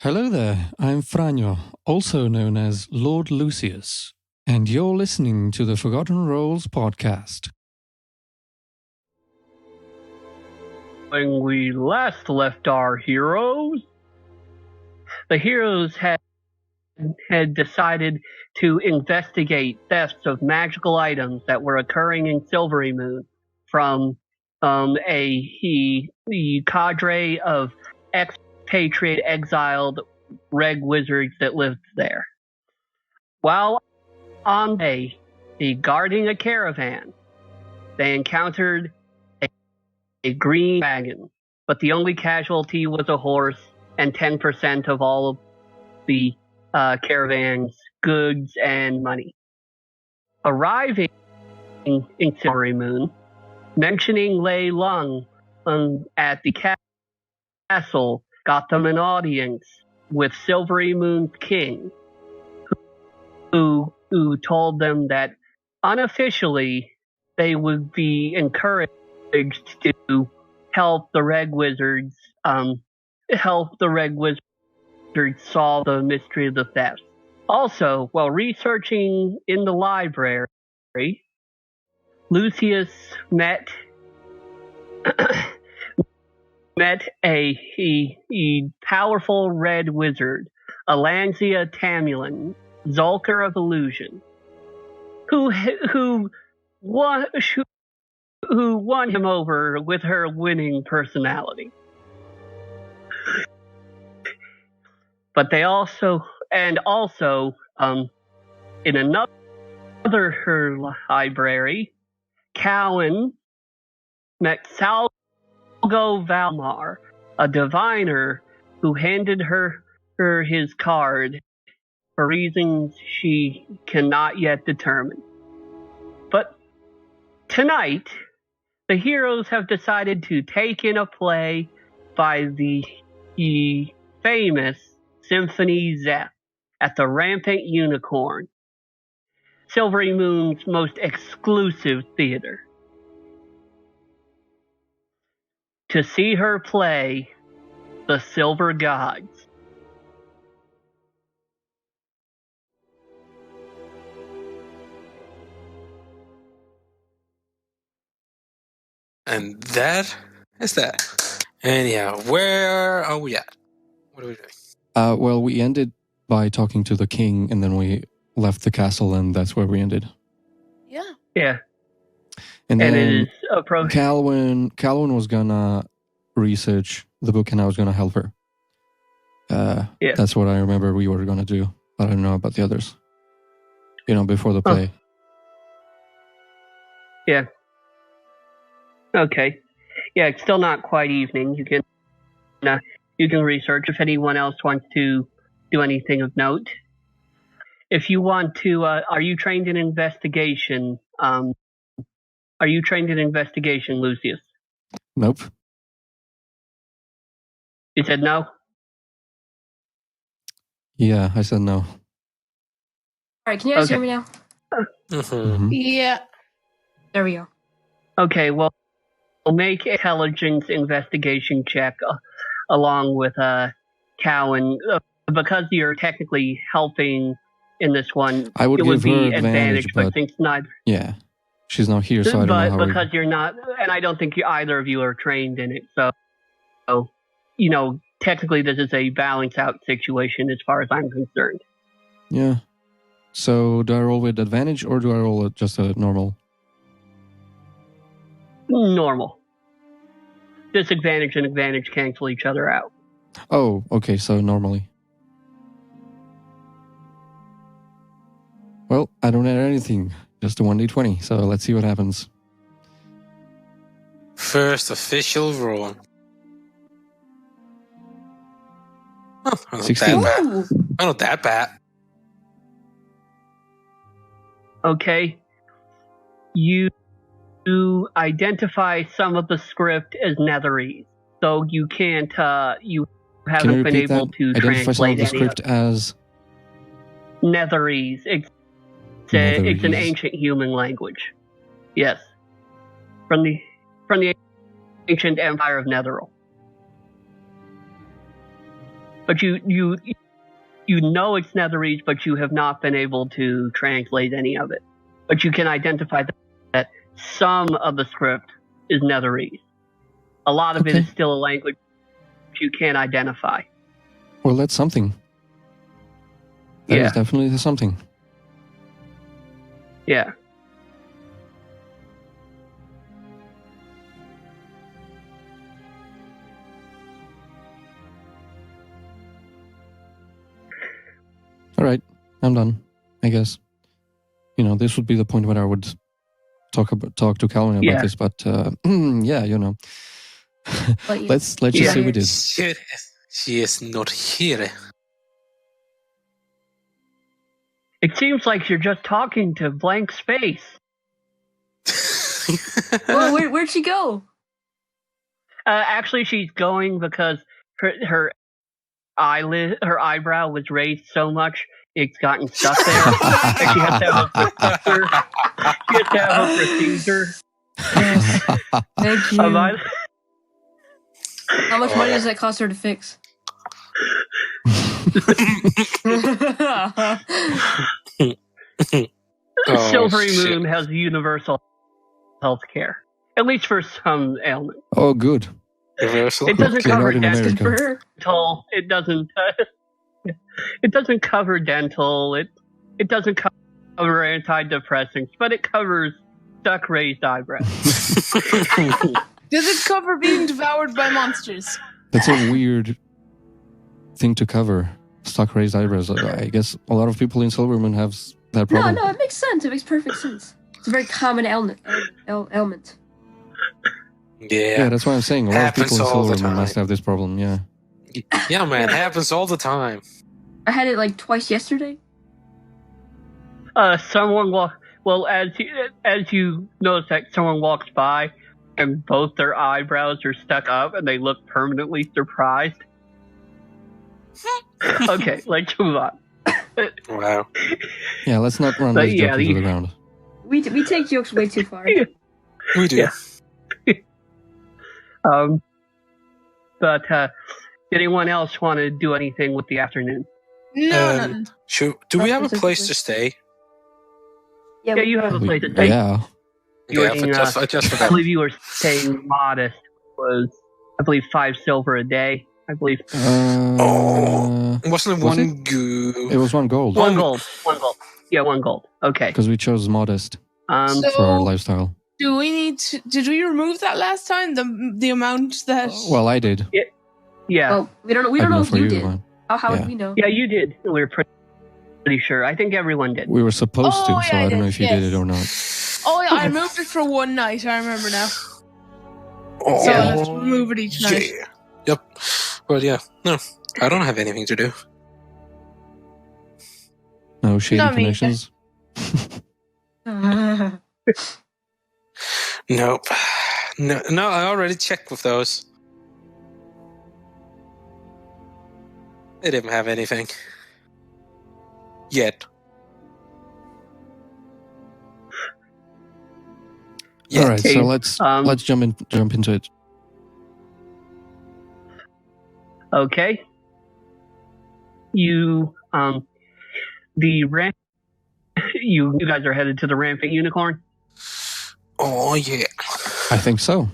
Hello there, I'm Franjo, also known as Lord Lucius, and you're listening to the Forgotten Roles podcast. When we last left our heroes, the heroes had decided to investigate thefts of magical items that were occurring in Silvery Moon from the cadre of expatriate exiled reg wizards that lived there. While on guarding a caravan, they encountered a green dragon, but the only casualty was a horse and 10% of all of the caravan's goods and money. Arriving in Silvery Moon, mentioning Lei Lung at the castle got them an audience with Silvery Moon's king, who told them that unofficially they would be encouraged to help the Reg Wizards solve the mystery of the theft. Also, while researching in the library, Lucius met a powerful red wizard, Alanzia Tamulin, Zulker of Illusion, who won him over with her winning personality. But they also in another her library, Cowan met Salgo Valmar, a diviner who handed her his card for reasons she cannot yet determine. But tonight, the heroes have decided to take in a play by the famous Symphony at the Rampant Unicorn, Silvery Moon's most exclusive theater. To see her play The Silver Gods. And that is that. Anyhow, where are we at? What are we doing? Well, we ended by talking to the king, and then we left the castle, and that's where we ended. Yeah. And then it is approaching. Calvin was gonna research the book, and I was gonna help her. Yeah. That's what I remember we were gonna do, but I don't know about the others. Before the play. Yeah. Okay. Yeah, it's still not quite evening. You can research if anyone else wants to do anything of note. If you want to, are you trained in investigation? Are you trained in investigation, Lucius? Nope. You said no? Yeah, I said no. All right, can you guys hear me now? Mm-hmm. Yeah. There we go. Okay, well, we'll make an intelligence investigation check along with Cowan. Because you're technically helping in this one, I would it would give her be advantage, but since neither... Yeah, she's not here, so I don't know how. But because you're not, and I don't think either of you are trained in it, so technically this is a balance out situation as far as I'm concerned. Yeah. So do I roll with advantage, or do I roll just a normal? Normal. Disadvantage and advantage cancel each other out. Oh, okay, so normally. Well, I don't add anything. Just a 1d20, so let's see what happens. First official roll. Oh, not 16. that bad. Not that bad. Okay. You identify some of the script as Netherese, so you can't. You haven't been able to identify some of translate the any script as Netherese. It's an ancient human language. Yes, from the ancient empire of Netheril. but you know it's Netherese, but you have not been able to translate any of it. But you can identify that some of the script is Netherese. A lot of it is still a language you can't identify. Well, that's something. That is definitely something. Yeah. All right, I'm done, I guess. This would be the point where I would talk to Calvin about this, but yeah, let's just say we did. She is not here. It seems like you're just talking to blank space. Well, where'd she go? Actually, she's going because her eyebrow was raised so much it's gotten stuck there. And she has to have a procedure. Yes. Thank you. How much money does that cost her to fix? Silvery Moon has universal health care, at least for some ailments. Oh, good. Universal. It doesn't cover America. dental. It doesn't. It doesn't cover dental. It doesn't cover antidepressants, but it covers stuck raised eyebrows. Does it cover being devoured by monsters? That's a weird thing to cover. Stuck raised eyebrows. I guess a lot of people in Silvermoon have that problem. No, it makes sense. It makes perfect sense. It's a very common ailment. Yeah, that's what I'm saying. A lot of people in all the Silvermoon time. must have this problem. Yeah. Yeah, man, it happens all the time. I had it like twice yesterday. Someone well, as you notice that someone walks by and both their eyebrows are stuck up and they look permanently surprised. Okay, let's move on. Wow. Yeah, let's not run this joke into the ground. We take jokes way too far. We do. Yeah. But did anyone else want to do anything with the afternoon? No. Do we have a place to stay? Yeah, you have a place to stay. Yeah. I just I forgot. believe you were staying modest. Was I believe 5 silver a day. I believe. Wasn't it Was one goo? It was 1 gold. One gold. Yeah, 1 gold. Okay. Because we chose modest for our lifestyle. Do we need to? Did we remove that last time? The amount that? Well, I did. Yeah. Well, we don't know if you did. Man. How would we know? Yeah, you did. We were pretty sure. I think everyone did. We were supposed to, so I don't know if you did it or not. Oh yeah, I removed it for one night. I remember now. Oh, So let's remove it each night. yeah. Yep. Well, yeah. No, I don't have anything to do. No shady Not me. connections. Nope. No, I already checked with those. They didn't have anything. Yet. All right, so let's jump into it. Okay. You you guys are headed to the Rampant Unicorn? Oh yeah. I think so.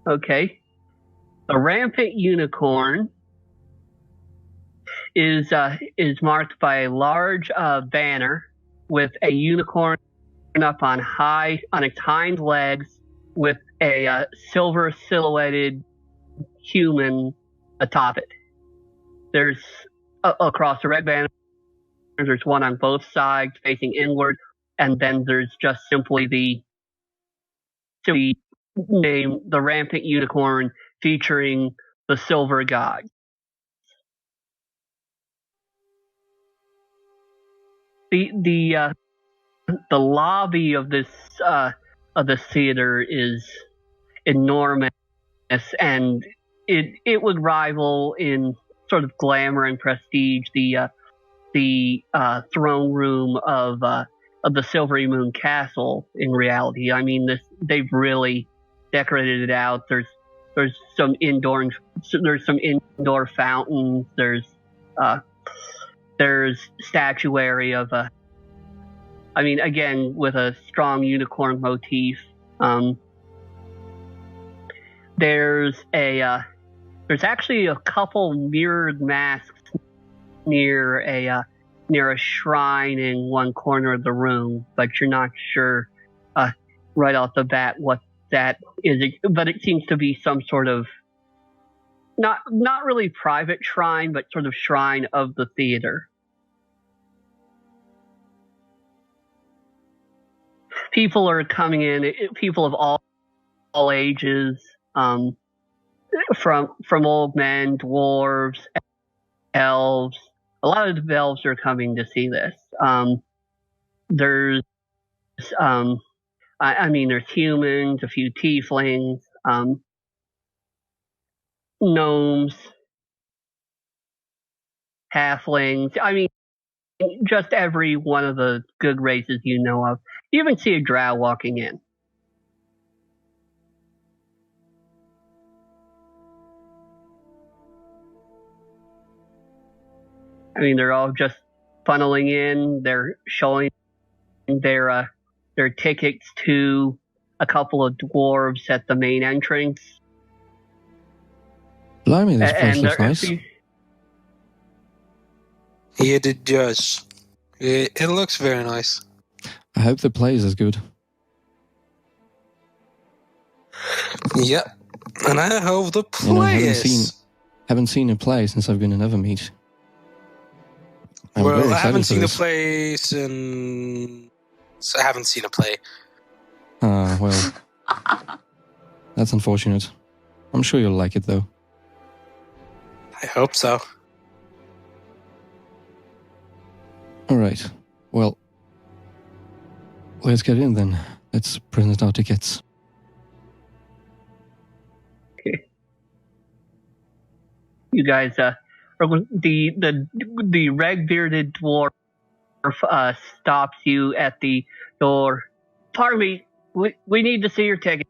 Okay. The Rampant Unicorn is marked by a large banner with a unicorn up on its hind legs with a silver silhouetted human atop it. There's across the red banner, there's one on both sides facing inward, and then there's just simply the name, the Rampant Unicorn, featuring the Silver God. The lobby of this theater is enormous, and it would rival in sort of glamour and prestige the throne room of the Silvery Moon Castle. In reality, I mean, they've really decorated it out. There's There's some indoor fountains. There's statuary of again with a strong unicorn motif. There's actually a couple mirrored masks near a shrine in one corner of the room, but you're not sure right off the bat what that is. But it seems to be some sort of not really private shrine, but sort of shrine of the theater. People are coming in. People of all ages, from old men, dwarves, elves. A lot of the elves are coming to see this. There's there's humans, a few tieflings, gnomes, halflings. Just every one of the good races you know of. You even see a drow walking in. They're all just funneling in. They're showing their tickets to a couple of dwarves at the main entrance. Blimey, this place looks nice. Yeah, it does. It looks very nice. I hope the place is good. Yep, and I hope the play haven't seen a play since I've been in Evermeet. Well, I haven't seen a play I haven't seen a play. Well, that's unfortunate. I'm sure you'll like it, though. I hope so. All right. Well, let's get in then. Let's present our tickets. Okay. You guys, the red-bearded dwarf stops you at the door. Pardon me, we need to see your tickets.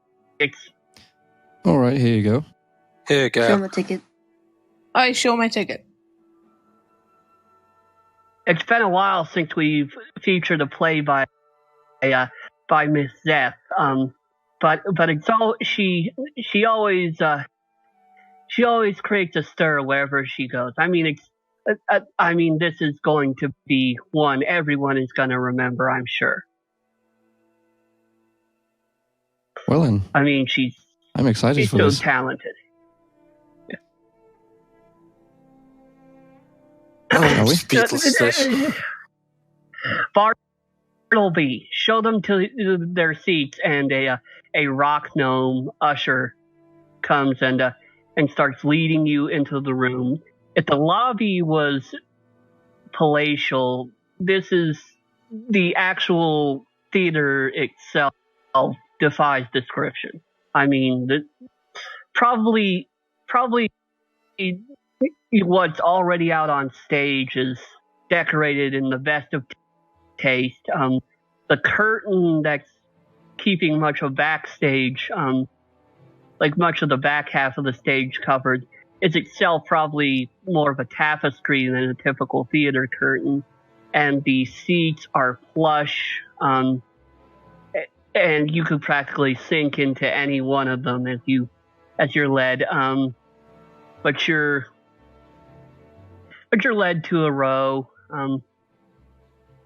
All right, here you go. Here you go. Show my ticket. I show my ticket. It's been a while since we've featured a play by Miss Zeth. But it's all she always creates a stir wherever she goes. This is going to be one everyone is going to remember, I'm sure. Well then. I'm excited for this. She's so talented. Are we? Bartleby, show them to their seats, and a rock gnome usher comes and starts leading you into the room. If the lobby was palatial, this is the actual theater itself defies description. Probably what's already out on stage is decorated in the best of taste. The curtain that's keeping much of backstage, like much of the back half of the stage covered, is itself probably more of a tapestry than a typical theater curtain. And the seats are plush, and you could practically sink into any one of them as you're led. But you're led to a row.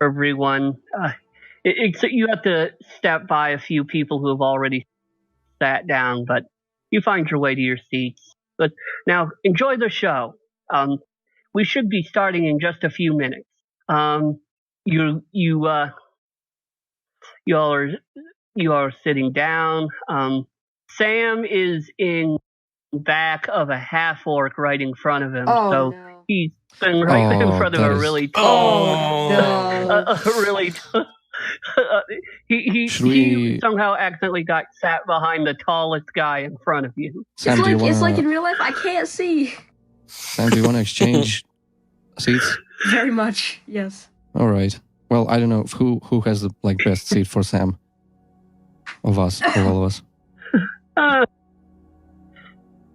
Everyone, you have to step by a few people who have already sat down, but you find your way to your seats. But now, enjoy the show. We should be starting in just a few minutes. You all are sitting down. Sam is in back of a half orc right in front of him, No. He's been right in front of a really tall. Really. He somehow accidentally got sat behind the tallest guy in front of you. Sam, it's like in real life. I can't see. Sam, do you want to exchange seats? Very much, yes. All right. Well, I don't know who has the best seat for Sam. Of all of us.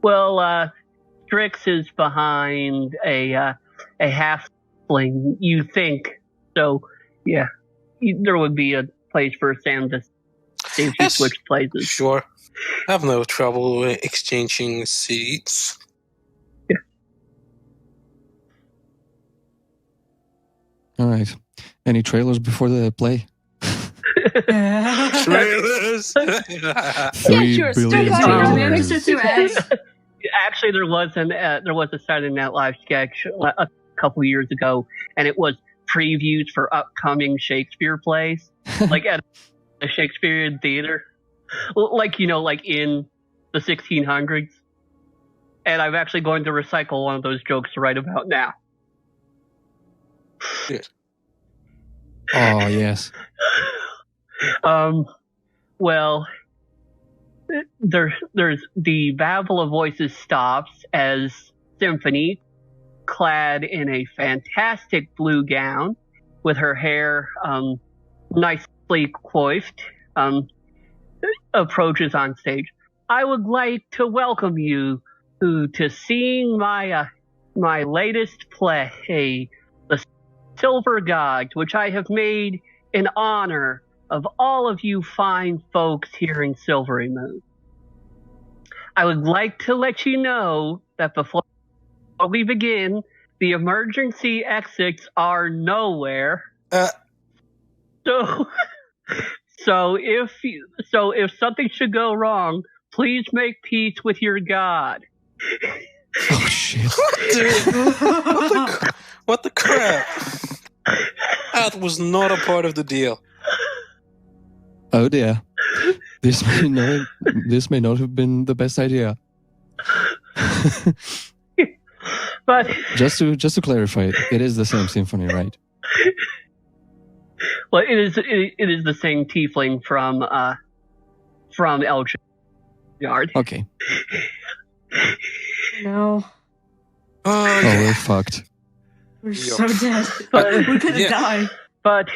Well, Strix is behind a halfling. You think so? Yeah, there would be a place for Sam to see if she switched places. Sure. I have no trouble exchanging seats. Yeah. All right. Any trailers before the play? Trailers. 3 sure, billion stick on on it. trailers. Mr. Two X. Actually, there was a Saturday Night Live sketch a couple years ago, and it was previews for upcoming Shakespeare plays, like at a Shakespearean theater, like in the 1600s. And I'm actually going to recycle one of those jokes right about now. Oh, yes. Well, there's the babble of voices stops as Symphony, clad in a fantastic blue gown, with her hair nicely coiffed, approaches on stage. I would like to welcome you to seeing my latest play, The Silver Gods, which I have made in honor of all of you fine folks here in Silvery Moon. I would like to let you know that before we begin, the emergency exits are nowhere. So if something should go wrong, please make peace with your god. Oh, shit. Dude, what the crap? That was not a part of the deal. Oh, dear. This may not have been the best idea. But just to clarify, it is the same symphony, right? well, it is the same tiefling from Elgard. Okay. No. Oh, Oh, we're fucked. We're Yup. so dead. But- We're gonna Yeah. die. But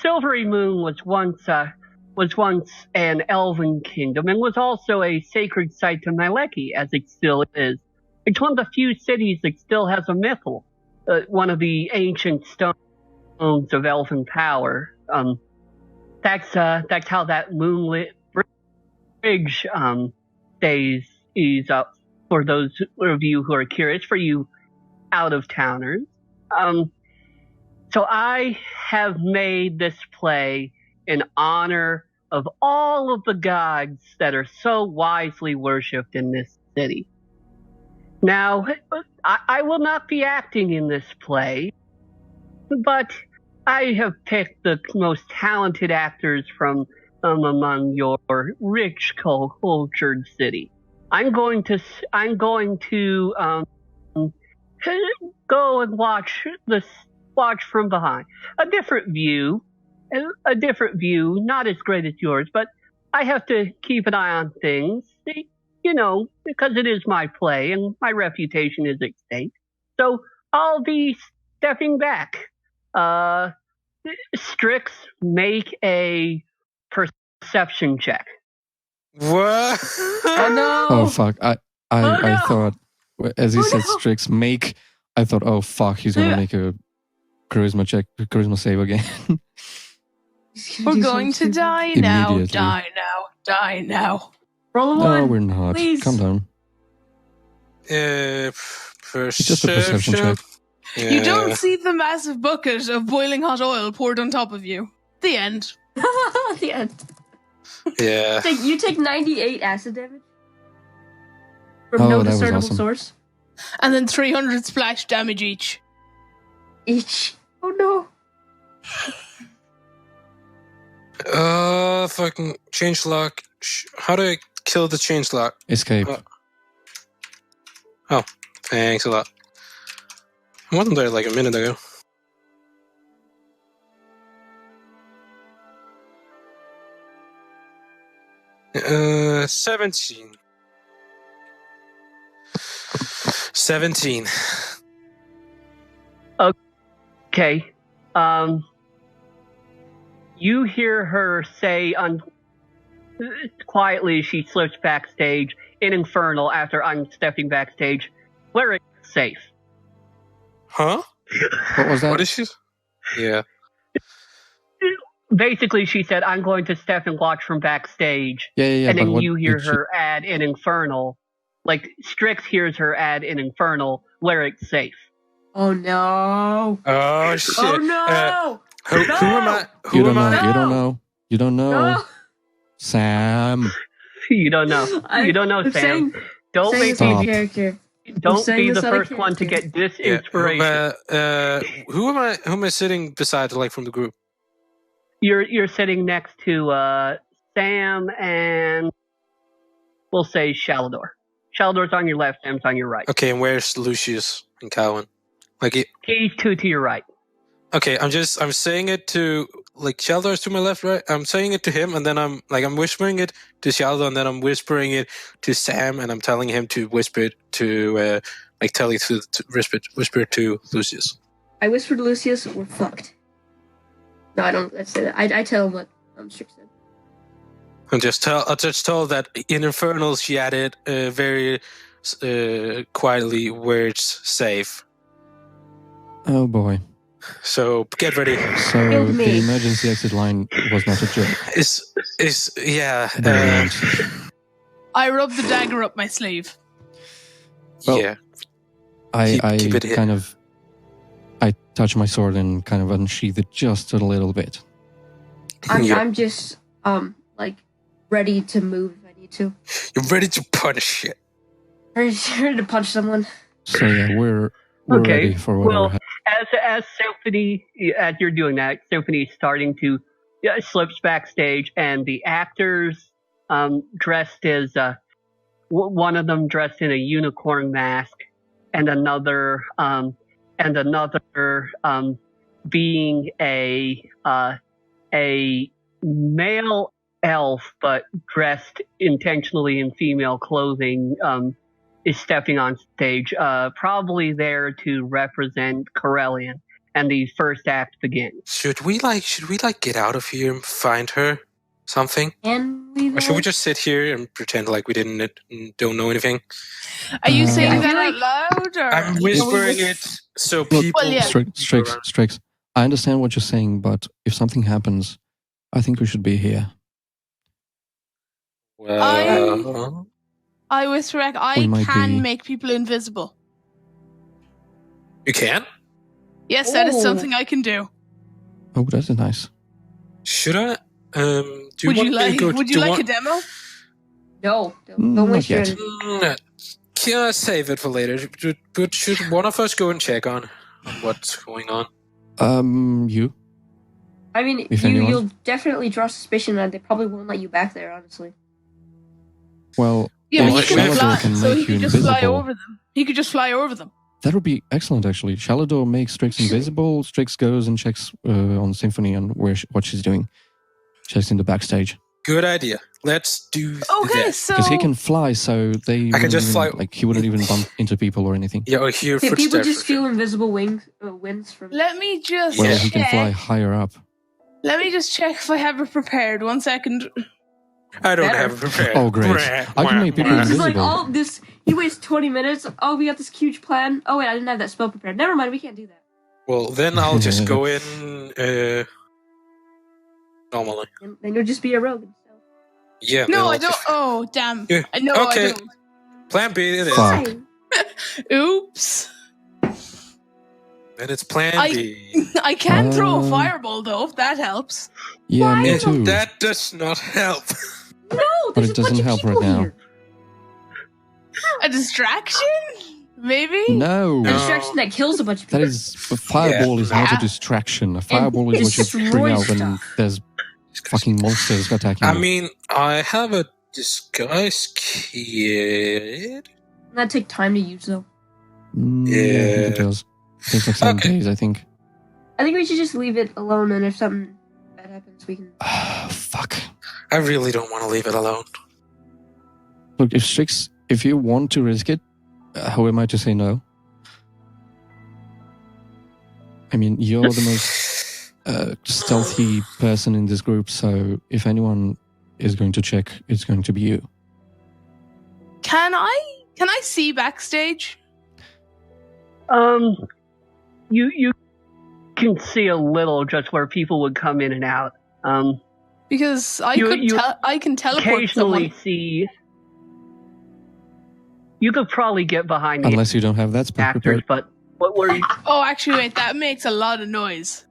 Silvery Moon was once an elven kingdom and was also a sacred site to Naleki, as it still is. It's one of the few cities that still has a mythal, one of the ancient stones of elven power. That's how that moonlit bridge stays is up for those of you who are curious, for you out of towners. So I have made this play in honor of all of the gods that are so wisely worshipped in this city. Now, I will not be acting in this play, but I have picked the most talented actors from among your rich cultured city. I'm going to go and watch from behind, a different view, not as great as yours, but I have to keep an eye on things, because it is my play and my reputation is at stake. So I'll be stepping back. Strix, make a perception check. what? Oh no. Oh, fuck. I no. thought, as he Oh, said, no. Strix, I thought, oh, fuck, he's going to make a charisma save again. We're going to die now. Immediately. Die now. Die now. Roll a No, one. we're not. Please. Calm down. Perception. It's just a perception check. Yeah. You don't see the massive bucket of boiling hot oil poured on top of you. The end. The end. Yeah. You take 98 acid damage from Oh, no that was discernible awesome. source. And then 300 splash damage each. Each. Oh no. Fucking change lock. How do I kill the change lock? Escape. Oh, thanks a lot. I wasn't there like a minute ago. Uh, 17. 17. Okay. You hear her say quietly as she slips backstage, in Infernal after I'm stepping backstage. Where it's safe. Huh? What was that? What is she? Yeah. Basically, she said, I'm going to step and watch from backstage. Yeah. And but then what you hear did she- her ad in Infernal. Like, Strix hears her ad in Infernal, where it's safe. Oh no! Oh shit. Oh no! Who am I? You Who don't am know. I? You don't know. You don't know. No! Sam. You don't know. You don't know, I'm Sam. saying, Don't saying make this out of Stop. character. Don't saying be this the out of first one to character. get this Yeah. inspiration. Who am I? Who am I sitting beside, like from the group? You're sitting next to Sam and we'll say Shalador. Shalador's on your left, Sam's on your right. Okay, and where's Lucius and Cowan? He's two to your right. Okay, I'm saying it to Sheldor's to my left, right? I'm saying it to him, and then I'm whispering it to Sheldor, and then I'm whispering it to Sam, and I'm telling him to whisper it to whisper it to Lucius. I whispered to Lucius, we're fucked. No, I don't. Let's say that. I tell him what Strix said. I'll just tell that in Infernal she added very quietly words safe. Oh boy. So get ready. So Killed me. the emergency exit line was not a joke. Yeah. Brilliant. I rubbed the dagger up my sleeve. Well, yeah. I keep it here. kind of I touch my sword and kind of unsheath it just a little bit. I'm just like ready to move if I need to. You're ready to punish it. Ready to punch someone. So yeah, we're Okay, ready for whatever well, happens. as Symphony, as you're doing that, Symphony is starting to slips backstage, and the actors dressed as one of them dressed in a unicorn mask, and another being a male elf but dressed intentionally in female clothing. Is stepping on stage, probably there to represent Corellian, and the first act begins. Should we get out of here and find her? Something? And we Or should we just sit here and pretend like we don't know anything? Are you saying I that feel out like- loud? Or I'm whispering it so people... Well, yeah. Strix, I understand what you're saying, but if something happens, I think we should be here. Well... I whisper back, We I might can be- make people invisible. You can? Yes, that is Oh. something I can do. Oh, that's nice. Should I? Would you like a demo? No, don't waste your Not yet. energy. Can I save it for later? But should one of us go and check on what's going on? You? I mean, If anyone? you'll definitely draw suspicion that they probably won't let you back there, honestly. Well, Yeah, Well, but he can Shalador fly, can so make he you could just fly invisible. over them. He could just fly over them. that would be excellent, actually. Shalador makes Strix invisible. Strix goes and checks on Symphony and what she's doing. Checks in the backstage. Good idea. Let's do Okay, that. so Because he can fly, so they I can just fly- he wouldn't even bump into people or anything. Yeah, or hear People footsteps. just feel invisible winds from. let me just Well, Yeah. he can fly check. higher up. Let me just check if I have it prepared. 1 second. I don't Better. have it prepared. Oh, great. I can make people This is like invisible. all this. He waits 20 minutes. Oh, we got this huge plan. Oh wait, I didn't have that spell prepared. Never mind, we can't do that. Well, then I'll just go in normally. And then you'll just be a rogue. And stuff. Yeah. No, I'll I don't. just- Oh, damn. Yeah, No, okay. I don't. Plan B it is. Fuck. Fine. Oops. And it's Plan I- B. I can throw a Um, fireball, though, if that helps. Yeah, me too. That does not help. No, But there's it a bunch doesn't of help right people now. here. A distraction? Maybe? No. A No. distraction that kills a bunch of people. That is a fireball is not a Yeah. distraction. A fireball is what you destroy bring out when stuff. there's fucking monsters attacking I you. mean, I have a disguise kit. Doesn't that take time to use though? Yeah, I think it does. It takes like 7 Okay. days, I think. I think we should just leave it alone, and if something bad happens, we can. Fuck. I really don't want to leave it alone. Look, if you want to risk it, who am I to say no? I mean, you're the most stealthy person in this group, so if anyone is going to check, it's going to be you. Can I see backstage? You can see a little just where people would come in and out. Because I can teleport occasionally someone. see. You could probably get behind me, unless you don't have that spell actors. prepared. But what were you? Oh, actually, wait. That makes a lot of noise.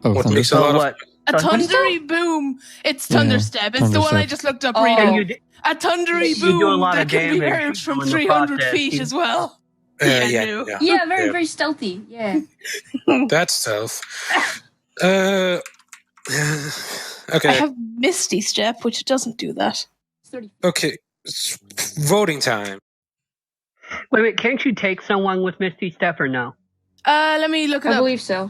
Oh, What thunder makes a step? lot of What? A thundery boom. It's Thunderstep. It's the one I Thunderstep. just looked up Oh. reading. And A thundery you do a boom lot that of can be damage heard from in the 300 process. feet as well. yeah. no. Yeah, very, Yeah. very stealthy. Yeah. That's stealth. Okay. I have Misty Step, which doesn't do that. 30. Okay. Voting time. wait, can't you take someone with Misty Step or no? Let me look it I up. believe so.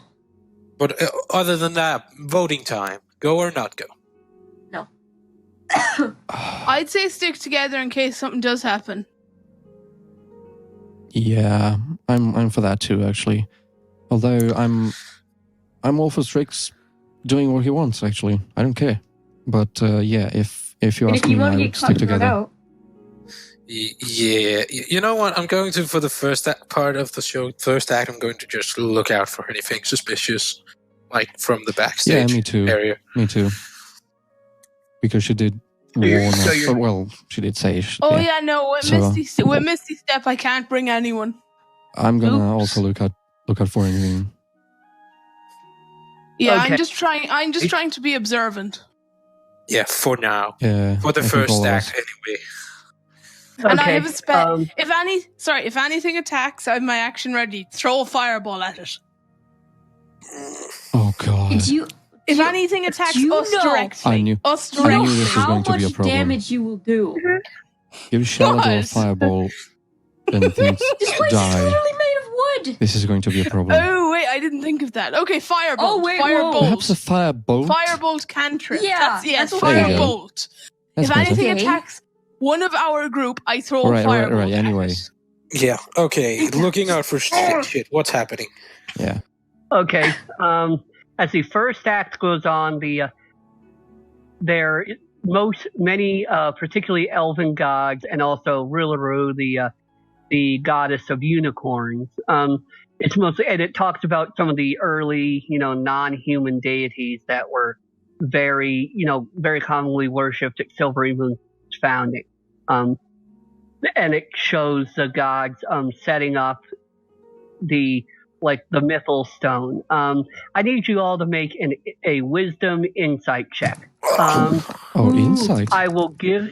But other than that, voting time. Go or not go? No. I'd say stick together in case something does happen. Yeah, I'm for that too, actually. Although I'm all for Strix doing what he wants, actually. I don't care. But yeah, if you And ask if you me, want I to would get stick caught together. out, Yeah. You know what? I'm going to, for the first part of the show, first act, I'm going to just look out for anything suspicious, like from the backstage Yeah, me too. area. Me too. Because she did warn us. Oh, well, she did say. Oh yeah, no. With So- Misty Step, I can't bring anyone. I'm gonna Oops. also look out for anything. Yeah, Okay. I'm just trying to be observant. Yeah, for now. Yeah. For the I think first all of act, us. anyway. And I Okay, have a spell. If anything attacks, I have my action ready. Throw a fireball at it. Oh god. If anything attacks you us know- directly, I knew us do you know directly. this was how going to be a much problem. damage you will do? Give Shalador a What? fireball and things This place is die. literally made of wood. This is going to be a problem. Oh wait, I didn't think of that. Okay, firebolt. Oh, wait, whoa. firebolt. Perhaps a firebolt? Firebolt cantrip. Yeah, Yes, that's okay. firebolt. That's If better. anything Okay. attacks one of our group, I throw Alright, a alright, firebolt. alright, at anyway. it. Yeah, okay. Looking out for shit. What's happening? Yeah. Okay. As the first act goes on, many particularly elven gods, and also Rillaroo, the goddess of unicorns. It's mostly, and it talks about some of the early, non-human deities that were very commonly worshipped at Silvery Moon's founding. And it shows the gods setting up the mythal stone. I need you all to make a wisdom insight check. Insight. I will give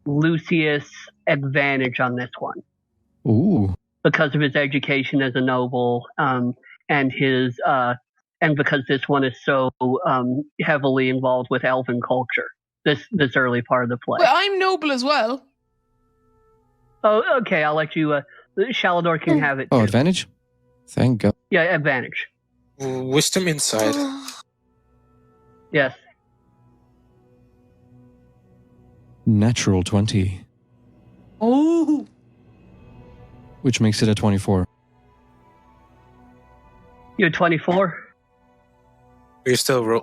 Lucius advantage on this one Ooh. because of his education as a noble, and his and because this one is so heavily involved with elven culture. This early part of the play. Well, I'm noble as well. Oh, okay. I'll let you. Shalador can have it. Oh, Too. advantage? Thank God. Yeah, advantage. Wisdom inside. Yes. Natural 20. Oh. Which makes it a 24. You're 24.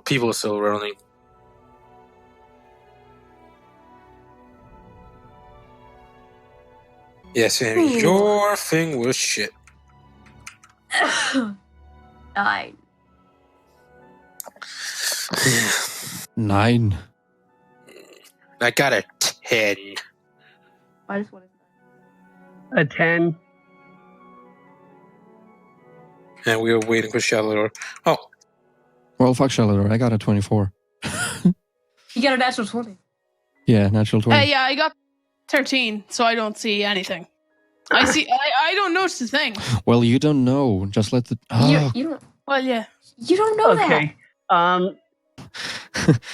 People are still rolling. Yes, and your thing was shit. 9. 9. I got a 10. I just want A 10. And we were waiting for Shalador. Oh, Well, fuck Shalador. I got a 24. You got a natural 20. Yeah, natural 20. Yeah, I got 13, so I don't see anything. I don't notice a thing. Well, you don't know. Just let the... You don't. Well, yeah. You don't know Okay.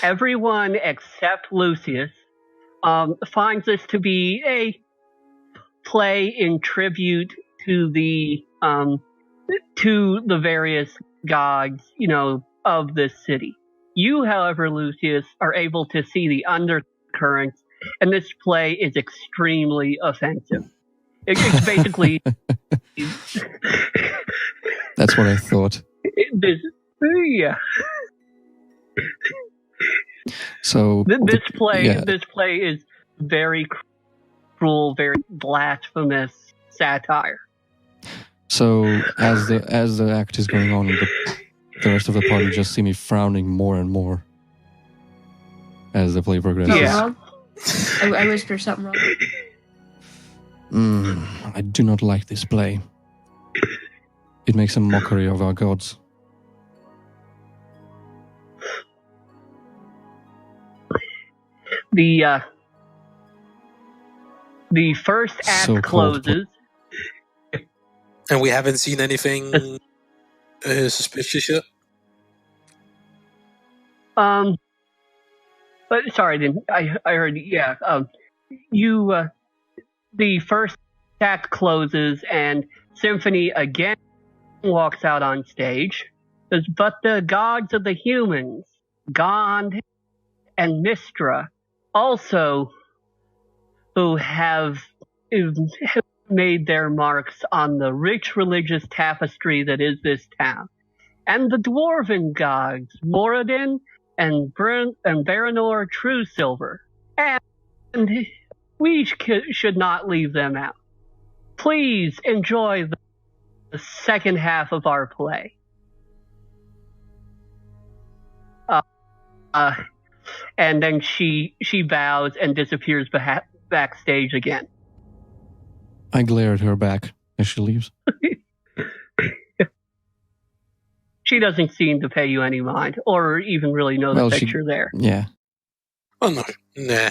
Everyone except Lucius finds this to be a play in tribute to the various gods, of this city. You, however, Lucius, are able to see the undercurrents, and this play is extremely offensive. It's basically That's what I thought. yeah. So this play is very cruel, very blasphemous satire. So as the act is going on, the rest of the party just see me frowning more and more as the play progresses. Yeah. I whisper something wrong. I do not like this play. It makes a mockery of our gods. The first act So cold. closes. And we haven't seen anything suspicious yet? But sorry, I heard, yeah. The first act closes and Symphony again walks out on stage. Says, but the gods of the humans, Gond and Mistra, also who have made their marks on the rich religious tapestry that is this town. And the dwarven gods, Moradin and Baranor True Silver. And we should not leave them out. Please enjoy the second half of our play. And then she bows and disappears backstage again. I glare at her back as she leaves. She doesn't seem to pay you any mind, or even really know the picture there. Yeah. Oh, no. Nah.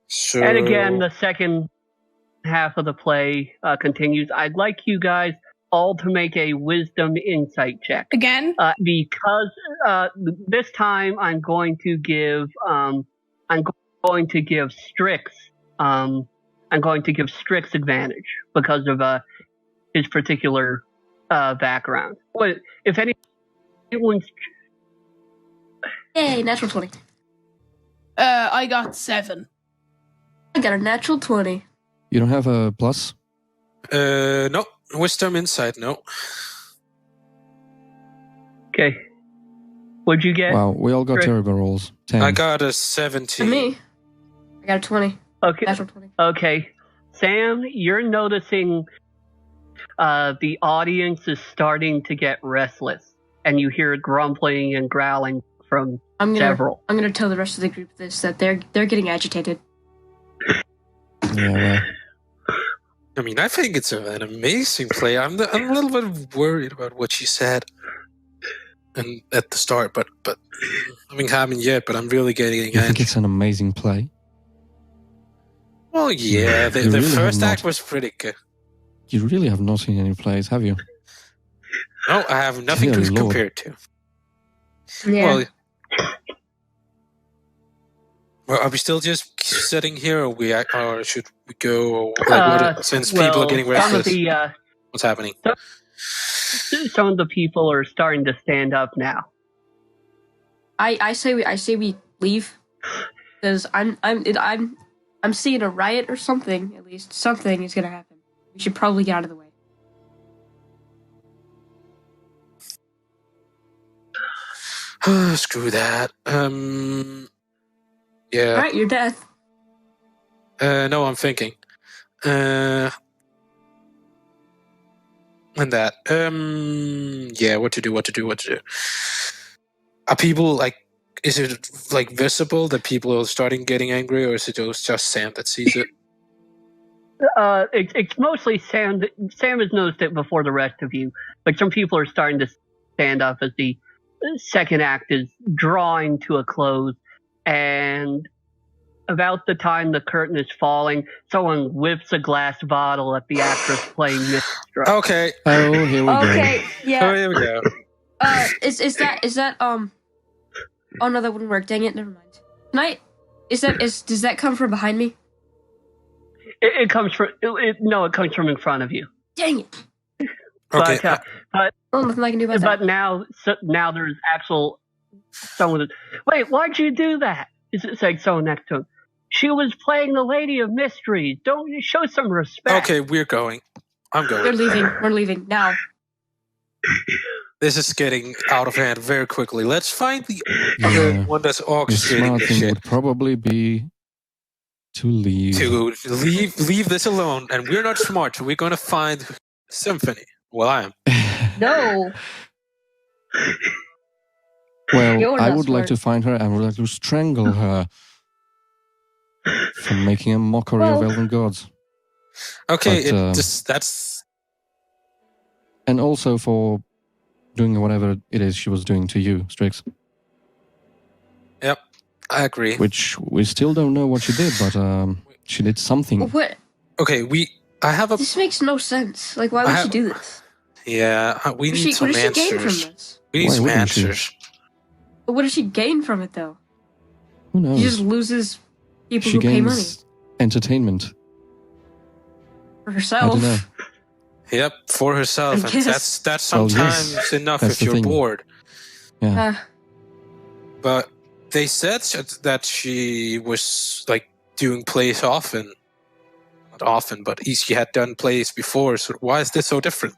So... And again, the second half of the play continues. I'd like you guys all to make a wisdom insight check. Again? Because this time I'm going to give Strix advantage because of his particular background. If anyone's... Yay, natural 20. I got 7. I got a natural 20. You don't have a plus? No. Wisdom insight, no. Okay. What'd you get? Wow, we all got terrible rolls. 10. I got a 17. And me, I got a 20. Okay. Natural 20. Okay. Sam, you're noticing the audience is starting to get restless, and you hear grumbling and growling from several. I'm gonna tell the rest of the group this, that they're getting agitated. Yeah, well. I mean, I think it's an amazing play. I'm a little bit worried about what she said and at the start, but I mean, haven't yet. But I'm really getting You think it's an amazing play? Well, yeah. The really first act was pretty good. You really have not seen any plays, have you? No, I have nothing to compare it to. Yeah. Well, are we still just sitting here, or should we go? Or since people are getting restless, what's happening? Some of the people are starting to stand up now. I say we leave because I'm seeing a riot or something. At least something is gonna happen. We should probably get out of the way. Screw that. Yeah. Alright, you're death. No, I'm thinking. And that. Yeah, what to do. Are people, is it, visible that people are starting getting angry, or is it just Sam that sees it? It's mostly Sam. Sam has noticed it before the rest of you, but some people are starting to stand up as the second act is drawing to a close, and about the time the curtain is falling, someone whips a glass bottle at the actress playing Mistra. Okay. Oh, here we go. Okay, yeah. Oh, here we go. Is that oh no, that wouldn't work. Dang it, never mind. Does that come from behind me? It comes from it comes from in front of you. Dang it. Okay. But nothing I can do about that. But now there's actual someone that, wait, why'd you do that? Is it saying someone next to him? She was playing the Lady of Mysteries. Don't you show some respect? Okay, we're going. I'm going. We're leaving now. This is getting out of hand very quickly. Let's find the Yeah. other one that's The orchestrating smart this thing shit. would probably be to leave. To leave this alone, and we're not smart, so we're going to find Symphony. Well, I am. No. Well, You're I not would like smart. to find her and would like to strangle her for making a mockery of Well- elven gods. Okay, But, that's... And also for doing whatever it is she was doing to you, Strix. Yep, I agree. Which we still don't know what she did, but she did something. What? Okay, I have a... This makes no sense. Like, why would she do this? Yeah, we need some What does she gain from answers. this? We need Why some wouldn't she? answers. But what does she gain from it, though? Who knows? She just loses people She who pay money gains entertainment. for I herself. don't know. Yep, for herself. I And guess. that's Well, sometimes yes, enough that's if the you're thing. bored. Yeah. But they said that she was like doing plays often. Not often, but she had done plays before. So why is this so different?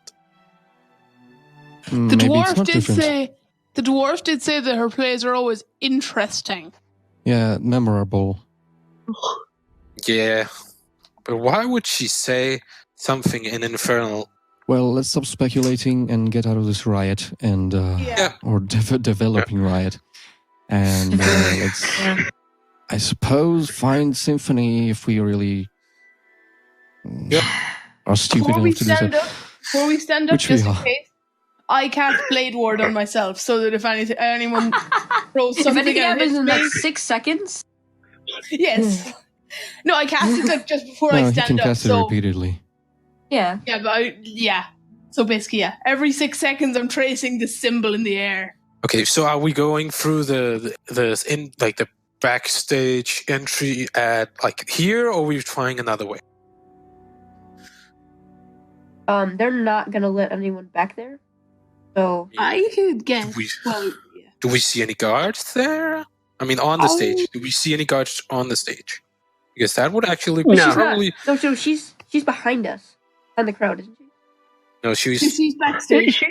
The Maybe it's dwarf not did different. say. The dwarf did say that her plays are always interesting. Yeah, memorable. Yeah, but why would she say something in Infernal? Well, let's stop speculating and get out of this riot and Yeah. or developing riot, and let's, Yeah. I suppose, find Symphony if we really Yep. are stupid Before we enough to do so. stand up, Which we just in are. case, I cast Blade Ward on myself, so that if anyone throws If something anything and happens hits in me, like 6 seconds, yes. No, I cast it like just before I No, he stand can up. cast it So repeatedly. yeah. yeah, but So basically, yeah. Every 6 seconds, I'm tracing the symbol in the air. Okay, so are we going through the in like the backstage entry at like here, or are we trying another way? They're not gonna let anyone back there. So I could guess. Do we- Well, yeah. Do we see any guards there? I mean, on the stage. Do we see any guards on the stage? Because that would actually be No. she's probably... not. No, so she's behind us, behind the crowd, isn't she? No, She's backstage.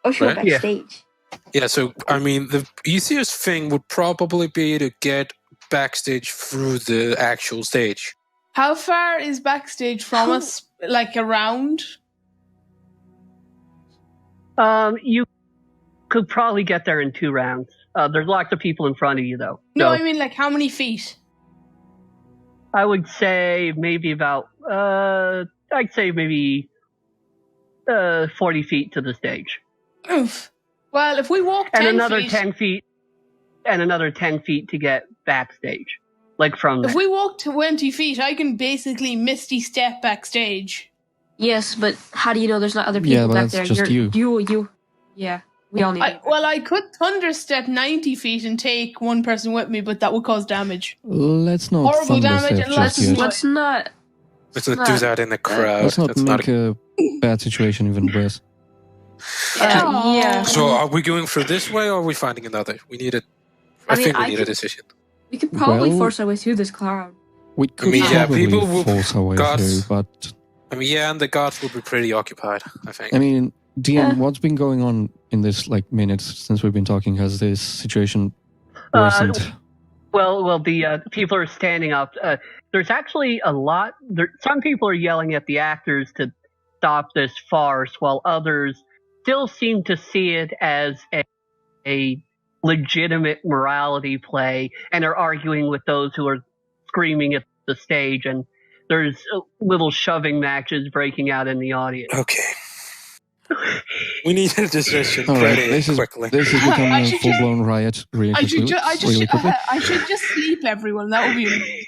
Oh, she went Right? Yeah. backstage. Yeah, so, I mean, the easiest thing would probably be to get backstage through the actual stage. How far is backstage from us? Like around? You could probably get there in 2 rounds. There's lots of people in front of you, though. No, So I mean like how many feet? I would say maybe about, I'd say maybe 40 feet to the stage. Oof. Well, if we walk 10 And another feet, 10 feet, and another 10 feet to get backstage. Like from if there. we walk 20 feet, I can basically misty step backstage. Yes, but how do you know there's not other people Yeah, but back that's there? just You. Yeah, we all need. I could thunder step 90 feet and take one person with me, but that would cause damage. Let's not Horrible thunder damage step and just lots yet. Let's not. Let's not do that in the crowd. Let's not That's make not a bad situation even worse. Yeah. So are we going through this way, or are we finding another? We need it. I mean, think we I need a could- decision. We could probably Well- force our way through this crowd. We could mean, yeah, probably people will- force our way gods- through, but I mean, yeah, and the guards will be pretty occupied, I think. I mean, DM, Yeah. what's been going on in this minutes since we've been talking? Has this situation Uh, worsened? Well, the people are standing up. There's actually a lot. Some people are yelling at the actors to stop this farce, while others still seem to see it as a legitimate morality play, and are arguing with those who are screaming at the stage. And there's little shoving matches breaking out in the audience. Okay. We need a decision All right, pretty quickly. this is I becoming a should just- full-blown riot really I quickly. should just sleep everyone. That would be.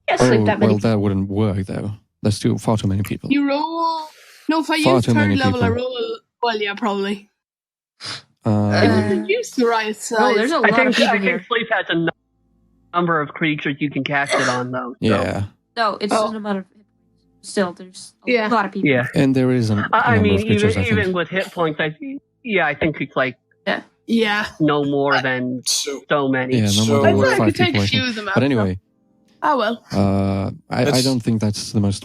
Yeah, sleep that many. Well, that wouldn't work though. There's far too many people. You roll. No, if I Far use too third many level, I people. roll. Well, yeah, probably. Uh, It would reduce the riot size. Oh, there's a I lot of think people here. Sleep has a number of creatures you can cast it on, though. So. yeah, No, it's Oh. no matter. Still, there's a Yeah. lot of people. Yeah. and there is a I number mean, of creatures. I even think. with hit points, I think it's like Yeah. no more than So, so many. Yeah, no So- more I than thought I five could take people. a I few think. of them out. But anyway, Oh well. I Let's- don't think that's the most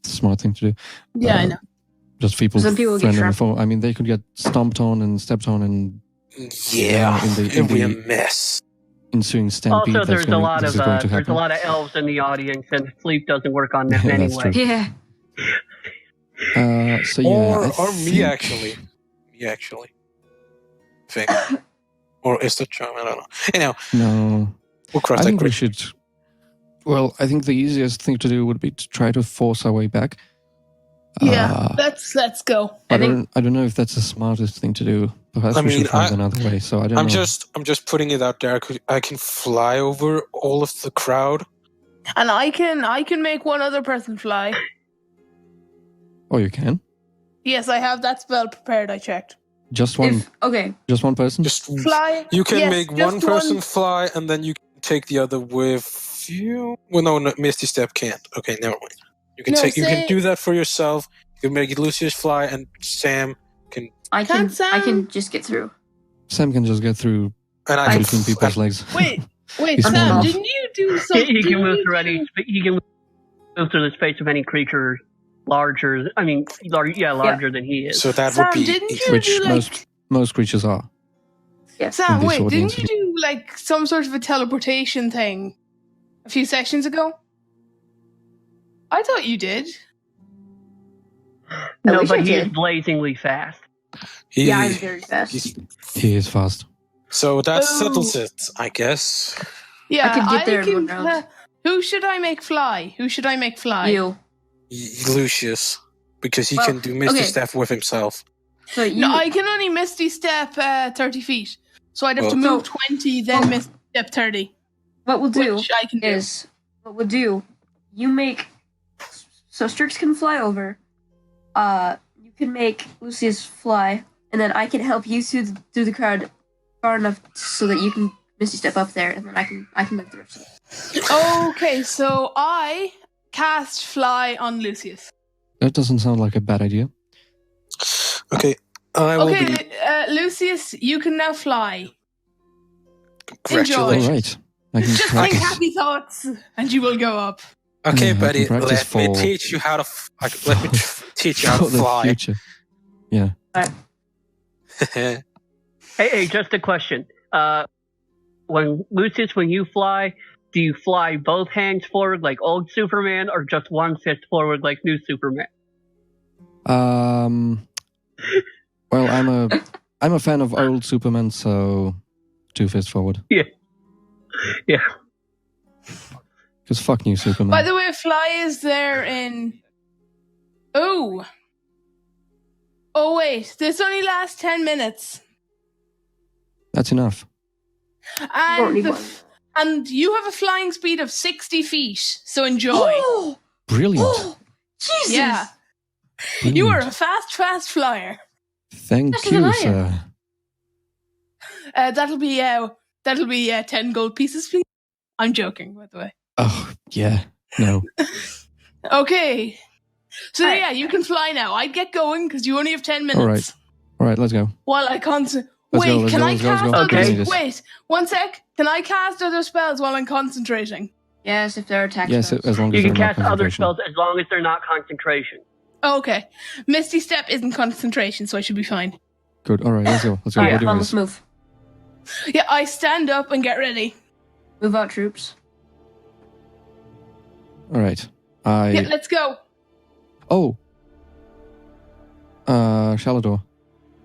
smart thing to do. Yeah, I know. Just people Some people get friend on the trapped. phone. I mean, they could get stomped on and stepped on and Yeah, it'd be a the mess. ensuing stampede. Also, there's a lot of happen. elves in the audience, and sleep doesn't work on them That's anyway. true. Yeah. So yeah, or me actually. Think. Or is that charm? I don't know. Anyhow, no. We'll cross I that think we bridge. should. Well, I think the easiest thing to do would be to try to force our way back. Yeah, let's go. I don't know if that's the smartest thing to do. Perhaps we should find another way. So I don't know. I'm just putting it out there. I can fly over all of the crowd, and I can make one other person fly. Oh, you can? Yes, I have that spell prepared. I checked. Just one. Just one person. Just fly. You can make one person fly, and then you can take the other with you. Well, no, Misty Step can't. Okay, never mind. You can you can do that for yourself. You can make Lucius fly, and Sam can. I can just get through. Sam can just get through. And I between people's legs. Wait, Sam, didn't you do something? He can move through He can move through the space of any creature larger. I mean, larger than he is. So that Sam, would be didn't you which do, like, most creatures are. Yeah. Sam, wait, didn't you do like some sort of a teleportation thing a few sessions ago? I thought you did. No, but he is blazingly fast. I'm very fast. He is fast. So that settles it, I guess. Yeah, I could get there in 1 round. Who should I make fly? You. Lucius, because he can do Misty Step with himself. So No, I can only Misty Step 30 feet. So I'd have to move 20, then Misty Step 30. What we'll do which I can you make... So Strix can fly over. You can make Lucius fly, and then I can help you through the crowd far enough so that you can Misty Step up there, and then I can move the rest of it. Okay, so I cast fly on Lucius. That doesn't sound like a bad idea. Okay, Lucius, you can now fly. Congratulations. Enjoy. All right. I can Just think happy thoughts, and you will go up. Okay, Yeah, buddy. Let me for teach you how to. Teach you how to fly. The future. Yeah. Hey, just a question. When you fly, do you fly both hands forward like old Superman, or just one fist forward like new Superman? Well, I'm a fan of old Superman, so 2 fists forward. Yeah. Because fuck new Superman. By the way, fly is there in... Oh, wait. This only lasts 10 minutes. That's enough. And you have a flying speed of 60 feet, so enjoy. Brilliant. Jesus! Yeah. Brilliant. You are a fast flyer. Thank you, sir. That'll be 10 gold pieces, please. I'm joking, by the way. Oh, yeah. No. Okay. So you can fly now. I'd get going because you only have 10 minutes. All right, let's go. While I concentrate. Let's go. Wait, 1 sec. Can I cast other spells while I'm concentrating? Yes, if they're attack Yes, spells. as long as you can they're not cast other concentration. spells as long as they're not concentration. Oh, okay. Misty Step isn't concentration, so I should be fine. Good. All right, let's go. Let's go. Alright, We're doing let's this. move. Yeah, I stand up and get ready. Move out, troops. All right. Yeah, let's go. Oh. Shalador.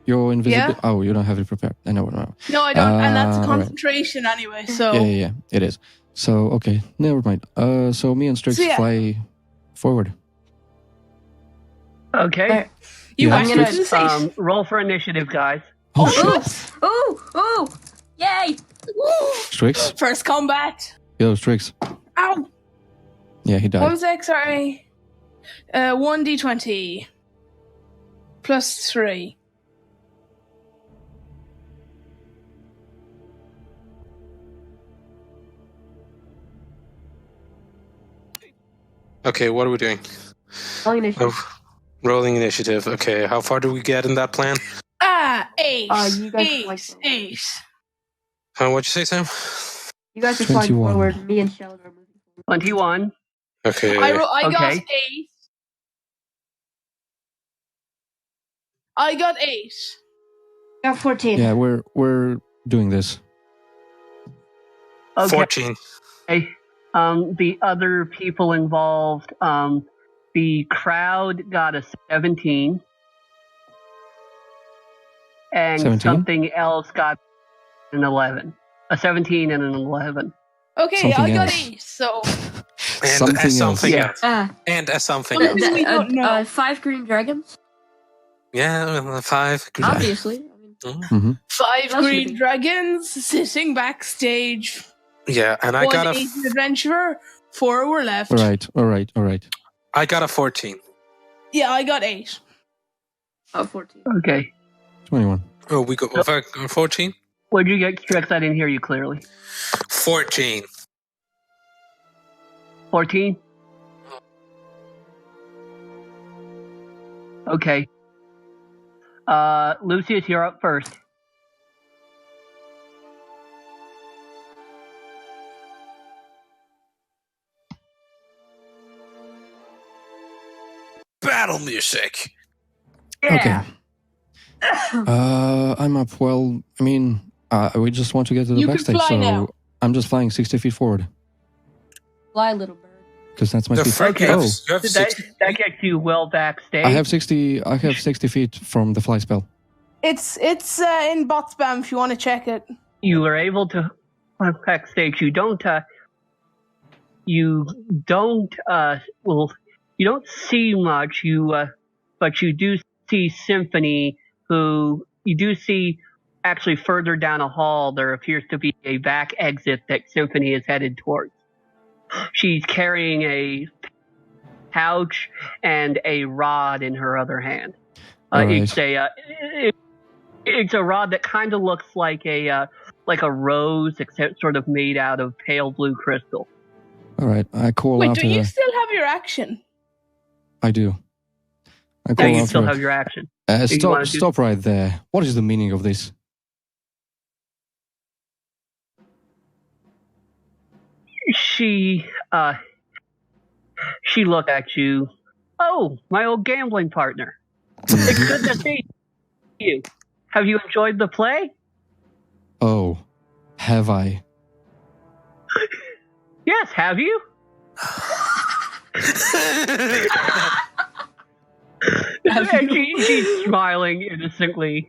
You're invisible. Yeah? Oh, you don't have it prepared. I know. No, I don't, and that's a all right. concentration anyway, so... Yeah, it is. So, okay, never mind. So me and Strix fly forward. Okay. You Yeah. want me to roll for initiative, guys. Oh, shit. Oh! Yay! Strix? First combat. Yo, Strix. Ow! Yeah, he died. 1 sec, sorry. 1d20. Plus 3. Okay, what are we doing? Rolling initiative. Okay, how far do we get in that plan? 8. You guys 8. What'd you say, Sam? You guys are flying 21. forward. Me and Sheldon are moving forward. 21. Okay. I got Okay. 8. I got 8. Got 14. Yeah, we're doing this. Okay. 14. The other people involved, the crowd got a 17. And 17? something else got an 11. A 17 and an 11. Okay, Something I got else. 8, so... And something Yeah. else. Ah. And as something Well, else. that- we don't know. 5 green dragons? Yeah, 5. Obviously. I mean, Mm-hmm. 5 What else would it green be? dragons sitting backstage. Yeah, and I 1 got Asian adventurer, 4 were left. All right. I got a 14. Yeah, I got 8. Oh, 14. Okay. 21. Oh, we got 14? What did you get, Trix? I didn't hear you clearly. 14. 14? Okay. Lucius, you're up first. Battle music. Okay. I'm up. Well, I mean, we just want to get to the You can backstage, fly so now. I'm just flying 60 feet forward Fly, little bird. because that's my The speed. frick, Okay. you have That 60. gets you well backstage. I have 60 feet from the fly spell. It's in bot spam if you want to check it. You are able to backstage. You don't see much. But you do see Symphony, who you do see actually further down a hall. There appears to be a back exit that Symphony is headed towards. She's carrying a pouch and a rod in her other hand. All right. It's a rod that kind of looks like a rose, except sort of made out of pale blue crystal. All right, I call Wait, out do to you her. still have your action? I do. I Yeah, call you out still to her. have your action. Stop! wanna do- Stop right there. What is the meaning of this? She looked at you. Oh, my old gambling partner. It's good to see you. Have you enjoyed the play? Oh, have I? Yes, have you? And she's smiling innocently.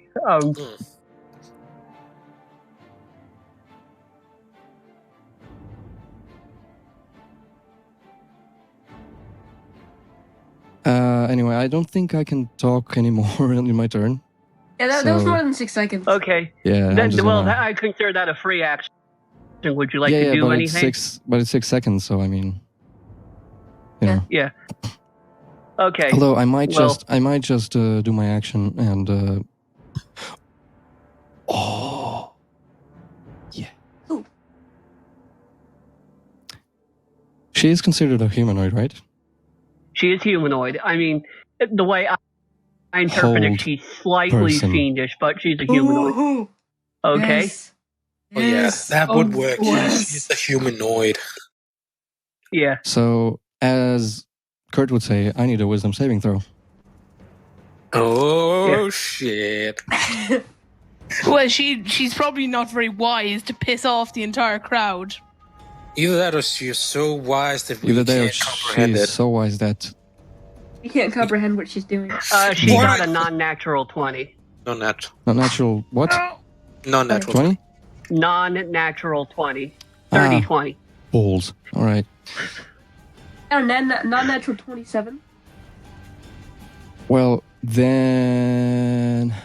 Anyway, I don't think I can talk anymore in my turn. Yeah, that was So- more than 6 seconds. Okay. Yeah. I'm just gonna- I consider that a free action. Would you like yeah, to do but anything? it's 6 seconds, so I mean, you know. Yeah. Okay. Although I might Well- just do my action and. Oh. Yeah. Ooh. She is considered a humanoid, right? She is humanoid. I mean, the way I interpret Hold it, she's slightly person. fiendish, but she's a humanoid. Ooh, Okay. Yes. Oh, yeah, Yes. that Oh, would work. yes. He's a humanoid. Yeah. So, as Kurt would say, I need a wisdom saving throw. Oh, shit. Well, she's probably not very wise to piss off the entire crowd. Either that or she's so wise that we Either that or can't comprehend she's it. so wise that. You can't comprehend what she's doing. She What? got a non-natural 20. Not natural. Not natural. What? Not natural. 20? Non-natural 20. 30, Ah. 20. Balls. Alright. Oh, non-natural 27. Well, then.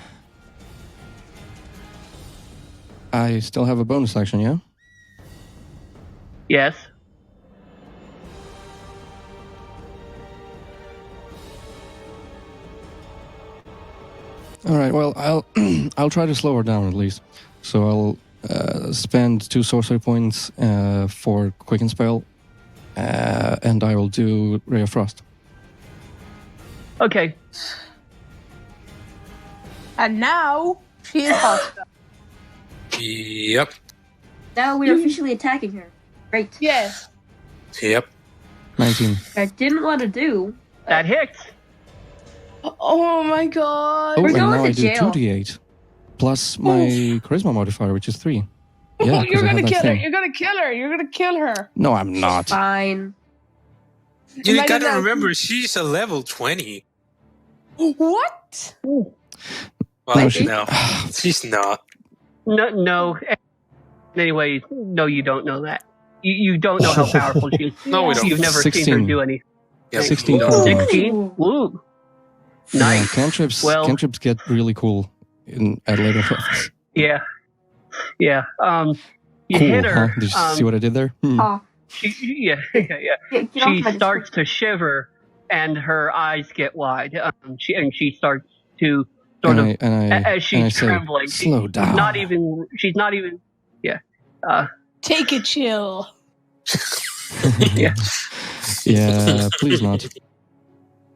I still have a bonus action, yeah? Yes. Alright, well, I'll try to slow her down at least. So I'll spend 2 sorcery points for Quicken Spell, and I will do Ray of Frost. Okay. And now she is hot. Yep. Now we are officially attacking her. Great. Yes. Yep. 19. I didn't want to do. That hits. Oh my god. Oh, We're and going now to I do jail. 2d8 plus my charisma modifier, which is 3. Yeah, You're 'cause I have gonna that kill her. thing. You're gonna kill her. You're gonna kill her. No, I'm not. Fine. You Imagine gotta that. remember, she's a level 20. What? Well, No, she- no, she's not. No. Anyway, no, you don't know that. You don't know how powerful she is. No, we don't. You've never seen 16. her do anything. Yeah, 16 no. charisma. 16? Woo. Yeah, Nice. cantrips get really cool at later levels. Yeah. You Cool, hit her. huh? Did you see what I did there? Oh, Yeah. get She off my starts to shiver, and her eyes get wide. She starts to sort of, as she's trembling. Slow down. She's not even. Yeah. Take a chill. Yeah. Yeah, please not.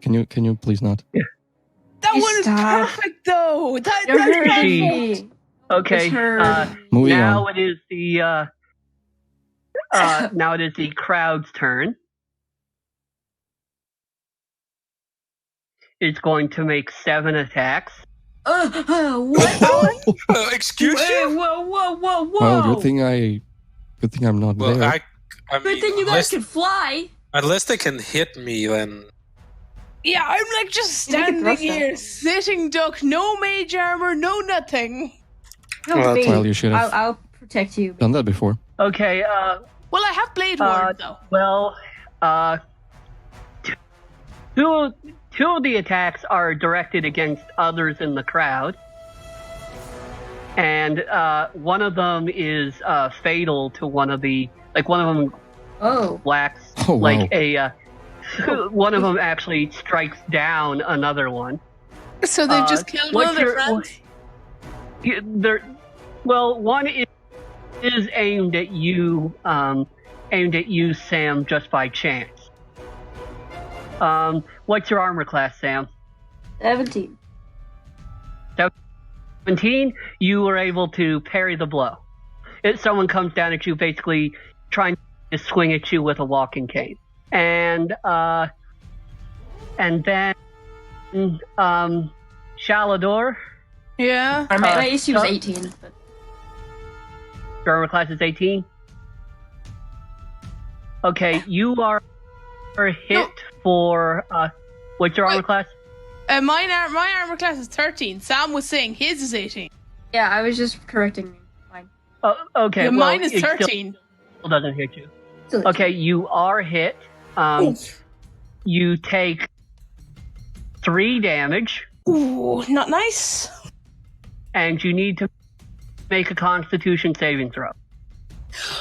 Can you please not? That You one is stop. perfect, though. That's You're hurting perfect. me. Okay. It's hurting. Moving Now on. it is the. Now it is the crowd's turn. It's going to make 7 attacks. What? Excuse you? Whoa. Well, good thing I'm not Well, there. I Good mean, thing you guys can fly. unless they can hit me, then Yeah, I'm like just You can standing thrust here, that. sitting duck, no mage armor, no nothing. No, Well, me. well, you should have I'll protect you. done that before. Okay. Well, I have Blade Ward, though. Well, two of the attacks are directed against others in the crowd, and one of them is fatal to one of the. Like one of them Oh. lacks Oh, wow. like a. One of them actually strikes down another one. So they've just killed one of their friends? One is aimed at you, Sam, just by chance. What's your armor class, Sam? 17. 17. You were able to parry the blow. If someone comes down at you, basically trying to swing at you with a walking cane, and then Shalador. Yeah. My AC was 18. But Your armor class is 18. Okay, you are hit for what's your armor class? My armor class is 13. Sam was saying his is 18. yeah, I was just correcting me. Fine. Okay, Yeah, well, mine is it 13. Still doesn't hit you. Still Okay, you are hit. You take 3 damage, Ooh, not nice. and you need to make a Constitution saving throw.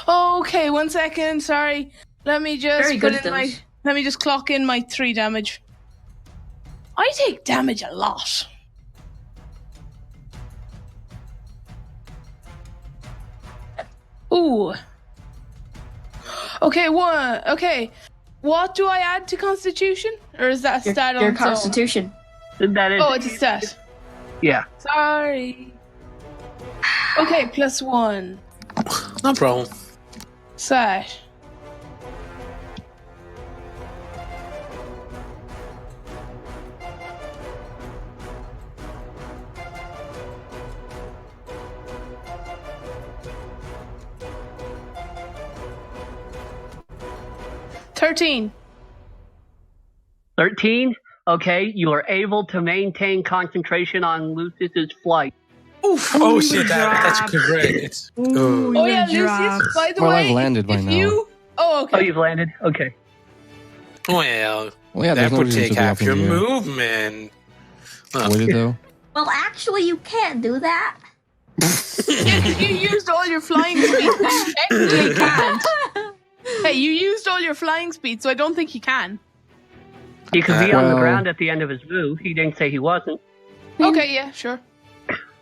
Okay, 1 second. Sorry. Let me just Very good at in those. Let me just clock in my 3 damage. I take damage a lot. Ooh. Okay, 1. Okay. What do I add to Constitution? Or is that a stat on Your its own? Constitution. That is. Oh, it's a stat. Yeah. Sorry. Okay, +1. no problem. Stat. $13. 13. Okay, you are able to maintain concentration on Lucius's flight. Oof. Oh shit, that's correct. It's Ooh, Oh you yeah, dropped. Lucius, by the Well, way, I've landed by if now. you... Oh, okay. Oh, you've landed? Okay. well, Well, yeah, that there's no would reason take to be half up in your the air. movement. Oh. Would it though? Well, actually, you can't do that. You used all your flying speed, so you technically can't. Hey, you used all your flying speed, so I don't think he can. He could be on the Well- ground at the end of his move. He didn't say he wasn't. Okay, yeah, sure.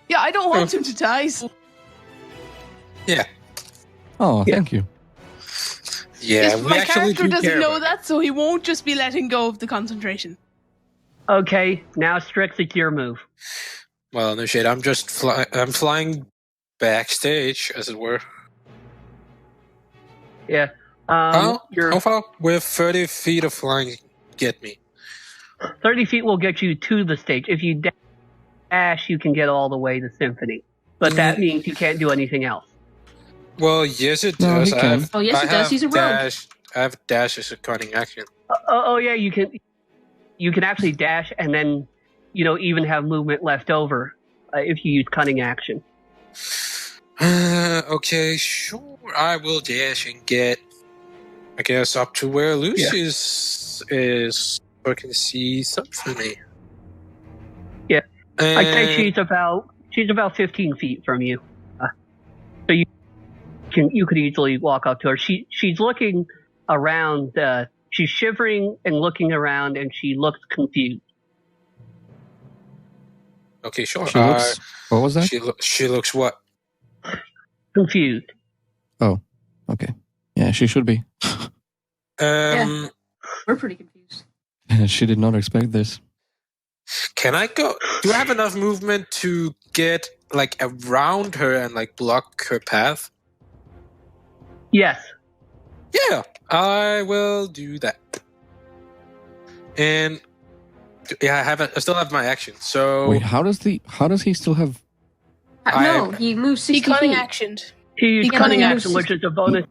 Yeah, I don't want him to die. So Yeah, Oh, thank you. yeah. Just We my actually character do doesn't care know about that, so he won't just be letting go of the concentration. Okay, now Strix, it's your move. Well, no shit. I'm just I'm flying backstage, as it were. Yeah. How You're far will 30 feet of flying get me? 30 feet will get you to the stage. If you dash, you can get all the way to Symphony. But that means you can't do anything else. Well, yes, it No, does. he can. Oh, yes, it does. He's a rogue. Dash. I have dash as a cunning action. Yeah, you can. You can actually dash and then, even have movement left over if you use cunning action. Okay, sure. I will dash and get, I guess, up to where Lucius is, so I can see Symphony. Yeah, And I'd say she's about 15 feet from you, so you could easily walk up to her. She's looking around. She's shivering and looking around, and she looks confused. Okay, sure. She looks. What was that? She looks what? Confused. Oh, okay. Yeah, she should be. Yeah. We're pretty confused. She did not expect this. Can I go? Do I have enough movement to get around her and block her path? Yes. Yeah, I will do that. And yeah, I still have my action. So Wait, how does he still have? No, he moves 60 He cunning feet. actioned. He used cunning action, which is a bonus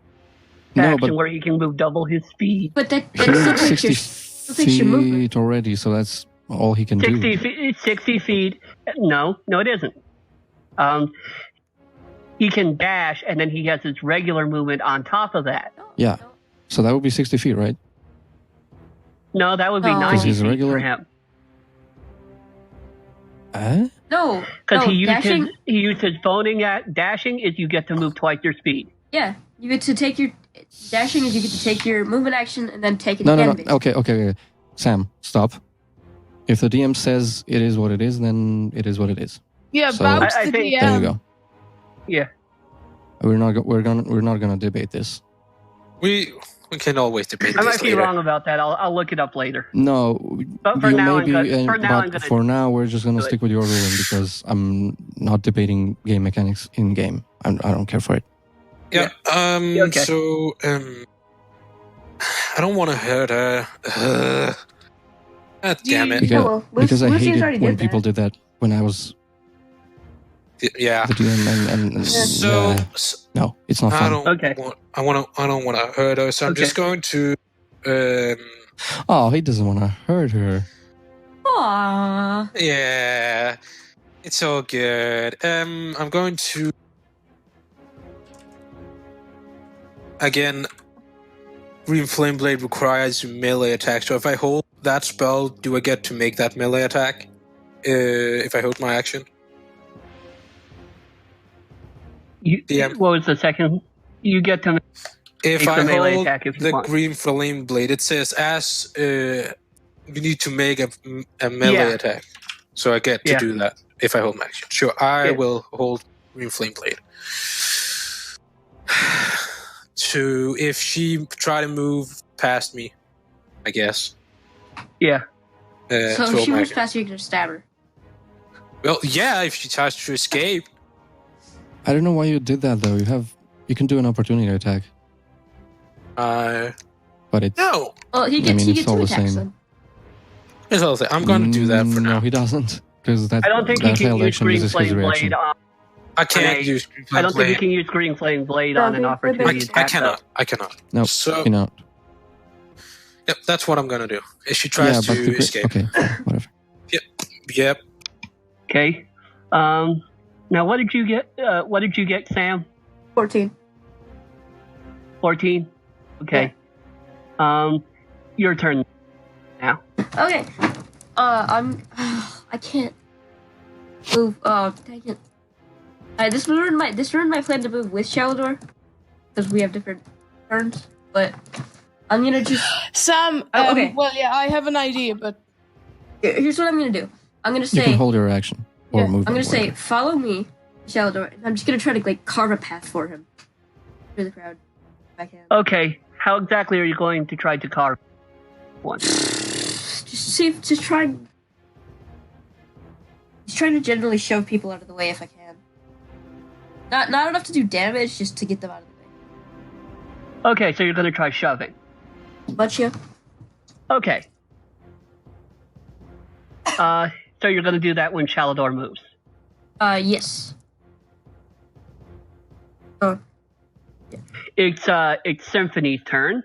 No, action but where he can move double his speed. But that he still moved takes 60 takes your movement. feet already, so that's all he can 60 do. feet. 60 feet. No, it isn't. He can dash, and then he has his regular movement on top of that. Yeah. So that would be 60 feet, right? No, that would be No. 90 he's feet regular. for him. No, Because he dashing. used his dashing is you get to move twice your speed. Yeah, you get to take your dashing is you get to take your movement action and then take it No, again. no. basically. Okay. Sam, stop. If the DM says it is what it is, then it is what it is. Yeah, So- bounce I the think- DM. There you go. Yeah. We're not gonna debate this. we can always debate I this might be later. wrong about that. I'll look it up later. No, But for you now, may be, I'm but gonna for now we're just gonna do it. stick with your ruling because I'm not debating game mechanics in game. I don't care for it. Yeah. Okay. So I don't want to hurt her. God damn it. Because I hated when people did that when I was Yeah. the DM and So no, it's not I fun. don't want to hurt her. So I'm Okay. just going to. Oh, he doesn't want to hurt her. Aww. Yeah, it's all good. I'm going to. Again, Green Flame Blade requires melee attack. So if I hold that spell, do I get to make that melee attack? If I hold my action? DM. What was the second? You get to If make I the melee hold attack if you the want. Green Flame Blade, it says you need to make a melee attack. So I get to do that if I hold my action. Sure, I will hold Green Flame Blade. So if she try to move past me, I guess. Yeah. So to if hold she my moves action. past you, you can stab her. Well, yeah, if she tries to escape. I don't know why you did that though. You can do an opportunity attack, but it's No. Well, he gets it's all two the attacks same. then. It's all the same. I'm going to do that for now. No, he doesn't because that I don't think he that can held use action Green uses his Flame reaction. Blade on. I can't a- use Green I Flame don't think he Blade. can use Green Flame Blade on an opportunity I attack. cannot. I cannot. No, So, you know. yep, that's what I'm going to do. If she tries Yeah, to escape. okay, fine, whatever. Yep. Okay. Now, what did you get? What did you get, Sam? 14. 14. Okay. Your turn now. Okay. I can't move. Oh, dang it. This ruined my plan to move with Shalador because we have different turns. But I'm gonna just. Sam, Oh, okay. well, yeah, I have an idea, but Here's what I'm gonna do. I'm gonna You say. can hold your action or Yeah, move. I'm gonna it, say, whatever. follow me, Shalador. And I'm just gonna try to carve a path for him through the crowd if I can. Okay. How exactly are you going to try to carve one? Just trying to generally shove people out of the way if I can. Not enough to do damage, just to get them out of the way. Okay, so you're going to try shoving. But yeah. Okay. So you're going to do that when Shalador moves. Yes. Oh. Yeah. It's Symphony's turn.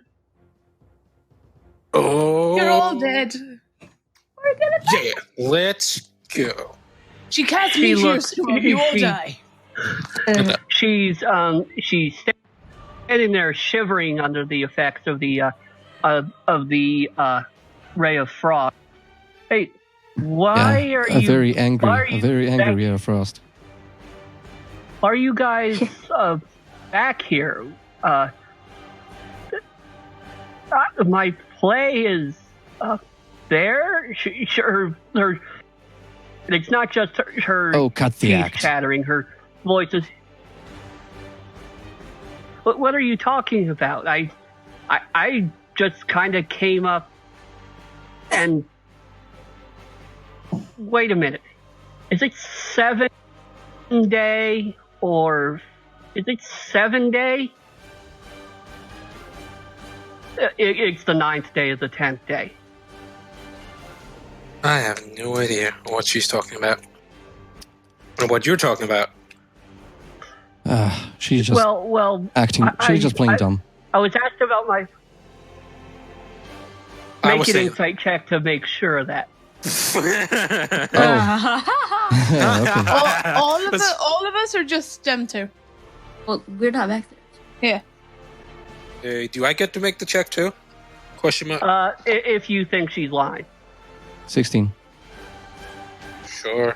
Oh, You're all dead. We're gonna die. Yeah, let's go. She casts She meteors looks- to him. You all she- die. She's standing there shivering under the effects of the ray of frost. Hey, why are a you very angry, why are a you very back- angry Ray of Frost. Are you guys back here? My play is there. It's not just her Oh, cut the teeth act. chattering. Her voice is. What are you talking about? I just kind of came up and. Wait a minute. Is it 7 day or is it 7 day? It's the 9th day of the 10th day. I have no idea what she's talking about. Or what you're talking about. She's just acting. She's just playing dumb. I was asked about my. I Make was an saying- insight check to make sure of that. Oh, okay. All of us, or just them two? Well, we're not back there. Yeah. Do I get to make the check too? Question mark. If you think she's lying. 16. Sure.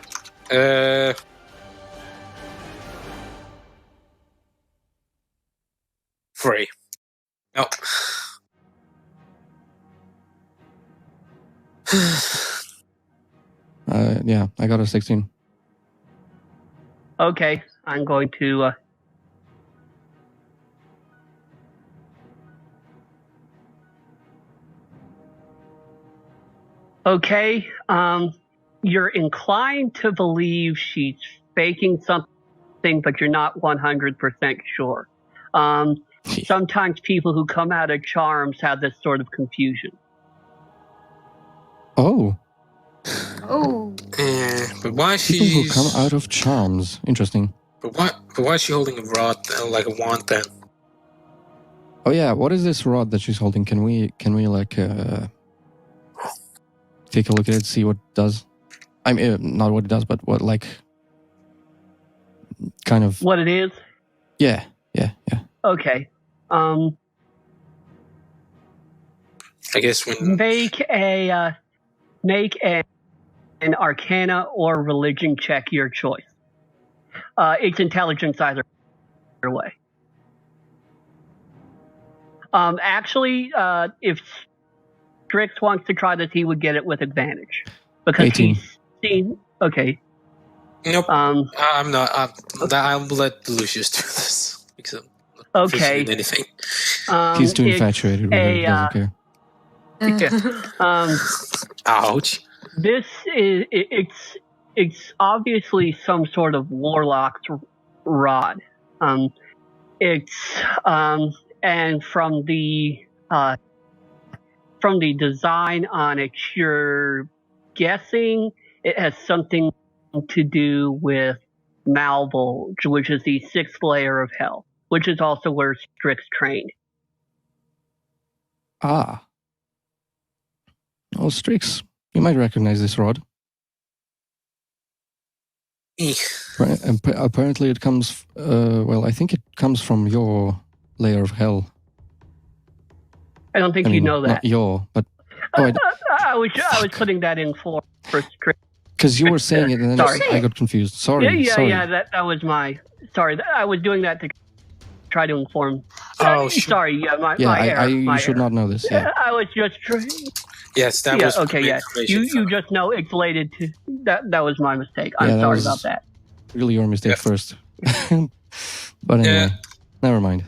3. No. Yeah, I got a 16. Okay, I'm going to. Okay, you're inclined to believe she's faking something, but you're not 100% sure. Sometimes people who come out of charms have this sort of confusion. Oh, Oh. But why people who she's come out of charms. Interesting. But why is she holding a rod like a wand then? Oh yeah, what is this rod that she's holding? Can we like take a look at it, see what it does? I mean, not what it does, but what like kind of. What it is? Yeah. Okay. I guess when Make an Arcana or Religion check, your choice. It's intelligence either way. Actually, if Strix wants to try this, he would get it with advantage because 18. he's seen. Okay. nope, Um. I'm not. I'll let Lucius do this because I'm not Okay. proficient in anything. He's too it's infatuated with her. He doesn't care. Ouch. This is it's obviously some sort of warlock's rod. And from the design on it, you're guessing it has something to do with Malvolge, which is the 6th layer of hell, which is also where Strix trained. Ah. Oh, Strix, you might recognize this rod. Apparently it comes, I think it comes from your layer of hell. I don't think you know that. Not your, but... I was putting that in for Strix. Because you were saying it and then Sorry. I got confused. Sorry. That was my... Sorry, I was doing that to try to inform... Oh, sorry, my error. You should not know this, yeah. I was just trying... Yes, that was okay, yeah. You just know it's related to... That was my mistake. I'm sorry about that. Really your mistake first. But anyway, never mind.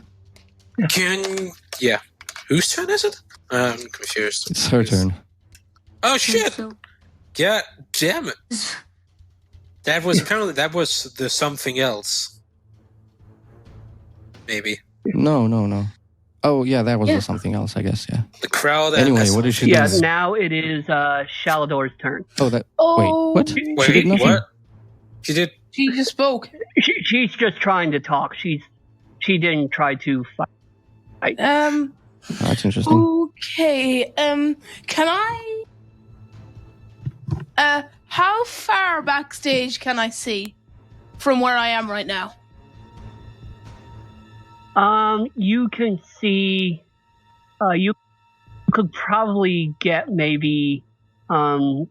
Whose turn is it? I'm confused. It's her turn. Oh shit! God damn it! That was the something else. Maybe. No. Oh, yeah, that was something else, I guess, yeah. The crowd. Anyway, what did she do? Yeah, now it is Shalador's turn. Oh, wait, what? Wait, she did nothing. what? She did. She just spoke. She's just trying to talk. She didn't try to fight. That's interesting. Okay. Can I? How far backstage can I see from where I am right now? You can see. You could probably get maybe 5-10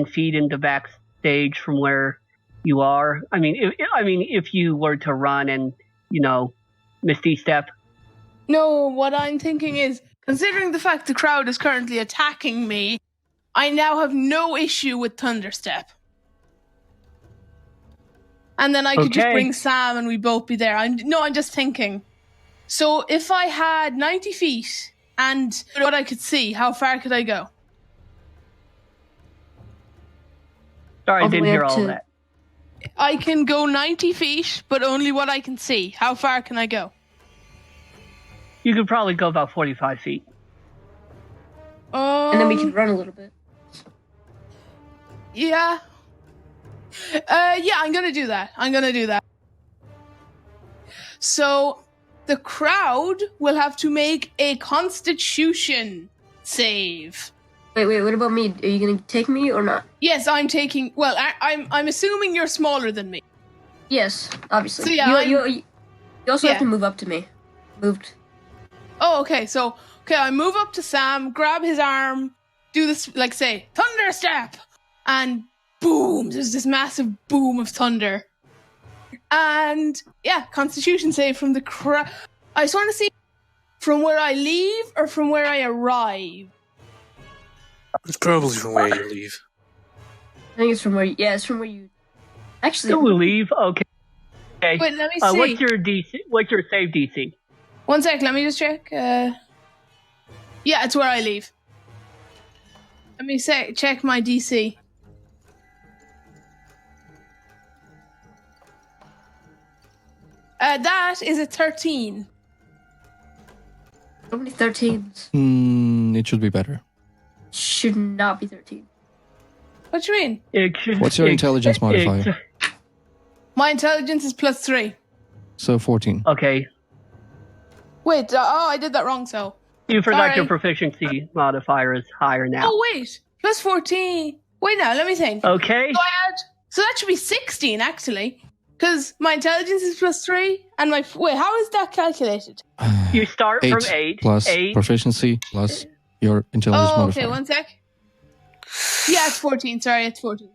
feet into backstage from where you are. I mean, if you were to run and Misty Step. No, what I'm thinking is, considering the fact the crowd is currently attacking me, I now have no issue with Thunderstep. And then I could just bring Sam and we both be there. I'm just thinking. So if I had 90 feet and what I could see, how far could I go? Sorry, I didn't hear all of that. I can go 90 feet, but only what I can see. How far can I go? You could probably go about 45 feet. And then we can run a little bit. Yeah. I'm gonna do that. So the crowd will have to make a Constitution save. Wait, what about me? Are you gonna take me or not? Yes, I'm taking. Well, I'm assuming you're smaller than me. Yes, obviously. So yeah, you also have to move up to me. Moved. Oh, okay. So I move up to Sam, grab his arm, do this, like say, Thunderstep, and boom! There's this massive boom of thunder. And yeah, Constitution save from the crowd. I just want to see from where I leave or from where I arrive. It's probably from where you leave. I think it's from where. It's from where you. Actually, you leave. Okay. Wait, let me see. What's your DC? What's your save DC? 1 sec. Let me just check. Yeah, it's where I leave. Let me check my DC. That is a 13. How many 13s? It should be better. Should not be 13. What do you mean? What's your intelligence modifier? My intelligence is +3. So 14. Okay. Wait, I did that wrong, so. You forgot your proficiency modifier is higher now. Oh, wait. +14. Wait, now, let me think. Okay. So that should be 16, actually. Because my intelligence is +3, and my... Wait, how is that calculated? You start from 8. Plus 8. Proficiency plus your intelligence modifier. Okay, 1 sec. Yeah, it's 14. Sorry, it's 14.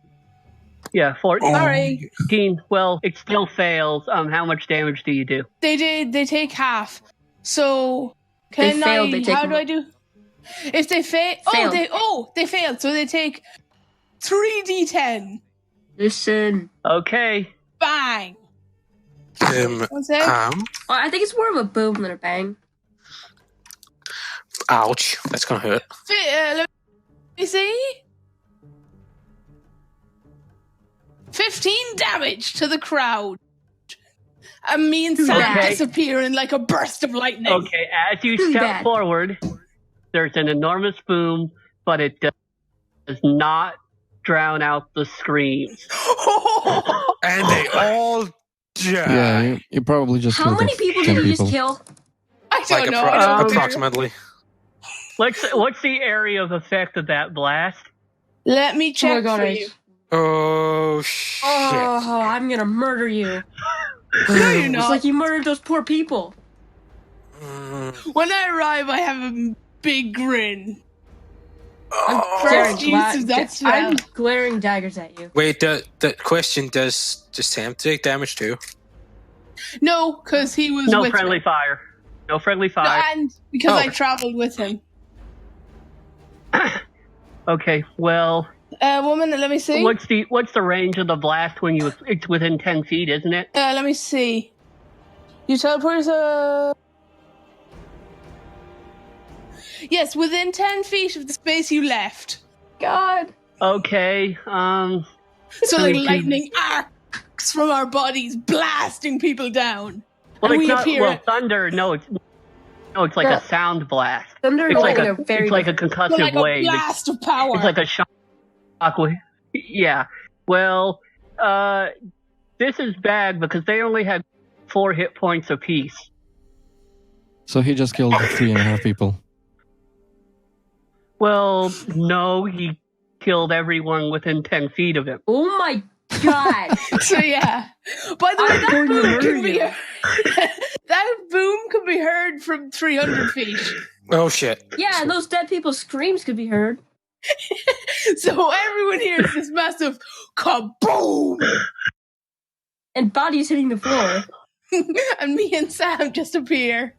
Yeah, 14. Sorry. 14. Well, it still fails. How much damage do you do? They take half. So, how do I do? If they fail... they failed. So they take 3d10. Listen. Okay. Bang. 1 sec. I think it's more of a boom than a bang. Ouch. That's gonna hurt. Let me see. 15 damage to the crowd. Me and Sam disappear in like a burst of lightning. Okay, as you step forward, there's an enormous boom, but it does not drown out the screams. And they all die. Yeah, you probably just How many people did you just kill? I don't know. Approximately. What's the area of effect of that blast? Let me check for you. Oh, shit. Oh, I'm gonna murder you. No, you're not. It's like you murdered those poor people. When I arrive, I have a big grin. I'm glaring daggers at you. Wait, the question, does Sam take damage too? No, because he was no with friendly me. fire. No friendly fire. No, and because I traveled with him. Okay, well... woman, let me see. What's the range of the blast when it's within 10 feet, isn't it? Let me see. You teleport Yes, within 10 feet of the space you left. God. Okay, So like lightning arcs from our bodies, blasting people down. Well, it's not, thunder, no, No, it's like a sound blast. Thunder It's like lightning are very it's like a But concussive like a wave. blast of power. It's like a shock wave. Yeah. Well, this is bad because they only had 4 hit points apiece. So he just killed 3.5 people. Well, no, he killed everyone within 10 feet of him. Oh my god. So yeah. By the way, I'm that going to boom murder can be you. that boom can be heard from 300 feet. Oh shit. Yeah, and those dead people's screams could be heard. So everyone hears this massive kaboom, And bodies hitting the floor. and me and Sam just appear.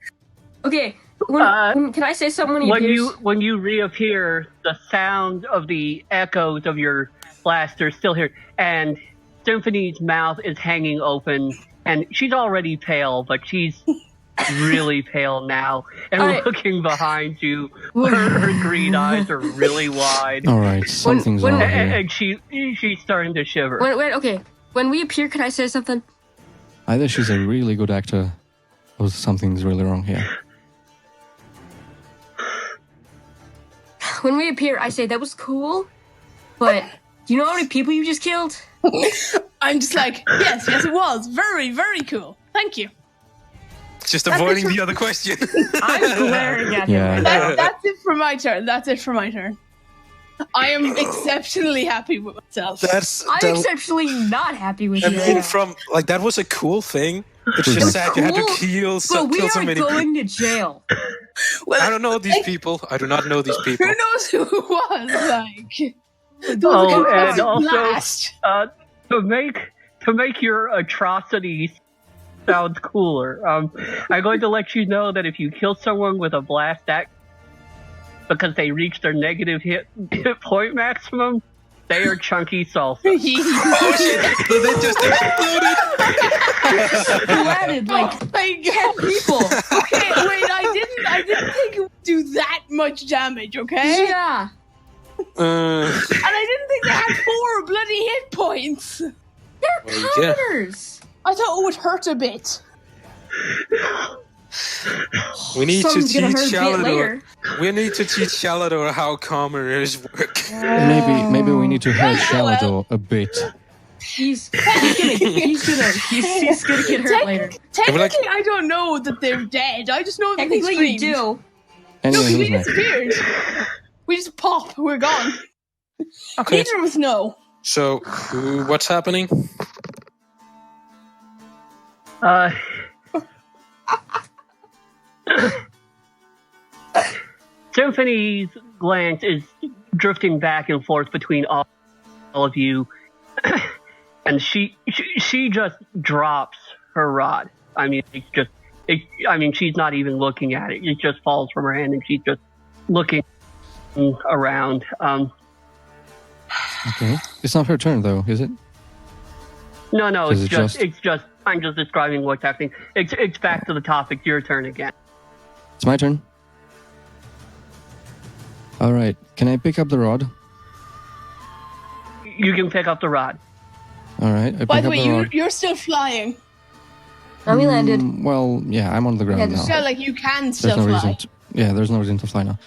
Okay, can I say something when he appears? When you reappear, the sound of the echoes of your blaster still here, and Symphony's mouth is hanging open, and she's already pale, but she's really pale now. And looking behind you, her green eyes are really wide. All right, something's wrong here. And she's starting to shiver. Okay. When we appear, can I say something? Either she's a really good actor, or something's really wrong here. When we appear, I say that was cool, but do you know how many people you just killed? I'm just like, yes, it was. Very, very cool. Thank you. Just avoiding the other question. I'm glaring at him Yeah. right now. That's it for my turn. I am exceptionally happy with myself. I'm exceptionally not happy with I you. mean, that was a cool thing. It's just sad you had to kill so But we many are people. going to jail. Well, I don't know these people. I do not know these people. who knows who it was? Like, And blast. also, to make your atrocities sound cooler, I'm going to let you know that if you kill someone with a blast axe because they reach their negative hit point maximum, they are chunky salsa. Oh shit! So they just exploded. You added like Like, 10 people. okay, wait, I didn't think it would do that much damage, okay? Yeah. And I didn't think they had 4 bloody hit points. They're Well, yeah. commoners. I thought it would hurt a bit. We need to Something's gonna teach hurt a bit Shalador. later. We need to teach Shalador how commoners work. Maybe we need to hurt Shalador a bit. He's gonna get hurt later. Technically, I don't know that they're dead. I just know that they Technically, you screamed. do. No, Anyway, because we who's next? disappeared. We just pop. We're gone. Okay. Neither of us know. So, what's happening? Symphony's glance is drifting back and forth between all of you, and she just drops her rod. I mean, she's not even looking at it. It just falls from her hand, and she's just looking around. Okay. It's not her turn, though, is it? No, Is it's it just. I'm just describing what's happening. It's back to the topic. Your turn again. It's my turn. All right. Can I pick up the rod? You can pick up the rod. All right. I pick By the up way, the rod. you're still flying. And we landed. Well, yeah, I'm on the ground Yeah, now. So, like, you can There's still no fly. reason. There's no reason to fly now.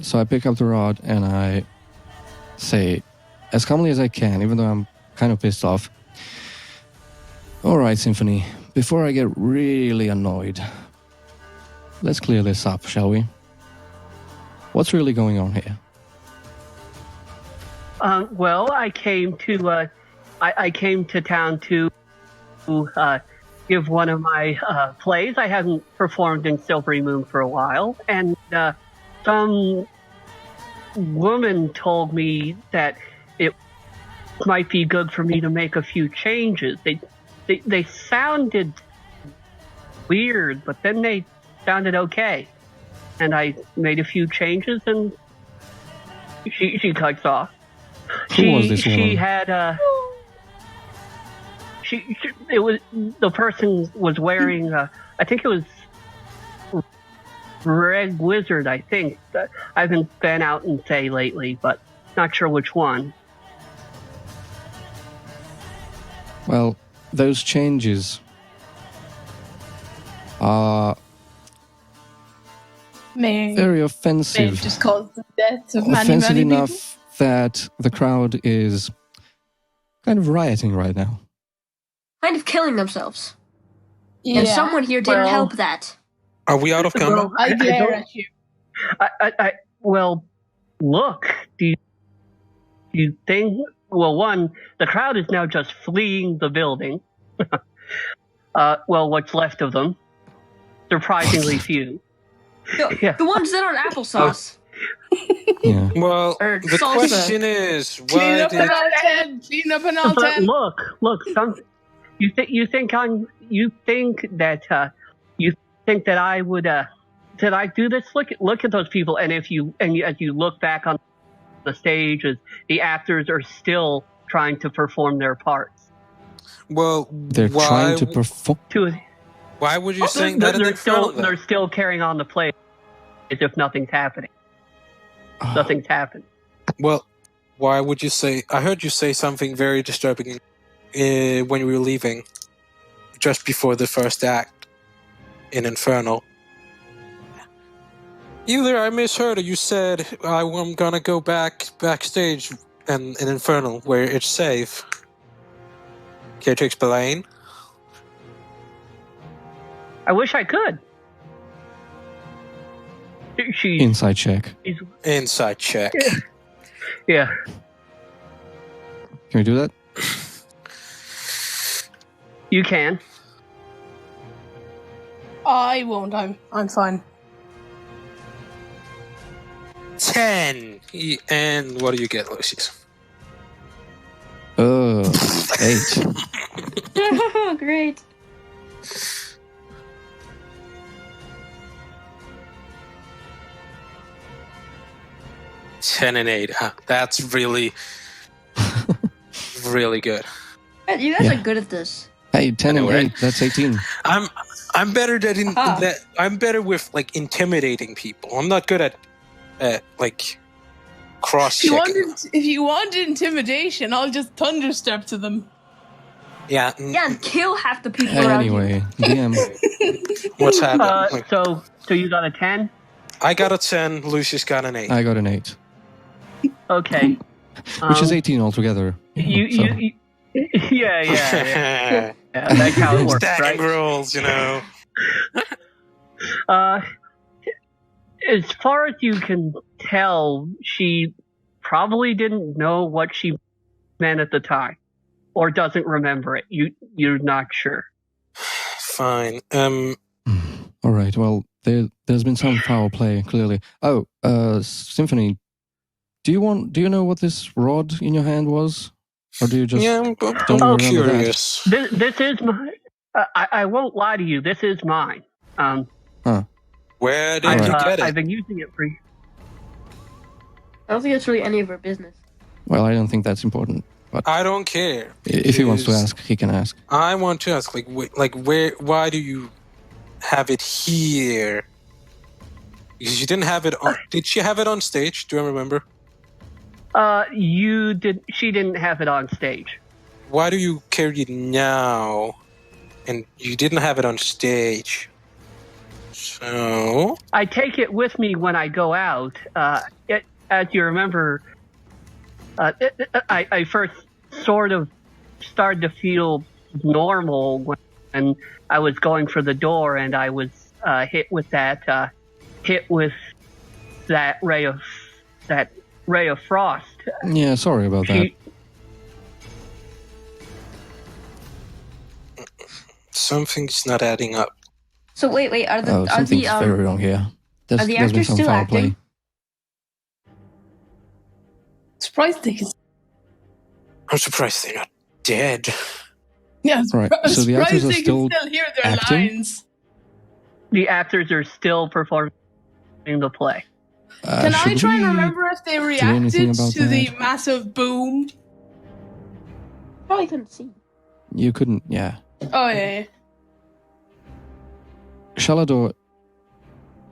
So I pick up the rod and I say, as calmly as I can, even though I'm kind of pissed off. All right, Symphony. Before I get really annoyed, let's clear this up, shall we? What's really going on here? Well, I came to town to give one of my plays. I hadn't performed in Silvery Moon for a while, and some woman told me that it might be good for me to make a few changes. They sounded weird, but then they sounded okay. And I made a few changes, and she cuts off. Who was this She woman? had it was the person was wearing I think it was Red Wizard. I think I haven't been out in Say lately, but not sure which one. Well, those changes are very offensive. May just caused the deaths of many, Offensive many enough people. that the crowd is kind of rioting right now. Kind of killing themselves. Yeah. And someone here didn't help that. Are we out of combat? Well, I glare don't- at you. Well, look. Do you think? Well, one, the crowd is now just fleeing the building. Well, what's left of them? Surprisingly few. Yeah. The ones that aren't applesauce. Yeah. Well, Or the salsa. question is, Clean why up did... an all 10. Clean up an all But 10. look. You think that I would did I do this? Look at those people, and as you look back on the stage, as the actors are still trying to perform their parts. Well, They're why, trying to perform. why would you saying that in the front of they're them? still carrying on the play as if nothing's happening. Nothing's happened. Well, why would you say... I heard you say something very disturbing when you were leaving, just before the first act in Infernal. Either I misheard or you said, I'm gonna go backstage in Infernal, where it's safe. Care to explain? I wish I could. She's Inside check. Inside check. yeah. Can we do that? You can. I won't. I'm fine. 10. And what do you get, Lucius? 8. Great. Ten and 8. That's really, really good. You guys Yeah. are good at this. Hey, 10 I know, and right? 8. That's 18. I'm better Aha. I'm better with like intimidating people. I'm not good at like cross checking. If you wanted intimidation, I'll just thunderstep to them. Yeah. Yeah, and kill half the people around you. Anyway, DM. What's happening? Like, So you got a 10? I got a 10. Lucius got an 8. I got an 8, Okay. which is 18 altogether. You yeah. That's how it works, Stacking right? rolls, you know. As far as you can tell, she probably didn't know what she meant at the time, or doesn't remember it. You're not sure. Fine. All right. Well, there's been some foul play, clearly. Oh, Symphony. Do you know what this rod in your hand was, or do you just Yeah, I'm don't remember curious. This is my. I won't lie to you. This is mine. Where did you get it? I've been using it for. I don't think it's really any of our business. Well, I don't think that's important. But I don't care. if he wants to because ask, he can ask. I want to ask, where? Why do you have it here? Because you didn't have it on. Did she have it on stage? Do I remember? You did. She didn't have it on stage. Why do you carry it now? And you didn't have it on stage. So I take it with me when I go out. As you remember, I first sort of started to feel normal when I was going for the door, and I was hit with that ray of frost. Yeah, sorry about that. something's not adding up. So wait, are the something's very wrong here. There's been actors some still foul acting? play. Surprised they can. I'm surprised they're not dead. Yeah, Right, so the actors are they still can still hear their acting? lines. The actors are still performing the play. Can I should try and we- remember if they anything reacted about to the that? massive boom? Probably couldn't see. You couldn't, yeah. Oh yeah. Shalador,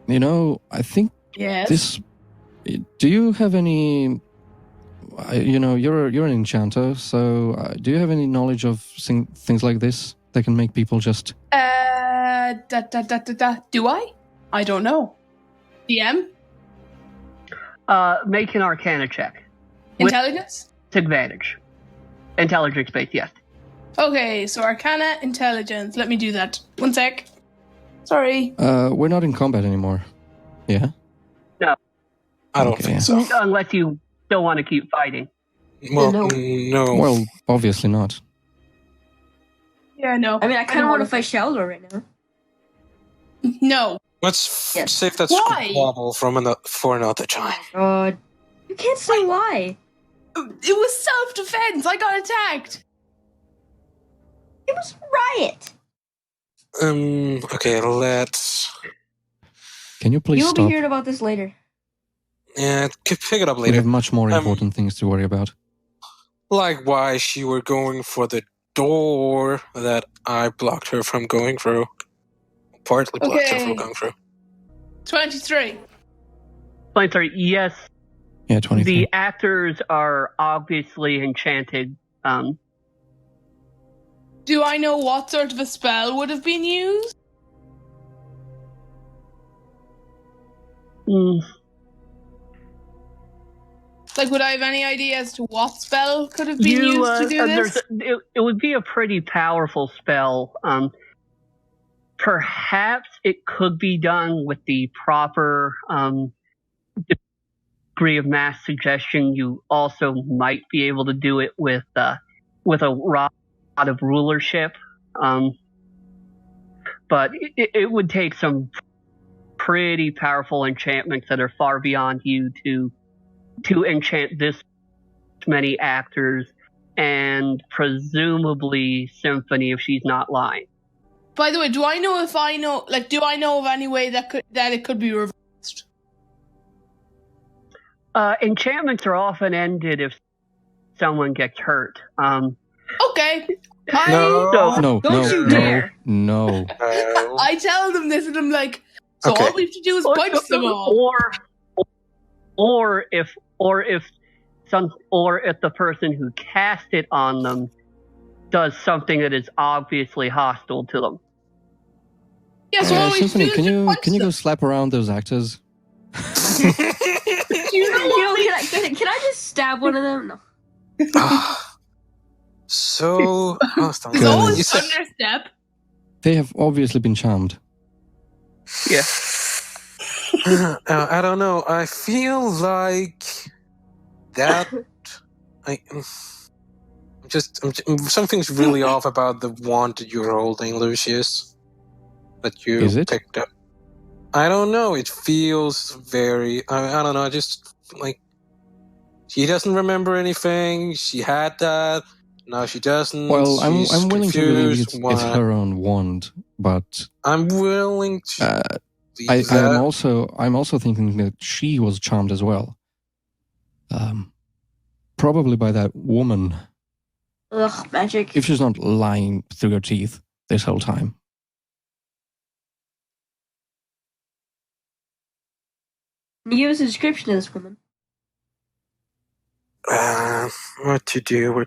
I think Yes. this. Do you have any? You're an enchanter, so do you have any knowledge of things like this that can make people just? Do I? I don't know. DM? Make an Arcana check. Intelligence? With advantage. Intelligence based, yes. Okay, so Arcana, Intelligence. Let me do that. 1 sec. Sorry. We're not in combat anymore. Yeah? No. I don't think so. Unless you still want to keep fighting. Well, No. no. Well, obviously not. Yeah, no. I mean, I kind of want to fight Sheldor right now. No. Let's save that Why? squabble for another time. God. You can't say why. It was self-defense. I got attacked. It was riot. Okay, let's... Can you please You'll stop? be hearing about this later. Yeah, pick it up We later. have much more important things to worry about. Like why she were going for the door that I blocked her from going through. Partly blocked her from going through. 23. 23, yes. Yeah, 23. The actors are obviously enchanted. Do I know what sort of a spell would have been used? Like, would I have any idea as to what spell could have been used to do this? It would be a pretty powerful spell. Perhaps it could be done with the proper degree of mass suggestion. You also might be able to do it with a rod of rulership. But it would take some pretty powerful enchantments that are far beyond you to enchant this many actors, and presumably Symphony if she's not lying. By the way, do I know of any way that it could be reversed? Enchantments are often ended if someone gets hurt. Okay. No, Don't you dare. No. I tell them this and I'm like, so Okay. all we have to do is punch them all. Or if the person who cast it on them does something that is obviously hostile to them. Yeah, so all we have to do Symphony, is can you punch go them. slap around those actors? Can I just stab one of them? No. So, It's always Thunderstep. They have obviously been charmed. Yeah. I don't know. I feel like that. Something's really off about the wand that you're holding, Lucius. That you picked up. I don't know. It feels very. I don't know. I just like. She doesn't remember anything. She had that. Now she doesn't. Well, I'm willing to believe confused. it's her own wand, but I'm willing to. I'm also thinking that she was charmed as well. Probably by that woman. Ugh, magic. If she's not lying through her teeth this whole time. Can you give us a description of this woman? What to do?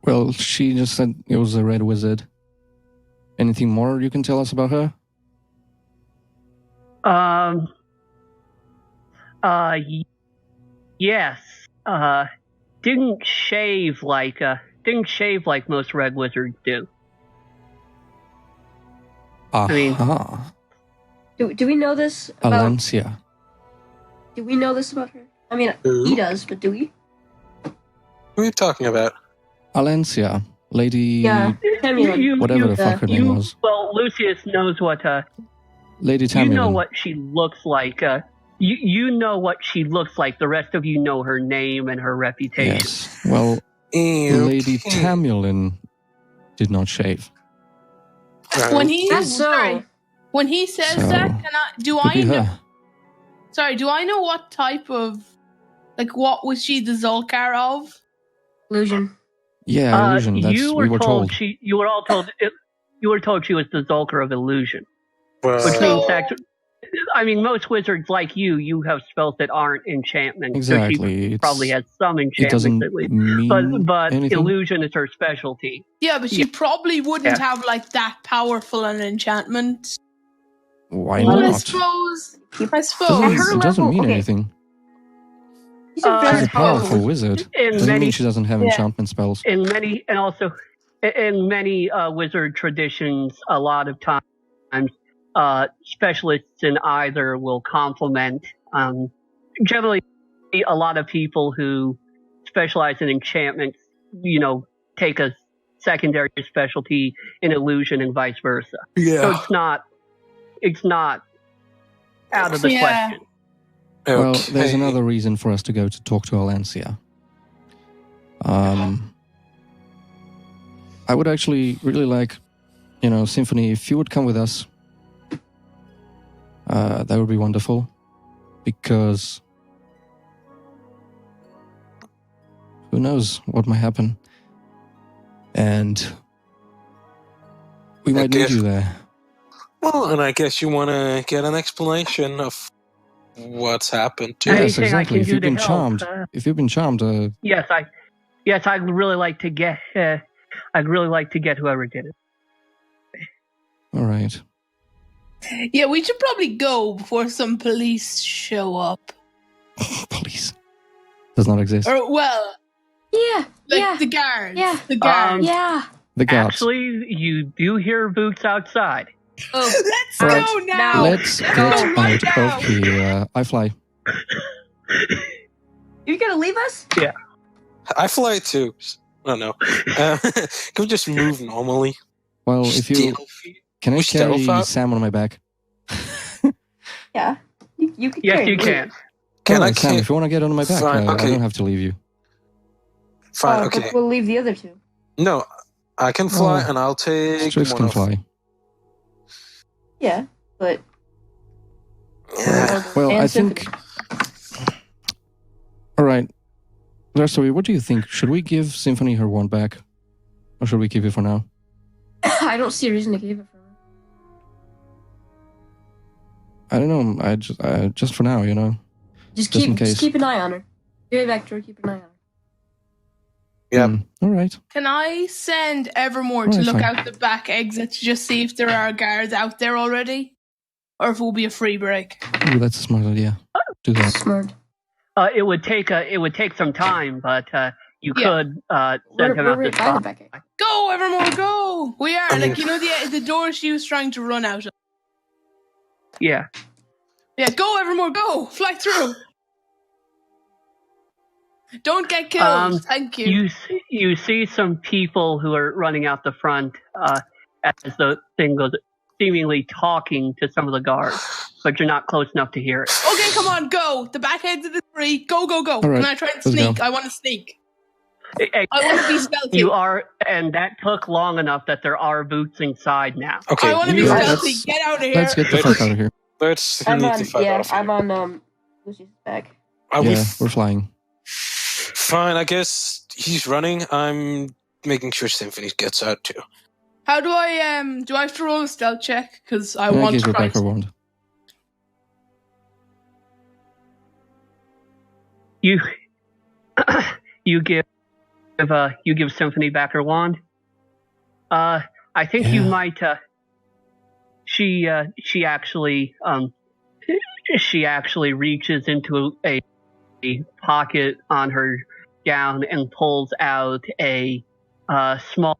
Well, she just said it was a red wizard. Anything more you can tell us about her? Yes. Didn't shave like most red wizards do. I mean, do we know this about Alencia? Do we know this about her? I mean, he does, but do we? Who are you talking about? Alencia, Lady. Yeah, whatever the fuck her name was. Well, Lucius knows what. Lady Tamulin. You know what she looks like. You know what she looks like. The rest of you know her name and her reputation. Yes. Well, Lady Tamulin did not shave. When he says that, do I know? Her. Sorry, do I know what type of, what was she the Zolkar of? Illusion. Yeah, illusion. We were told. You were all told. You were told she was the Zolkar of illusion. Well, which means actually, I mean, most wizards like you have spells that aren't enchantments. Exactly. So she probably has some enchantments it doesn't at least. Mean but anything? illusion is her specialty. Yeah, but she probably wouldn't have that powerful an enchantment. Why Well, I not? suppose. It doesn't mean anything. She's a very She's a powerful wizard. Doesn't mean she doesn't have enchantment spells. In many wizard traditions, a lot of times specialists in either will complement. Generally, a lot of people who specialize in enchantments, take a secondary specialty in illusion and vice versa. Yeah. So it's not out of the question. Well, there's another reason for us to go to talk to Alancia. I would actually really like, Symphony, if you would come with us, that would be wonderful. Because who knows what might happen. And we might need you there. Well, and I guess you want to get an explanation of what's happened to Yes, Anything I exactly. can If do you've to been help, charmed, Yes, I'd really like to get. I'd really like to get whoever did it. all right. Yeah, we should probably go before some police show up. Police does not exist. Or well, Yeah. the guards. Yeah. The guards. Yeah. The guards. Actually, you do hear boots outside. Oh. Let's Right. go now. Let's get Go out right now. of here. I fly. You're gonna leave us? Yeah. I fly too. I don't know. Can we just move normally? Well, if you can, I We carry stealth out? Sam on my back. Yeah. You can. Yes, carry you me. can. Can I Alright, Sam, if you want to get on my back, Fine, I okay. don't have to leave you. Fine, okay. We'll leave the other two. No, I can fly Oh. and I'll take Strix one can of... fly. Yeah, but Yeah. Well, And I think. All right, Rastory, what do you think? Should we give Symphony her wand back, or should we keep it for now? I don't see a reason to keep it from her. I don't know. I just for now, Just Just in case. keep an eye on her. Give it back to her. Keep an eye on her. Yeah. All right. Can I send Evermore to Alright, look fine. out the back exit to just see if there are guards out there already? Or if it will be a free break? Ooh, that's a smart idea. Do that. Smart. It would take some time, but you Yeah. could send him out We're this by the spot. back exit. Go, Evermore, go! We are, I mean- the door she was trying to run out of. Yeah. Yeah, go, Evermore, go! Fly through! Don't get killed, thank you. You see some people who are running out the front as the thing goes, seemingly talking to some of the guards, but you're not close enough to hear it. Okay, come on, go! The back exit is free. Go, go, go! Alright, Can I try and let's sneak? go. I want to sneak. I I want to be stealthy. You are, and that took long enough that there are boots inside now. Okay. I want to be Yeah, stealthy. let's- Get out of here. Let's get the fuck out of here. Let's I'm need on. to find Yeah, out of here. I'm on. Lucy's back. Are we Yeah, we're flying. fine? I guess he's running. I'm making sure Symphony gets out too. How do I have to roll a stealth check? Because I Can I want give to her try back her wand? You you give Symphony back her wand. I think you Yeah. might. She actually reaches into a pocket on her gown and pulls out a small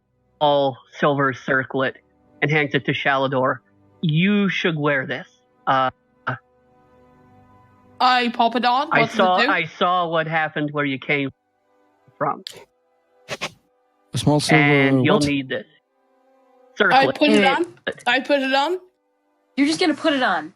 silver circlet and hands it to Shalador. You should wear this. I pop it on. What does it do? I saw what happened where you came from, A small silver. and you'll what? need this I circlet. put it on. I put it on. You're just gonna put it on.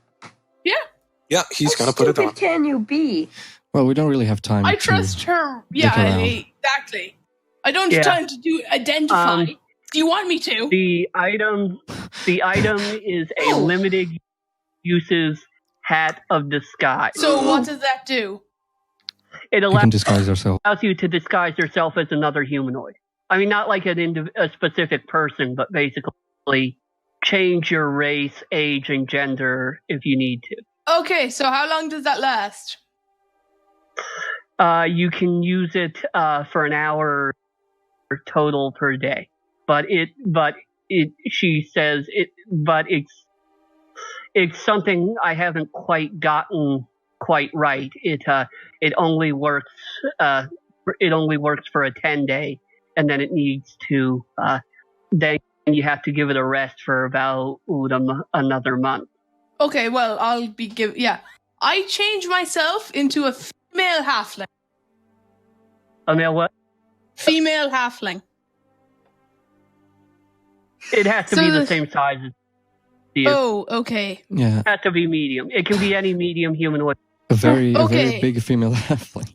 Yeah, he's How gonna put it stupid on. can you be? Well, we don't really have time. I to- trust her. dick Yeah, around. exactly. I don't have Yeah. time to identify. Do you want me to? The item is a Oh. limited uses hat of disguise. So what does that do? It You can disguise yourself. allows you to disguise yourself as another humanoid. I mean, not like a specific person, but basically change your race, age, and gender if you need to. Okay, so how long does that last? You can use it for an hour total per day, but she says it's it's something I haven't quite gotten quite right. It only works. It only works for a 10-day, and then it needs to. Then you have to give it a rest for about another month. Okay, well, I'll be yeah. I changed myself into a female halfling. A male what? Female halfling. It has to be the same size as you. Oh, okay. Yeah. It has to be medium. It can be any medium humanoid. A very big female halfling.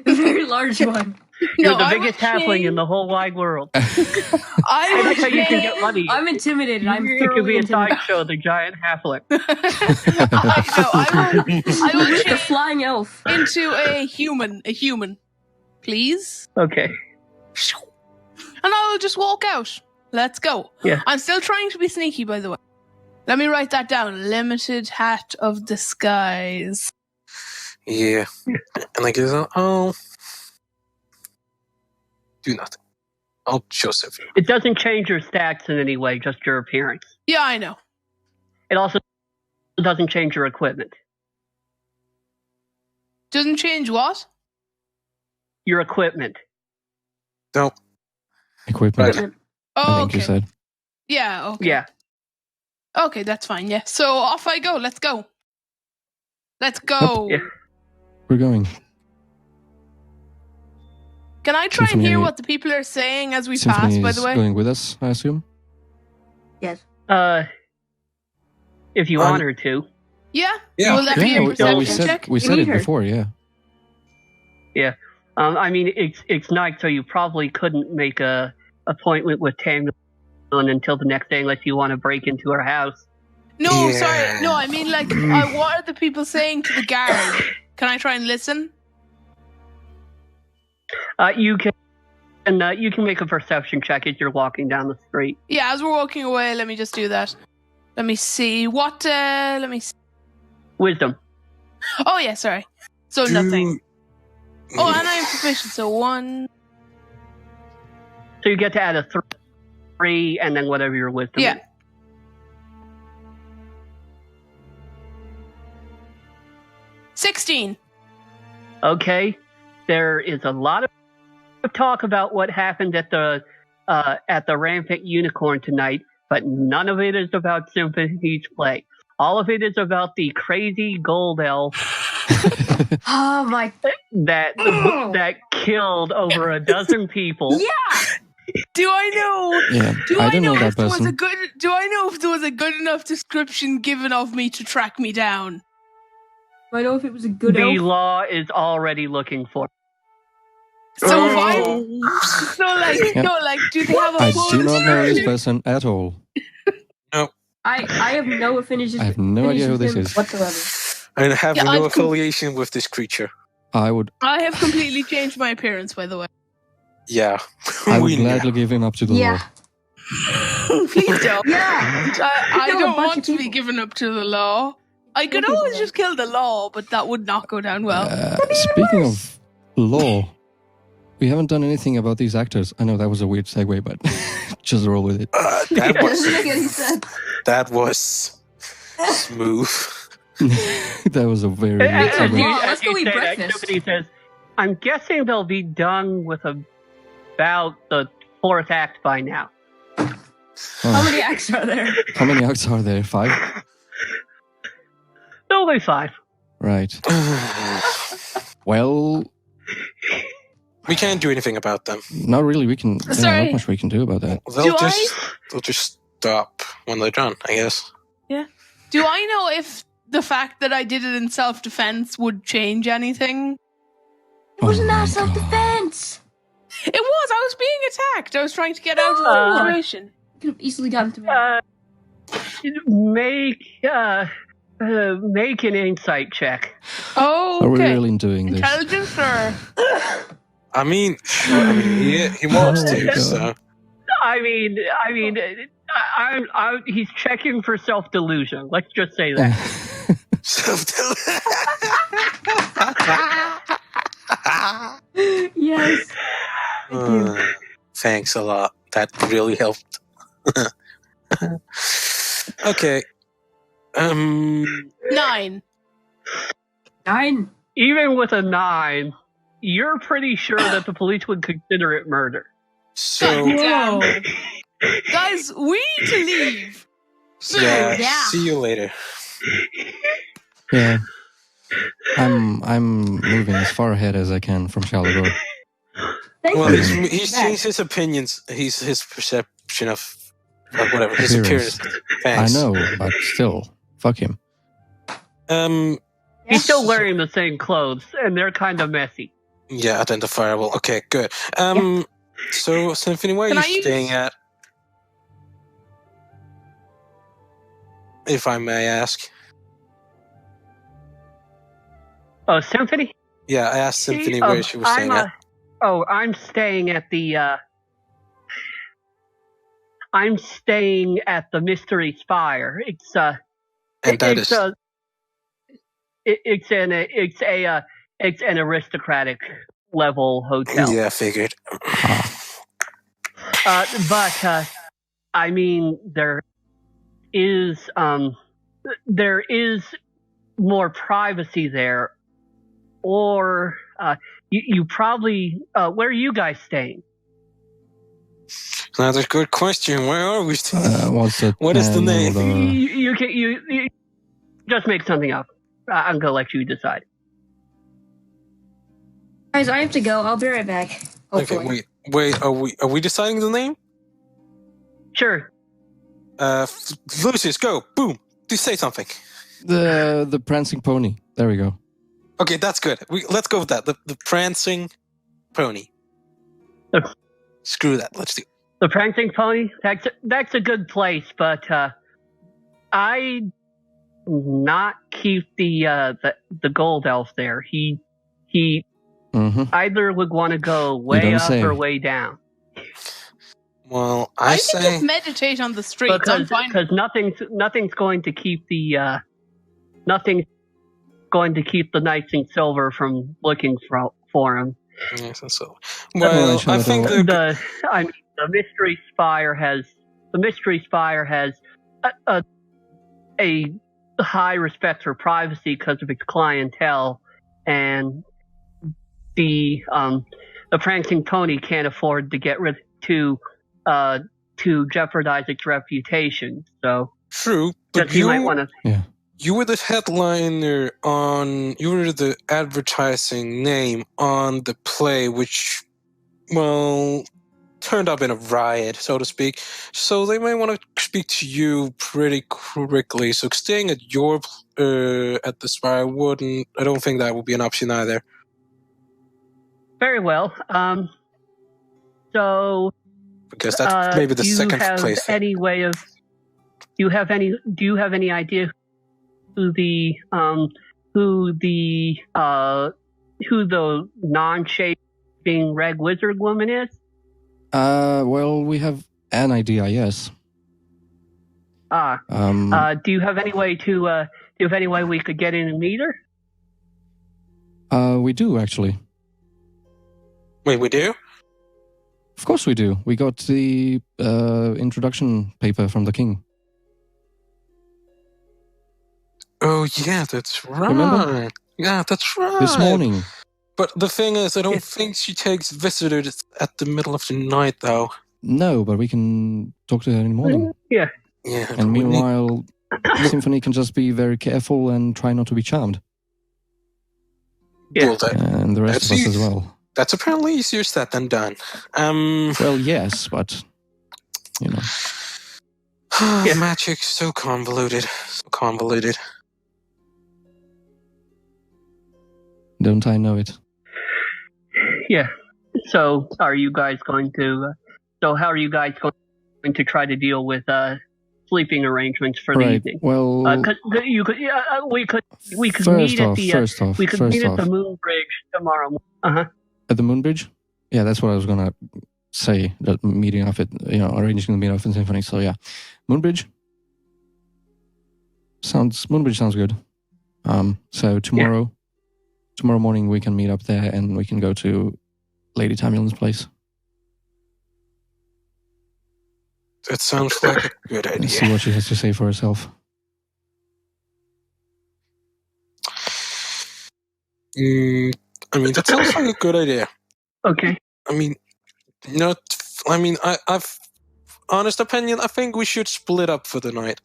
A very large one. You're the biggest halfling in the whole wide world. That's how you can get money. I'm intimidated. It could be a sideshow, the giant halfling. I will with the flying elf into a human, please. Okay. And I'll just walk out. Let's go. Yeah. I'm still trying to be sneaky, by the way. Let me write that down. Limited hat of disguise. Yeah. And I guess I'll do nothing. I'll show Symphony. It doesn't change your stats in any way, just your appearance. Yeah, I know. It also doesn't change your equipment. Doesn't change what? Your equipment. No. Equipment. Right. Oh, I think okay. you said. Yeah, okay. Yeah. Okay, that's fine, yeah. So off I go. Let's go. Let's go. Yeah. We're going. Can I try Symphony, and hear what the people are saying as we Symphony pass, by is the way? going with us, I assume? Yes. If you want her to. Yeah? Yeah. Will that be a perception we said, check? We said need it her. before, yeah. Yeah. I mean, it's night, so you probably couldn't make a appointment with Tamlin until the next day unless you want to break into her house. No, Yeah. sorry. No, I mean, like, what are the people saying to the guard? Can I try and listen? You can make a perception check as you're walking down the street. Yeah, as we're walking away, let me just do that. Let me see. Let me see. Wisdom. Oh, yeah, sorry. So nothing. Oh, and I'm proficient, so 1. So you get to add a 3 and then whatever your wisdom Yeah. is. $16. Okay. There is a lot of talk about what happened at the Rampant Unicorn tonight, but none of it is about Symphony's play. All of it is about the crazy gold elf Oh my. that killed over a dozen people. Yeah. Do I know? Yeah, I don't know that if there was person. a good? Do I know if there was a good enough description given of me to track me down? Do I know if it was a good The elf? law is already looking for. So if I, do they have a I full do not know this description? person at all. I have no affinities. I have no idea who this with him is. whatsoever. I have Yeah, no I've affiliation with this creature. I would I have completely changed my appearance, by the way. Yeah. I would We know. gladly give him up to the Yeah. law. Please don't. Yeah. I Kill a don't bunch want of to be people. given up to the law. I could Kill people, always man. just kill the law, but that would not go down well. Speaking of law, we haven't done anything about these actors. I know that was a weird segue, but just roll with it. That was He said. that was smooth. That was a very weird As segue. you- Well, as let's go you eat say that, breakfast. Symphony says, I'm guessing they'll be done with about the 4th act by now. How Oh, many acts are there? how many acts are there? 5? Only 5. Right. Well, We can't do anything about them. not really. We can. There's Sorry. not much we can do about that. They'll just stop when they're done, I guess. Do I know if the fact that I did it in self-defense would change anything? It was Oh not my self-defense. It was. I was being attacked. I was trying to get out of the situation. Could have easily gotten to me. Make an insight check. Oh, Are we okay. really doing this? Intelligence or... I mean, he wants Oh my to, God. so. He's checking for self-delusion. Let's just say that. Yes. Thanks a lot. That really helped. Okay. 9. 9. Even with a 9, you're pretty sure that the police would consider it murder. So Damn. Guys, we need to leave. yeah, Yeah. see you later. Yeah. I'm moving as far ahead as I can from Shalagor. Well, you. he's changed his opinions. His perception of whatever his appearance. I know, but still, fuck him. He's still wearing the same clothes, and they're kind of messy. Yeah, identifiable. Okay, good. So Symphony, where Can are I you use- staying at? If I may ask. Oh, Symphony? Yeah, I asked Symphony where she was staying at. I'm staying at the. I'm staying at the Mystery Spire. It's it's an aristocratic level hotel. Yeah, I figured. But I mean, there is more privacy there, or you probably where are you guys staying? Another good question. Where are we staying? What is the name? You just make something up. I'm gonna let you decide. Guys, I have to go. I'll be right back. Hopefully. Okay, wait. Are we deciding the name? Sure. Lucius, go. Boom. Just say something. The prancing pony. There we go. Okay, that's good. Let's go with that. The prancing pony. Screw that. Let's do. The prancing pony. That's a good place, but I not keep the gold elf there. He either would want to go way up or way down. Well, I can just meditate on the streets. I'm fine. Because nothing's going to keep the nothing's going to keep the Knights in Silver from looking for him. Yes, and so. Well, I think the Mystery Spire has a high respect for privacy because of its clientele, and the prancing pony can't afford to get rid to jeopardize its reputation. So true, but you might want to. Yeah. You were the headliner you were the advertising name on the play, which, well, turned up in a riot, so to speak. So they may want to speak to you pretty quickly. So staying at at the Spire I don't think that would be an option either. Very well. So. Because that's maybe the second place. Do you have any idea who the non-shaping red wizard woman is? Well, we have an idea, yes. Do you have any way we could get in and meet her? We do actually. Wait, we do? Of course we do. We got the introduction paper from the king. Oh, yeah, that's right. Remember? Yeah, that's right. This morning. But the thing is, I don't think she takes visitors at the middle of the night, though. No, but we can talk to her in the morning. Yeah. Yeah. And meanwhile, Symphony can just be very careful and try not to be charmed. Yeah. Well, and the rest of us as well. That's apparently easier said than done. Well, yes, but you know. Magic's so convoluted. So convoluted. Don't I know it? Yeah. So, how are you guys going to try to deal with sleeping arrangements for the evening? Well, we could meet at the Moon Bridge tomorrow. At the Moon Bridge? Yeah, that's what I was gonna say. That meeting off it, arranging the meet off in Symphony. So yeah, Moonbridge sounds good. So tomorrow morning we can meet up there and we can go to Lady Tamulin's place. That sounds like a good idea. And see what she has to say for herself. I mean, that sounds like a good idea. Okay. I mean, I've honest opinion. I think we should split up for the night.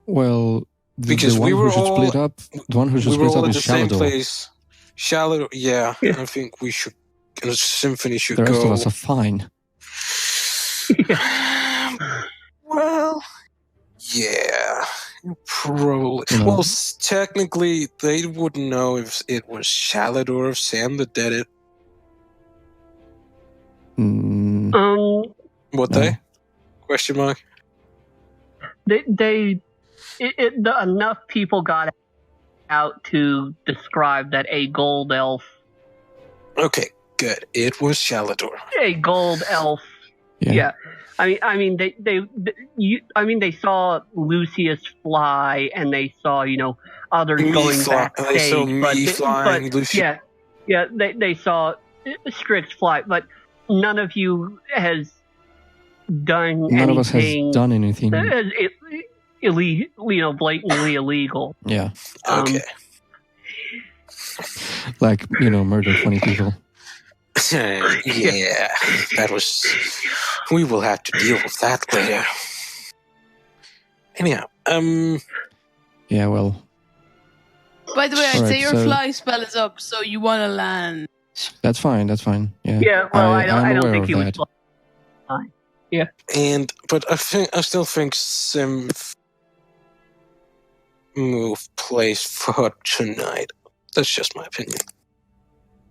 Well, because the one who should split up, the one who should split up is same Shalador. place. Shalador, yeah. I think we should. Symphony should go. The rest go. of us are fine. Well, yeah, probably. You know. Well, technically, they wouldn't know if it was Shalador or Sam that did it. What no. they? Question mark. Enough people got out to describe that a gold elf. Okay, good. It was Shalador. A gold elf. Yeah. I mean, they saw Lucius fly, and they saw, others going backstage. They saw me flying. Lucius. Yeah. They saw Strix fly, but none of you has done anything. None of us has done anything. Blatantly illegal. Yeah. Okay. Like, murder 20 people. Yeah, that was. We will have to deal with that later. Anyhow, Yeah, well. By the way, I'd say your so fly spell is up, so you want to land. That's fine. Yeah. Yeah. Well, I don't think he that. was fine. Yeah. But I still think Sim move plays for tonight. That's just my opinion.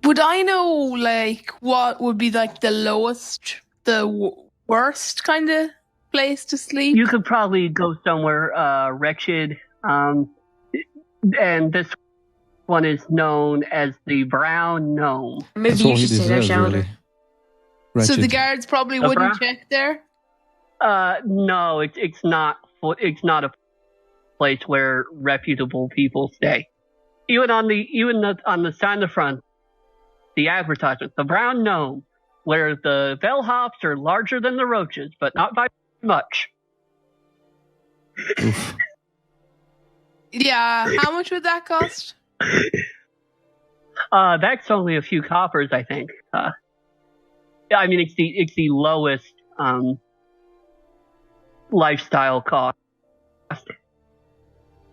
Would I know, what would be, the lowest, the worst kind of place to sleep? You could probably go somewhere wretched. And this one is known as the Brown Gnome. Maybe That's you all he should stay there, deserves, Shalador. really. So the Wretched. guards probably wouldn't check there? No, it's not a place where reputable people stay. Even on the sign in the front, the advertisement, the Brown Gnome, where the bellhops are larger than the roaches, but not by much. Oof. Yeah, how much would that cost? That's only a few coppers, I think. I mean, it's the lowest lifestyle cost.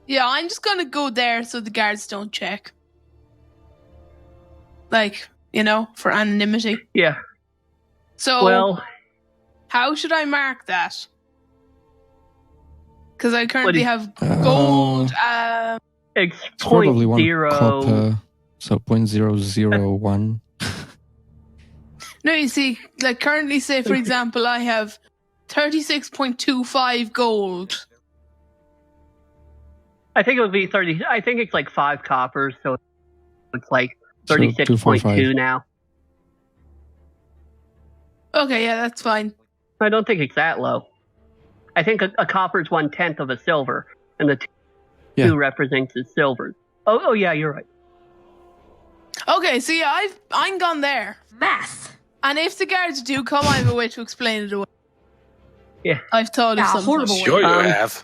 Yeah, I'm just gonna go there so the guards don't check. For anonymity. Yeah. So, how should I mark that? Because I currently have gold. It's probably 0.0. Copper, so 0.001. No, you see, currently, say for example, I have 36.25 gold. I think it would be 30. I think it's 5 coppers, so it's 36.2 now. Okay, yeah, that's fine. I don't think it's that low. I think a copper is 1/10 of a silver, and the two represents the silvers. Oh, yeah, you're right. Okay, so yeah, I'm gone there. Math. And if the guards do come, I have a way to explain it away. Yeah. I've thought of something. Horrible. Sure you have.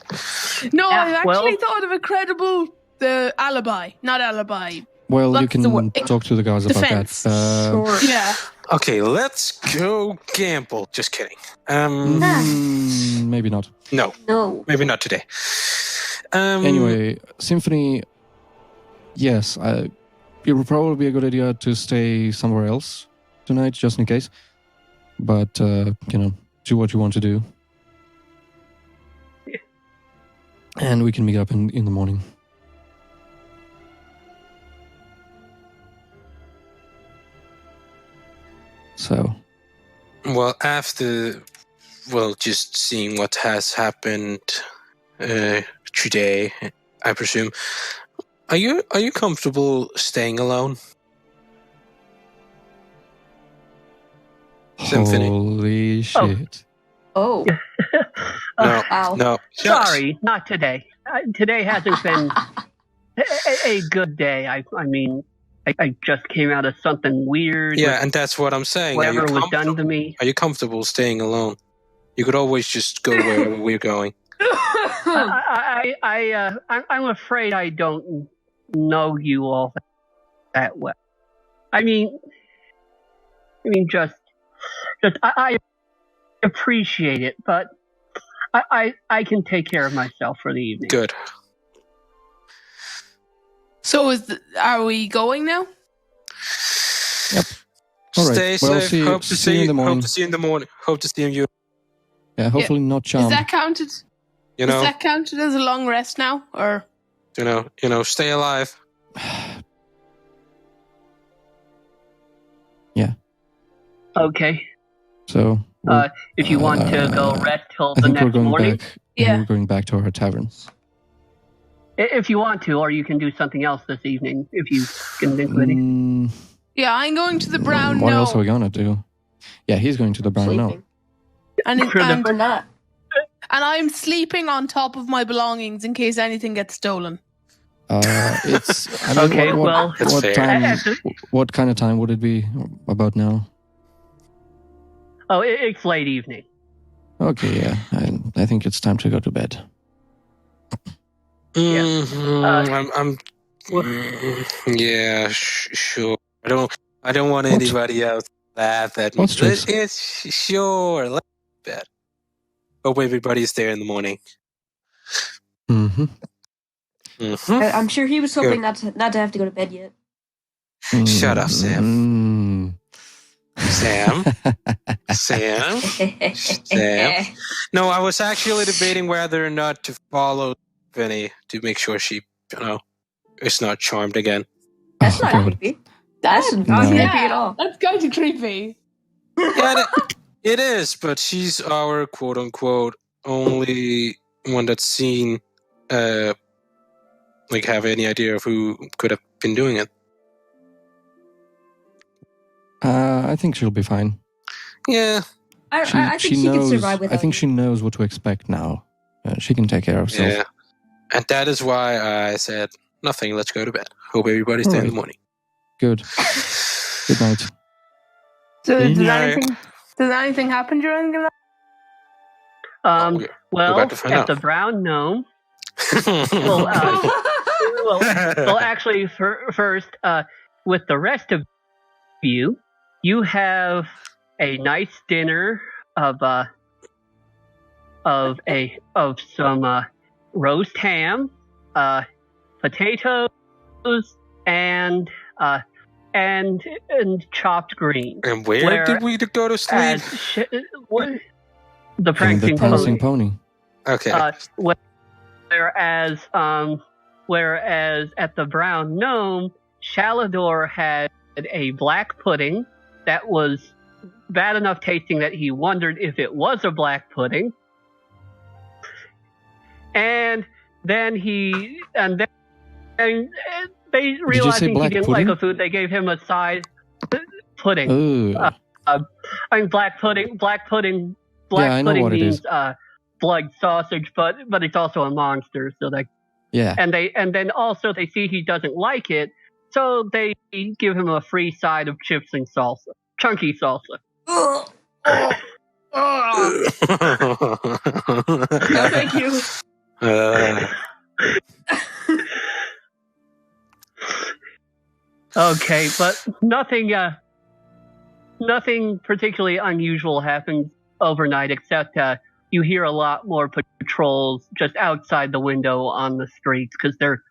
No, Yeah, I've actually thought of a credible alibi. Not alibi. Well, That's you can talk to the guys defense. about that. Sure. Yeah. Okay, let's go gamble. Just kidding. Maybe not. No. Maybe not today. Anyway, Symphony. Yes, it would probably be a good idea to stay somewhere else tonight, just in case. But do what you want to do, and we can meet up in the morning. So, well, after just seeing what has happened today, I presume. Are you comfortable staying alone? Symphony. Holy shit! Oh. No, Ow. no. Sorry, not today. Today hasn't been a good day. I mean, I just came out of something weird. Yeah, and that's what I'm saying. Whatever was done to me. Are you comfortable staying alone? You could always just go wherever we're going. I'm afraid I don't know you all that well. I mean, just I appreciate it, but I can take care of myself for the evening. Good. So are we going now? Yep. All right. Stay Well, safe. Hope to see you in the morning. Hope to see you in the morning. Hope to see you. Yeah, hopefully not charmed. Is that counted? You know, Is that counted as a long rest now, or? you know, stay alive. Yeah. Okay. So. If you want to go rest till I the think we're next going morning, back. We're going back to our tavern. if you want to, or you can do something else this evening if you can think of anything. Yeah, I'm going to the Brown What No. else are we gonna do? Yeah, he's going to the Brown No. Sleeping. And Or not. And I'm sleeping on top of my belongings in case anything gets stolen. It's I mean, Okay, well, that's what fair. time? What kind of time would it be about now? Oh, it's late evening. Okay, yeah, I think it's time to go to bed. I'm yeah, sure. I don't want What? anybody else to laugh at me. What's this? It's sure. Let's bed. Hope everybody's there in the morning. Mm-hmm. I'm sure he was hoping not to have to go to bed yet. Shut up, Sam. Mm. Sam. Sam. No, I was actually debating whether or not to follow Symphony to make sure she, is not charmed again. That's not God. creepy. That's That's No. not creepy at all. That's kind of creepy. Yeah, it is, but she's our quote-unquote only one that's seen, have any idea of who could have been doing it. I think she'll be fine. Yeah. I think she knows. can survive without I think you. she knows what to expect now. She can take care of herself. Yeah. And that is why I said, nothing, let's go to bed. Hope everybody's there in the morning. Good. Good night. So Good does night. anything happen during the night? Well, about to find at out. the Brown Gnome, well, actually, first, with the rest of you, you have a nice dinner of some roast ham, potatoes, and chopped greens. And where did we go to sleep? The prancing pony. Okay. Whereas at the Brown Gnome, Shalador had a black pudding that was bad enough tasting that he wondered if it was a black pudding. And then they realizing he didn't like a food, they gave him a side pudding. Black pudding. Black pudding means blood sausage, but it's also a monster. So and then also they see he doesn't like it, so they give him a free side of chips and salsa, chunky salsa. No, thank you. Okay, but nothing particularly unusual happens overnight, except you hear a lot more patrols just outside the window on the streets because they're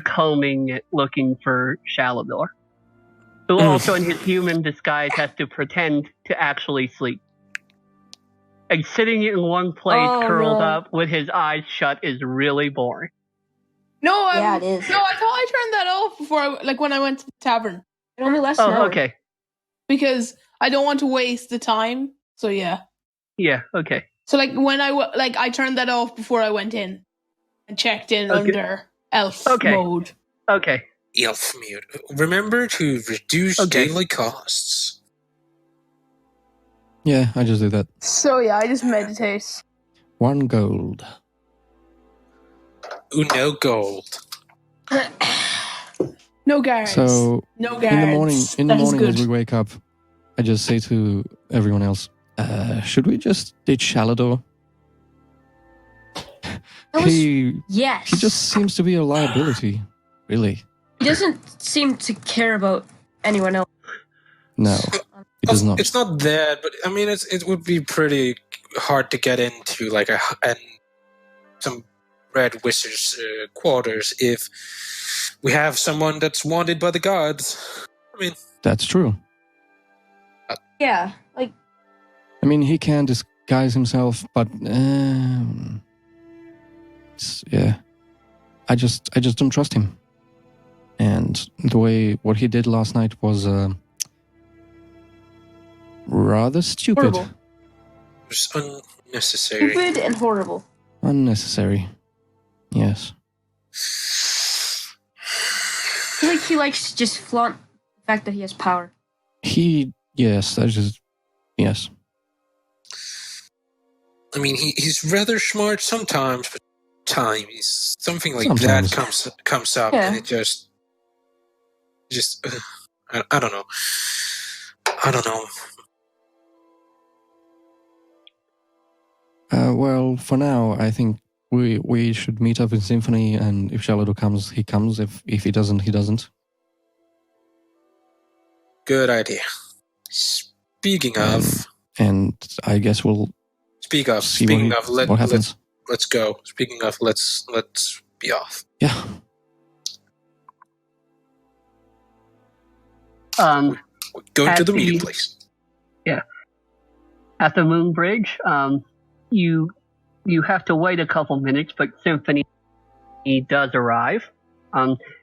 combing it looking for Shalador, who also in his human disguise has to pretend to actually sleep. And sitting in one place curled up with his eyes shut is really boring. No, it is. No, I thought I turned that off before, when I went to the tavern. It only lasts an hour. Okay. Because I don't want to waste the time. So yeah. Yeah. Okay. So when I turned that off before I went in and checked in under elf mode. Okay. Elf mode. Remember to reduce daily costs. Yeah, I just do that. So yeah, I just meditate. 1 gold. No gold. No guards. So no guards. in the morning as we wake up, I just say to everyone else, should we just ditch Shalador? Yes. He just seems to be a liability, really. He doesn't seem to care about anyone else. No, it does not. It's not that, but I mean, it would be pretty hard to get into like some Red Wizard's quarters if we have someone that's wanted by the gods. I mean, that's true. Yeah, like. I mean, he can disguise himself, but yeah, I just don't trust him. And the way what he did last night was rather stupid. Horrible. it's unnecessary. Stupid and horrible. Unnecessary. Yes. I feel like he likes to just flaunt the fact that he has power. Yes, that's just, yes. I mean, he's rather smart sometimes, but times something like Sometimes. that comes up, Yeah. and it just I don't know. I don't know. Well, for now, I think we should meet up in Symphony, and if Charlotte comes, he comes. If he doesn't, he doesn't. Good idea. Speaking of, And I guess we'll speaking of, what happens. Let's go. Speaking of, let's be off. Yeah. Going to the At meeting the- place. At the Moon Bridge, you have to wait a couple minutes, but Symphony does arrive.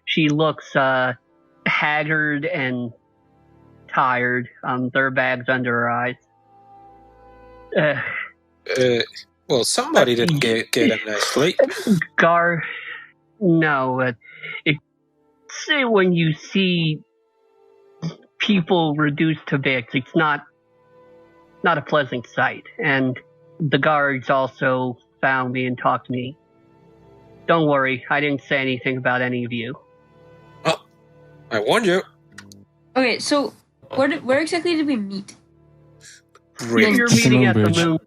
She looks haggard and tired. There are bags under her eyes. Well, somebody didn't get a nice sleep. No. When you see people reduced to bits, it's not a pleasant sight. And the guards also found me and talked to me. Don't worry, I didn't say anything about any of you. Oh, I warned you. Okay, so where exactly did we meet? Really? You're At the meeting Moon at the Bridge. Moon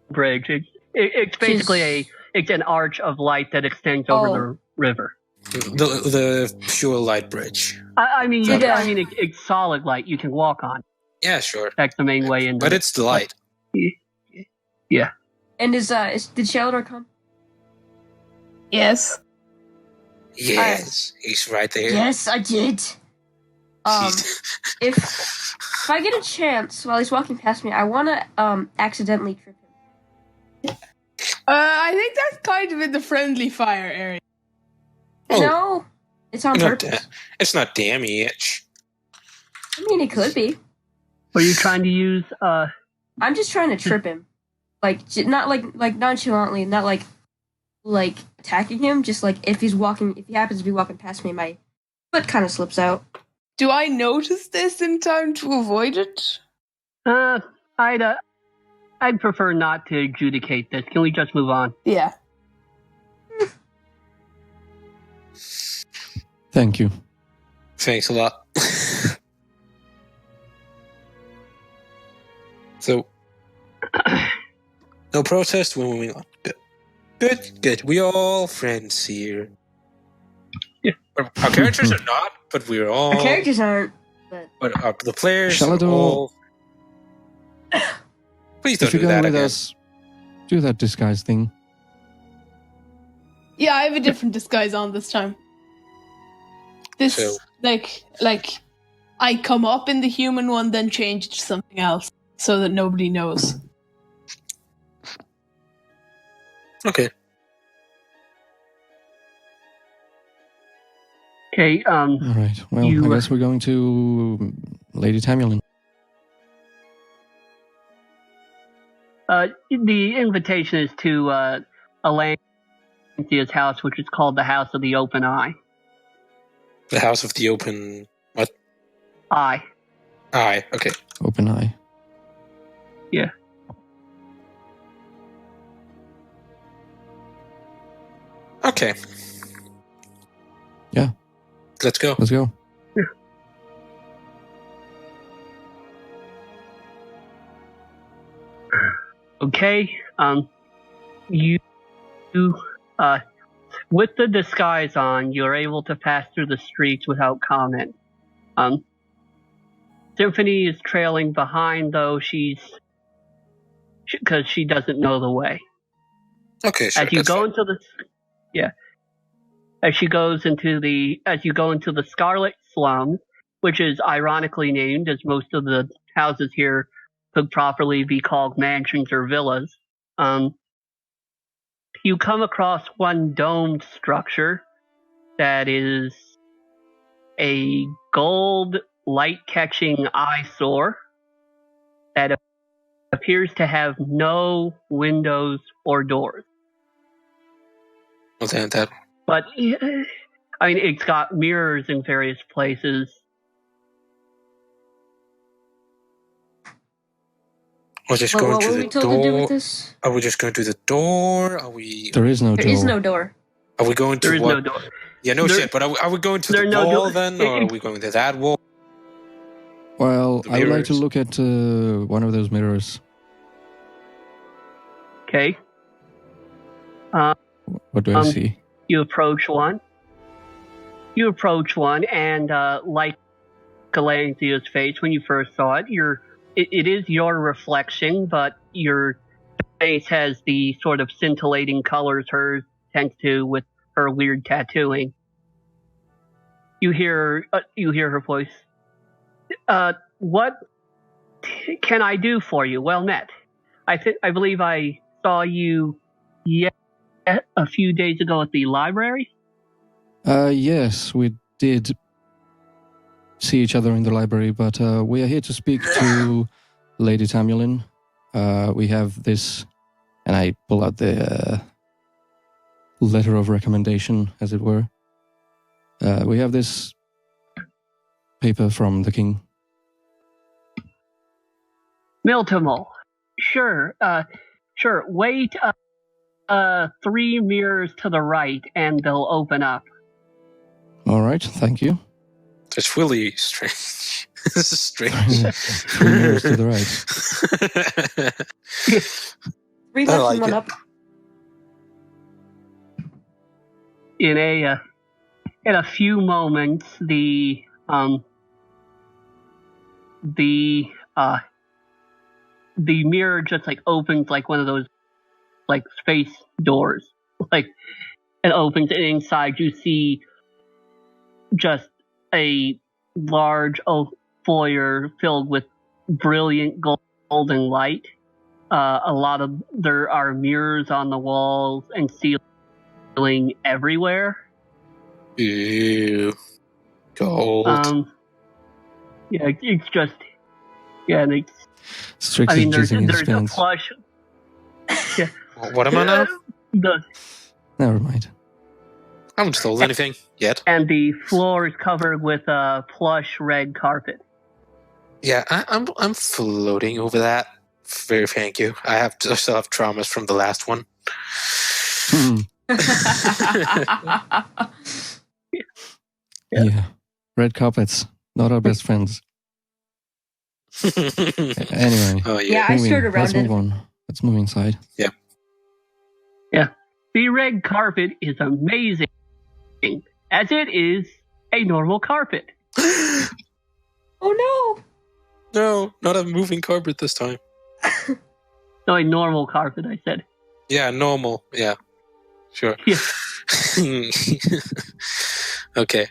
Bridge. It's basically it's an arch of light that extends over the river. The pure light bridge. I mean, Yeah. it's solid light you can walk on. Yeah, sure. That's the main way in. But it's the light. Yeah. And did Sheldor come? Yes. Yes, he's right there. Yes, I did. If I get a chance while he's walking past me, I want to accidentally trip him. I think that's kind of in the friendly fire area. Oh. No, it's on purpose. It's not damage. I mean, it could be. Were you trying to use? I'm just trying to trip him, not like nonchalantly, not like attacking him. Just like if he happens to be walking past me, my foot kind of slips out. Do I notice this in time to avoid it? I'd prefer not to adjudicate this. Can we just move on? Yeah. Thank you. Thanks a lot. So, no protest. We're moving on. Good. We all friends here. Yeah. Our characters are not, but we're all. Our characters aren't. But the players Shall I are do- all. Please don't If you're do going that with again. us, do that disguise thing. Yeah, I have a different disguise on this time. This, So- like, I come up in the human one, then change it to something else, so that nobody knows. Okay. Okay. All right. Well, I guess we're going to Lady Tamulin. The invitation is to Alanthia's house, which is called the House of the Open Eye. The House of the Open. What? Eye. Eye. Okay. Open eye. Yeah. Okay. Yeah. Let's go. Let's go. Okay. You With the disguise on, you're able to pass through the streets without comment. Symphony is trailing behind, though because she doesn't know the way. Okay, sure. As you go into the as you go into the Scarlet Slums, which is ironically named, as most of the houses here could properly be called mansions or villas. You come across one domed structure that is a gold light-catching eyesore that appears to have no windows or doors. I'll take that. But, I mean, it's got mirrors in various places. We're just What going were to we the told to do with door. this? Are we just going to the door? Are we? There is no door. There is no door. Are we going to There is what? no door. Yeah, no shit. But are we going to the no wall door. then, or are we going to that wall? Well, The I would like to mirrors. look at one of those mirrors. Okay. What do I see? You approach one. And like Galanthea's face when you first saw it, it is your reflection, but your face has the sort of scintillating colors hers tends to with her weird tattooing. You hear her voice. What can I do for you? Well met. I believe I saw you a few days ago at the library. Yes, we did see each other in the library, but we are here to speak to Lady Tamulin. We have this, and I pull out the letter of recommendation, as it were. We have this paper from the king. Miltimol. Sure. Wait 3 mirrors to the right, and they'll open up. All right, thank you. That's really strange. This is strange. 3 mirrors to the right. 3 I left like and 1 it. up. In a few moments, the mirror just like opens like one of those like space doors. Like it opens, and inside you see just a large foyer filled with brilliant golden light. There are mirrors on the walls and ceiling everywhere. Ew. Gold. Yeah, it's just and it's. Strix I mean, is jizzing in his there's a pants. plush. Yeah. What am I now? Never mind. I haven't stolen anything yet. And the floor is covered with a plush red carpet. Yeah, I'm floating over that. Very thank you. I still have traumas from the last one. Yeah. Red carpets, not our best friends. Anyway. Oh Yeah, I stirred around Let's move on. Let's move inside. Yeah. The red carpet is amazing, as it is a normal carpet. Oh no! No, not a moving carpet this time. No, a normal carpet, I said. Yeah, normal. Yeah. Sure. Yeah. Okay.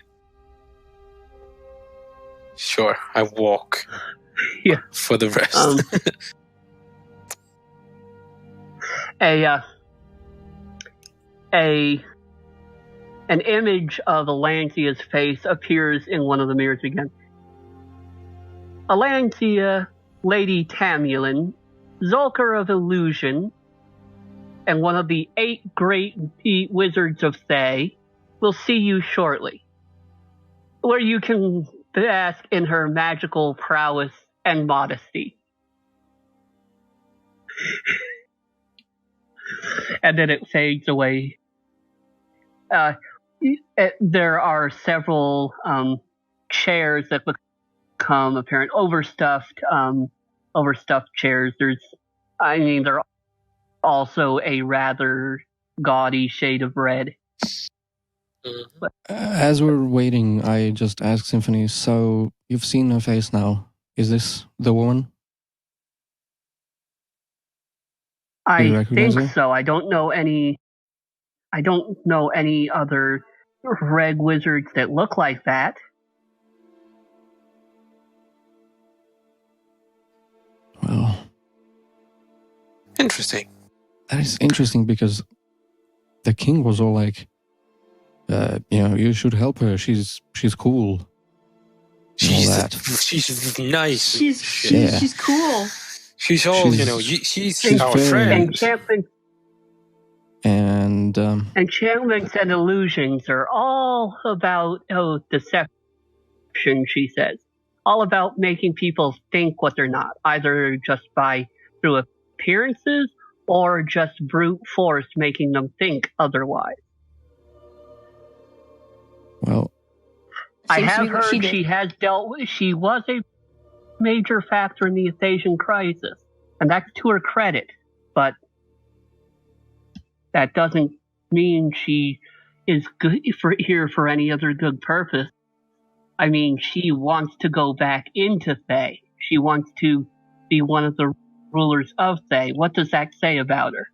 Sure, I walk. Yeah. For the rest. An image of Alancia's face appears in one of the mirrors again. Alancia, Lady Tamulin, Zulker of Illusion, and one of the 8 great wizards of Thay will see you shortly, where you can bask in her magical prowess and modesty. And then it fades away. There are several chairs that become apparent, overstuffed chairs. They're also a rather gaudy shade of red. As we're waiting, I just asked Symphony, so you've seen her face now. Is this the woman? I think so. I don't know any other red wizards that look like that. Well, interesting. That is interesting because the king was all like, you should help her. She's cool. She's nice. She's cool. She's all, she's our friend. Enchantments and illusions are all about deception, she says. All about making people think what they're not, either just through appearances or just brute force making them think otherwise. Well, I have heard she was a major factor in the Athasian crisis, and that's to her credit, but that doesn't mean she is good here for any other good purpose. I mean, she wants to go back into Thay. She wants to be one of the rulers of Thay. What does that say about her?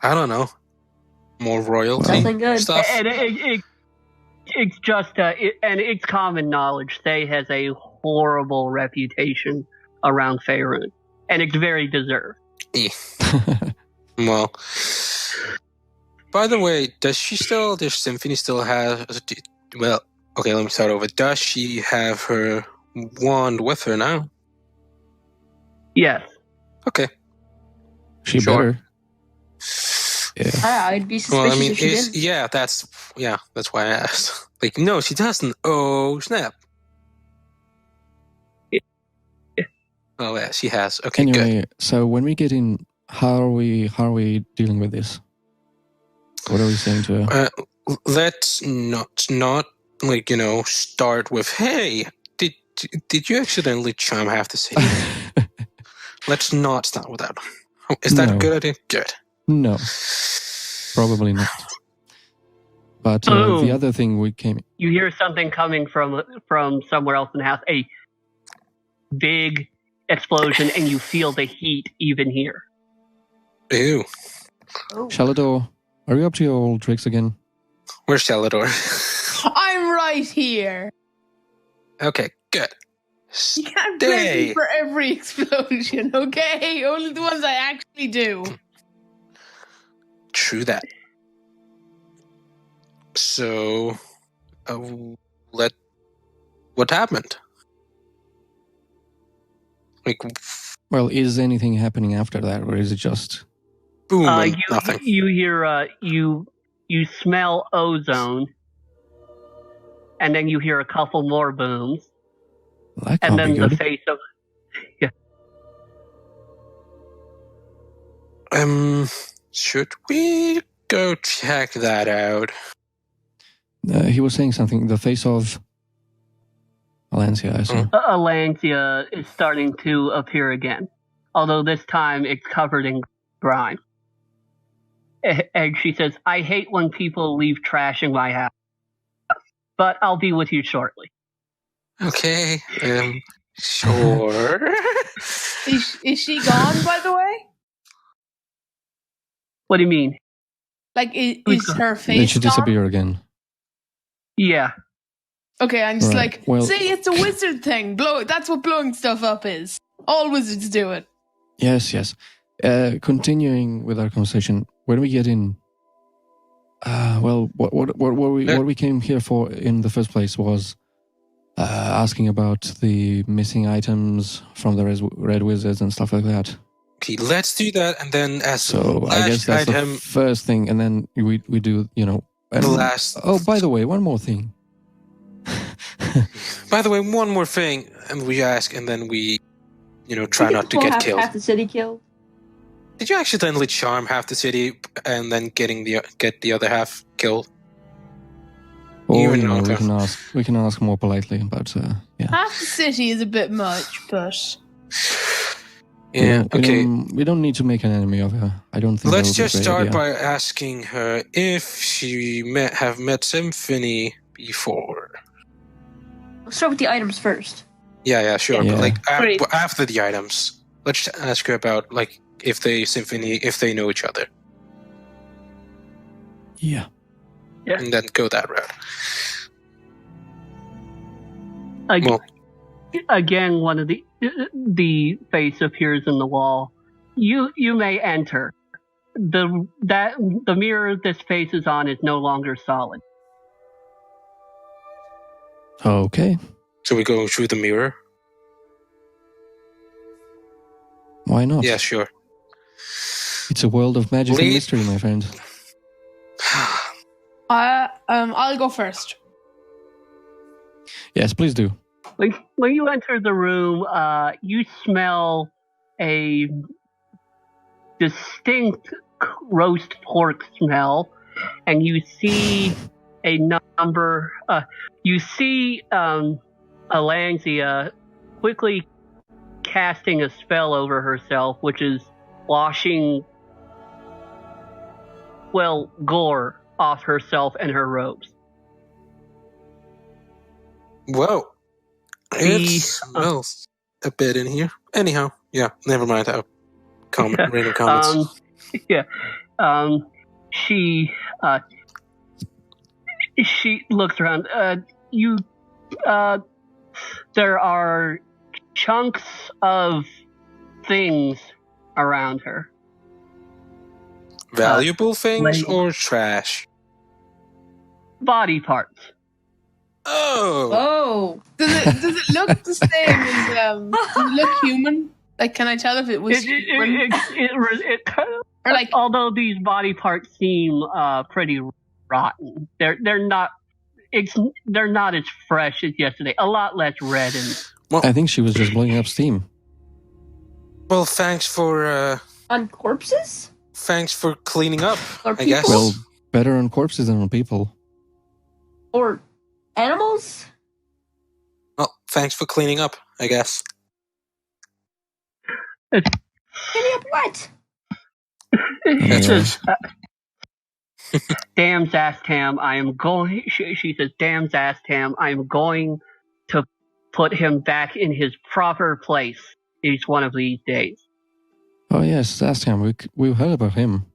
I don't know. More royalty. Nothing good. Stuff. And it's just, and it's common knowledge. Thay has a horrible reputation around Faerun, and it's very deserved. Well, by the way, does Symphony still have? Well, okay, let me start over. Does she have her wand with her now? Yes. Okay. She better. Yeah. I'd be suspicious if she didn't. That's why I asked. Like, no, she doesn't. Oh, snap. Oh, yeah, she has. Okay, anyway, good. So when we get in, how are we dealing with this? What are we saying to her? Let's not start with, hey, did you accidentally charm half the city? Let's not start with that. Is that a good idea? Good. No, probably not. But the other thing You hear something coming from somewhere else in the house. A big explosion, and you feel the heat even here. Ew. Oh. Shalador, are you up to your old tricks again? Where's Shalador? I'm right here. Okay, good. You can't blame me for every explosion, okay? Only the ones I actually do. True that. So, what happened? Like, well, is anything happening after that, or is it just boom? Nothing. You hear you smell ozone, and then you hear a couple more booms, and then the face of Should we go check that out? He was saying something. The face of Alancia, I saw. Alancia is starting to appear again, although this time it's covered in grime. And she says, "I hate when people leave trash in my house, but I'll be with you shortly." Okay, sure. Is she gone, by the way? What do you mean? Like, is her face Did she disappear again? Yeah. Okay, I'm just see, it's a wizard thing. That's what blowing stuff up is. All wizards do it. Yes. Continuing with our conversation, when we get in, what we came here for in the first place was asking about the missing items from the red wizards and stuff like that. Okay, let's do that, and then I guess that's the first thing, and then we do, the last. Oh, by the way, one more thing. By the way, one more thing, and we ask, and then we, try not to get killed. Half the city killed. Did you accidentally charm half the city and then get the other half killed? Or we can ask more politely, but yeah. Half the city is a bit much, but Yeah. Okay. We don't need to make an enemy of her. I don't think. Let's that would just be a great start idea. by asking her if she have met Symphony before. Let's start with the items first. Yeah, sure. Yeah. But like Great. after the items, let's ask her about like if they know each other, Yeah. and then go that route. Again, one of the face appears in the wall. You may enter. The mirror this face is on is no longer solid. Okay. So we go through the mirror. Why not? Yeah, sure. It's a world of magic and mystery, my friend. I'll go first. Yes, please do. When you enter the room, you smell a distinct roast pork smell, and you see a number. You see Alangzia quickly casting a spell over herself, which is washing, gore off herself and her robes. Whoa. It smells a bit in here. Anyhow, yeah, never mind. Random comments. She looks around. There are chunks of things around her. Valuable things or trash? Body parts. Oh. Does it look the same as does it look human? Like, can I tell if it was human? Or like, although these body parts seem pretty rotten, they're not as fresh as yesterday. A lot less red and. I think she was just blowing up steam. Well, thanks for On corpses? Thanks for cleaning up. Or I guess. Well, better on corpses than on people. Or animals? Well, thanks for cleaning up, I guess. Cleaning up what? That's right. Damn Zastam, I am going. She says, "Damn Zastam, I am going to put him back in his proper place each one of these days." Oh yes, ask him. We've heard about him.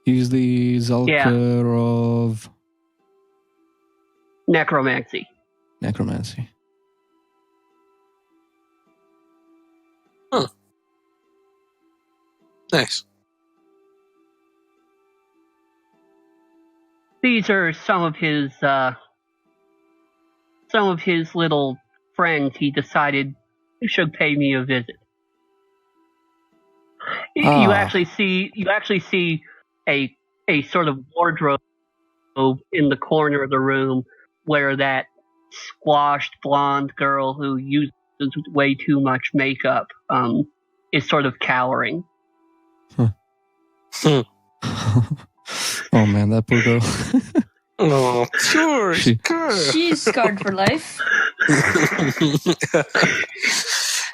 He's the Zalker of necromancy. Huh. Nice. These are some of his little friends. He decided should pay me a visit. You actually see a sort of wardrobe in the corner of the room where that squashed blonde girl who uses way too much makeup is sort of cowering. Oh man, that poor girl. Oh, sure. She's scarred for life.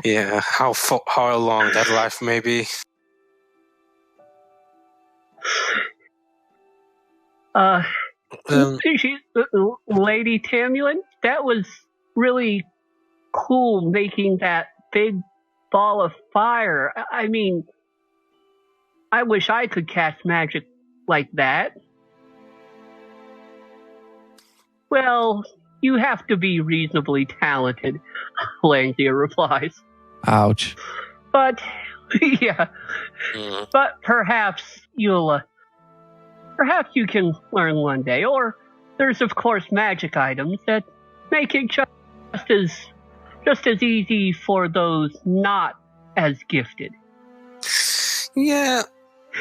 Yeah, how long that life may be. Lady Tamulan, that was really cool making that big ball of fire. I mean, I wish I could cast magic like that. Well, you have to be reasonably talented, Alangzia replies. Ouch. But, yeah. But perhaps you can learn one day. Or there's, of course, magic items that make it just as easy for those not as gifted. Yeah.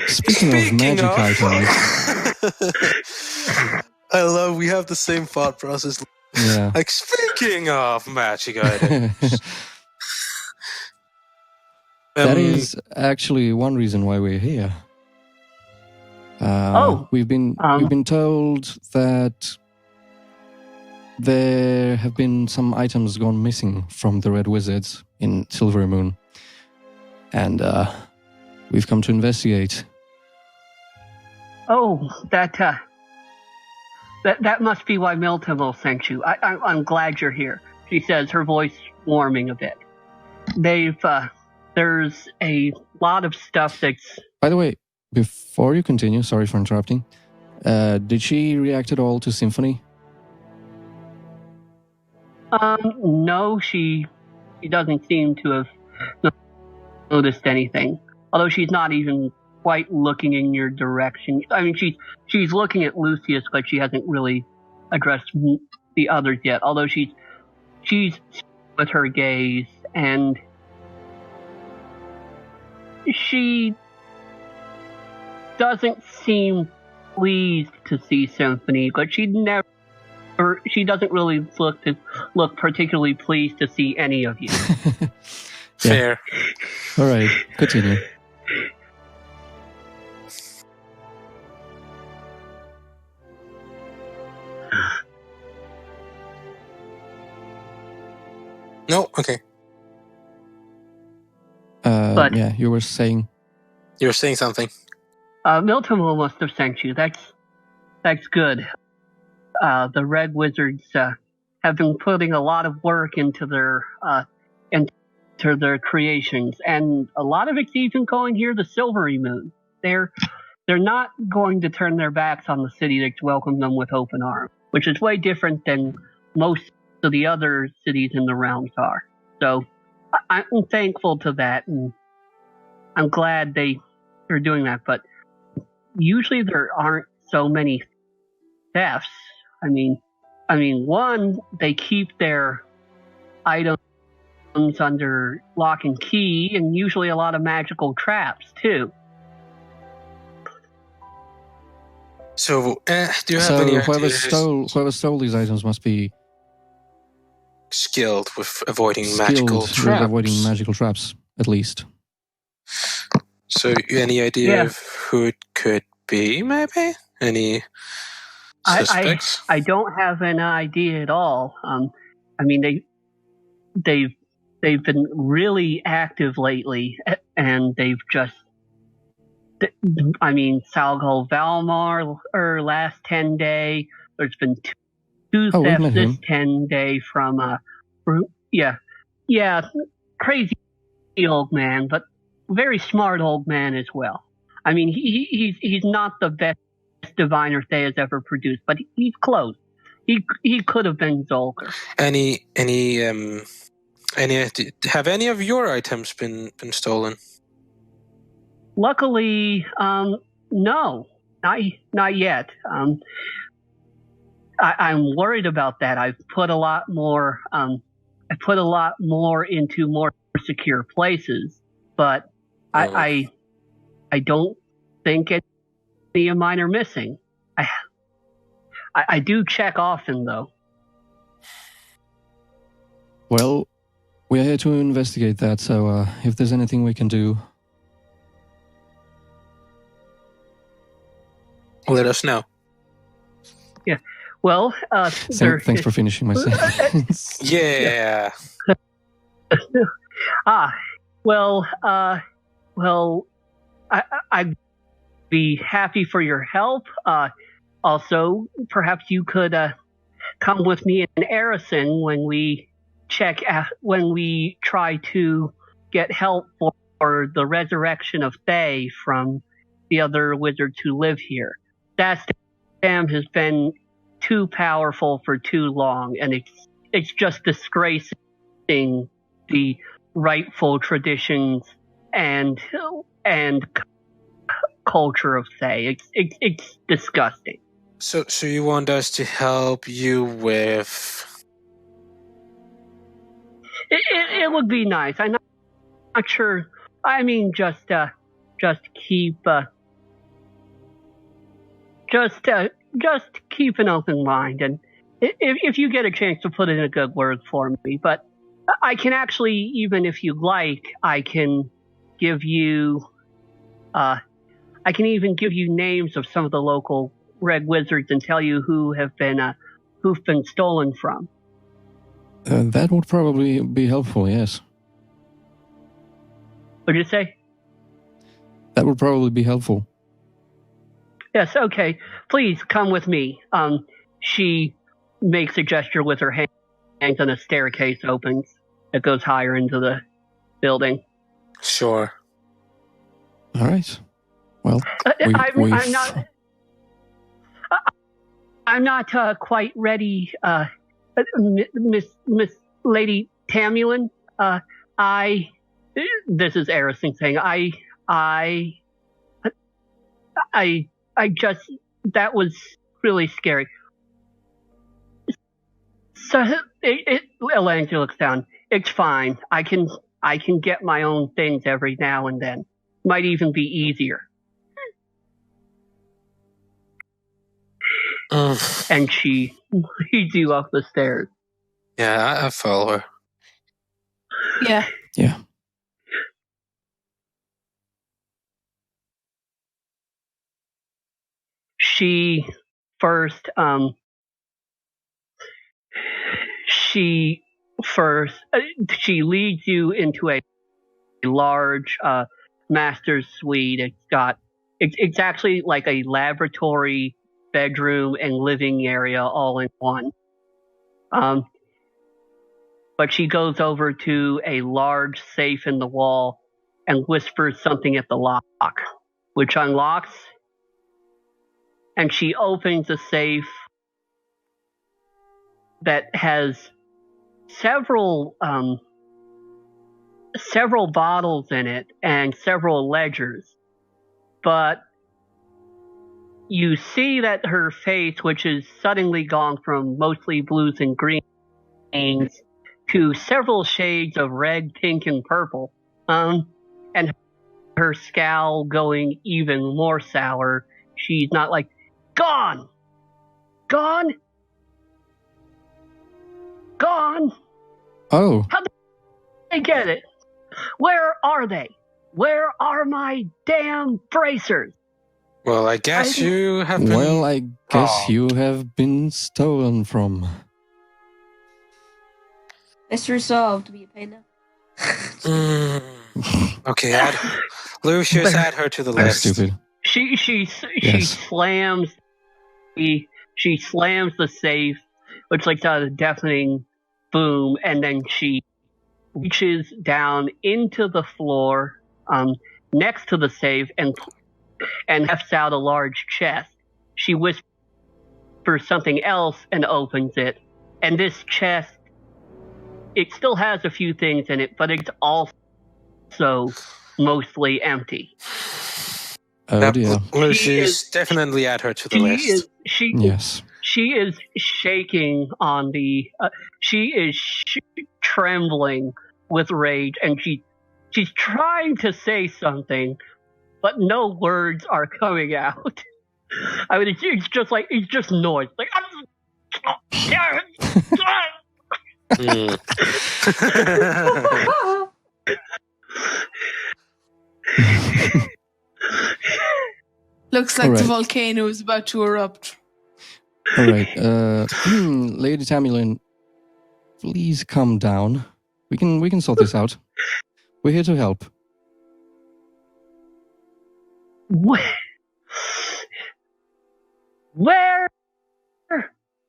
Speaking of magic items. I love we have the same thought process. Yeah. Like, speaking of magic items. That is actually one reason why we're here. We've been told that there have been some items gone missing from the Red Wizards in Silver Moon. and we've come to investigate. Oh, that must be why Miltimil sent you. I'm glad you're here, she says, her voice warming a bit. There's a lot of stuff that's... By the way, before you continue, sorry for interrupting, did she react at all to Symphony? No, she doesn't seem to have noticed anything. Although she's not even quite looking in your direction. I mean, she's looking at Lucius, but she hasn't really addressed the others yet. Although she's with her gaze, and she doesn't seem pleased to see Symphony, but she doesn't really look particularly pleased to see any of you. Fair. All right, continue. No, okay. But yeah, you were saying. You were saying something. Miltimil must have sent you. That's good. The Red Wizards have been putting a lot of work into their creations, and a lot of it's even going here the Silvery Moon. They're not going to turn their backs on the city that's welcomed them with open arms, which is way different than most of the other cities in the realms are. So I'm thankful to that, and I'm glad they're doing that. But usually there aren't so many thefts. I mean, one, they keep their items under lock and key, and usually a lot of magical traps too. So, do you have any whoever ideas? stole these items must be skilled with avoiding magical traps. With avoiding magical traps, at least. So, any idea of who it could be? Maybe any suspects? I don't have an idea at all. I mean, they've been really active lately, and they've just... I mean, Salgol Valmar last 10 day. There's been two thefts this 10 day from crazy old man, but very smart old man as well. I mean, he's not the best diviner Thay has ever produced, but he's close. He could have been Zolker. Have any of your items been stolen? Luckily, no, not yet. I'm worried about that. I've put a lot more. I put a lot more into more secure places, but I don't think any of mine are missing. I do check often, though. Well, we're here to investigate that, so if there's anything we can do, let us know. Yeah. Well, thanks for finishing my sentence. Yeah. Well, I'd be happy for your help. Also, perhaps you could come with me and Erison when we try to get help for the resurrection of Thay from the other wizards who live here. That dam has been too powerful for too long, and it's just disgracing the rightful traditions and culture of Thay. It's disgusting. So you want us to help you with? It would be nice. I'm not sure. I mean, just keep. Just keep an open mind, and if you get a chance to put in a good word for me. But I can actually, even if you like, I can give you. I can even give you names of some of the local Red Wizards and tell you who've been stolen from. That would probably be helpful. Yes. What did you say? That would probably be helpful. Yes, okay. Please come with me. She makes a gesture with her hands and a staircase opens. It goes higher into the building. Sure. All right. Well, I'm not quite ready, Miss Lady Tamulin. This is Arison saying, I just, that was really scary. So Elaine looks down. It's fine. I can get my own things every now and then. Might even be easier. And she leads you up the stairs. Yeah, I follow her. Yeah. Yeah. She first she leads you into a large master's suite. It's actually like a laboratory, bedroom, and living area all in one. But she goes over to a large safe in the wall and whispers something at the lock, which unlocks, and she opens a safe that has several bottles in it and several ledgers. But you see that her face, which has suddenly gone from mostly blues and greens to several shades of red, pink, and purple, and her scowl going even more sour. She's not like, gone! Gone? Gone? Oh. How did they get it? Where are they? Where are my damn bracers? Well, I guess you have been... Well, I guess you have been stolen from. It's resolved to be a pain now. Okay, Lucius, add her to the That's list. stupid. She slams the safe, which like does a deafening boom, and then she reaches down into the floor next to the safe and hefts out a large chest. She whispers something else and opens it, and this chest, it still has a few things in it, but it's also mostly empty. Oh dear. Lucius, definitely add her to the list. Yes. She is shaking on the. She is trembling with rage, and she's trying to say something, but no words are coming out. I mean, it's just noise. Like. Looks like the volcano is about to erupt. All right, Lady Tamulin, please calm down. We can sort this out. We're here to help. Where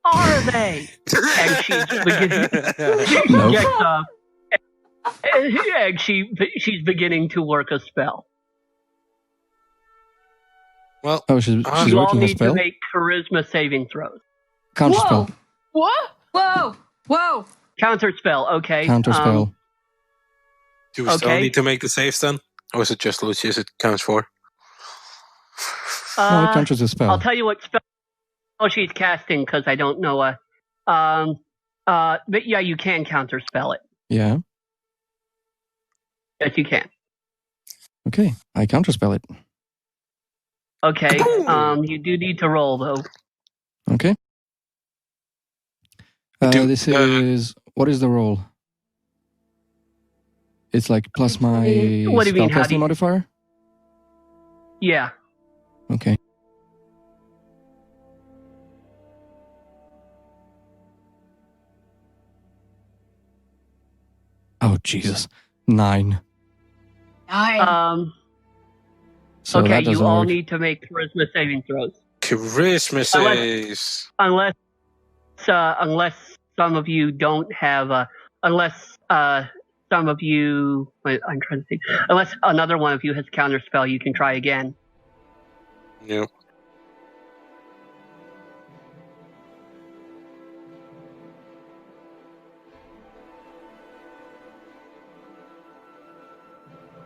are they? And she gets up, and she's beginning to work a spell. Well, she's you working all a need spell? to make charisma saving throws. Counter spell. What? Whoa! Counter spell, okay. Counter spell. Do we still need to make the saves then? Or is it just Lucius it counts for? No, it counters a spell. I'll tell you what spell she's casting because I don't know. But yeah, you can counter spell it. Yeah. Yes, you can. Okay, I counter spell it. Okay. You do need to roll though. Okay. This is what is the roll? It's like plus my what do you mean, spellcasting modifier? Yeah. Okay. Oh Jesus! 9. 9. So okay, that you doesn't all work. need to make charisma saving throws. Charisma saves. Unless some of you don't have unless some of you wait, I'm trying to think. Unless another one of you has counterspell, you can try again. Yeah.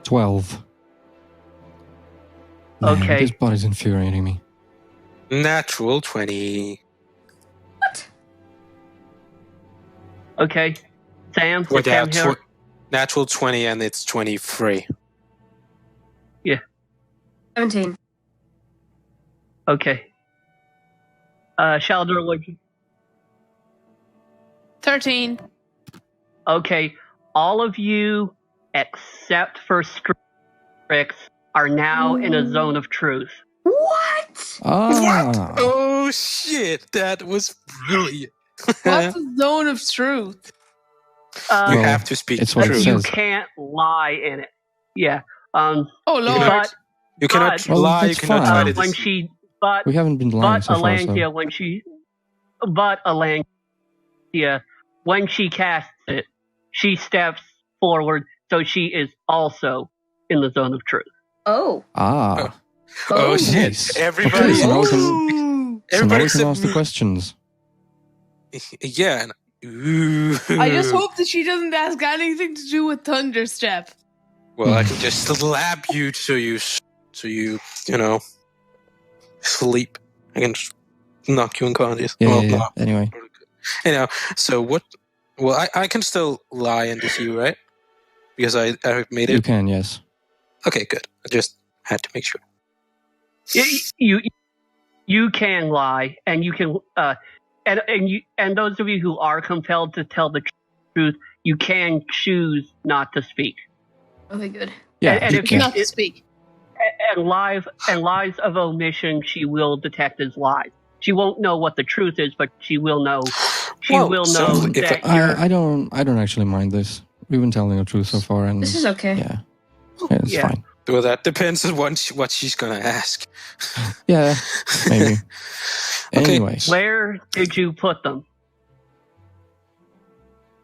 $12. Man, Okay. this body's infuriating me. Natural 20. What? Okay. Sam, Or is Sam here? natural 20 and it's 23. 17. Okay. Shaldor, would you? 13. Okay. All of you except for Strix are now in a zone of truth. What? Ah. Oh shit, that was brilliant. What's the zone of truth? You Well, have to speak it's the what it truth. You says. can't lie in it. Yeah. Oh Lord. But You cannot Well, lie, you that's cannot fine. try to when deceive. she but We haven't been lying but so far, so... Alantia when she casts it, she steps forward, so she is also in the zone of truth. Oh. Ah. Oh, Oh, shit. nice. Everybody. Okay, so now we can, Ooh. so now Everybody we can ask the except questions. me. Yeah. Ooh. I just hope that she doesn't ask anything to do with Thunderstep. Well, I can just slap you so you know, sleep. I can just knock you unconscious. Yeah, Well, yeah, yeah. no. Anyway. Anyhow, so what? Well, I can still lie and deceive, right? Because I made You it. can, yes. Okay, good. I just had to make sure. You can lie, and you can and those of you who are compelled to tell the truth, you can choose not to speak. Okay, good. Yeah, and you if can. Not to speak. And lies of omission, she will detect as lies. She won't know what the truth is, but she will know. She Well, will so know if that you're. I don't actually mind this. We've been telling the truth so far, and This is okay. yeah, it's Yeah. fine. Well, that depends on what she's gonna ask. Yeah, maybe. Okay. Anyway, Where did you put them?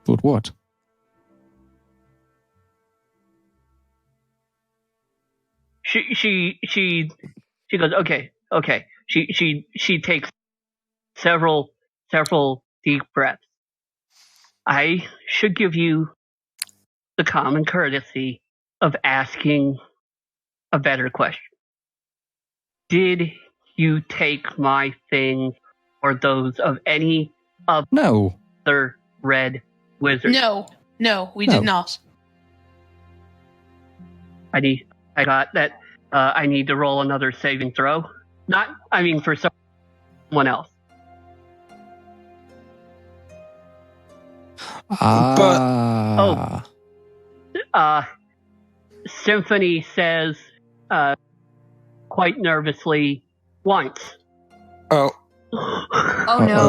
but what? She goes, okay. She takes several deep breaths. I should give you the common courtesy of asking a better question. Did you take my things or those of any No. other red wizard? No, we did No. not. I need to roll another saving throw. For someone else. Ah. Symphony says, quite nervously, once. Oh. Oh no.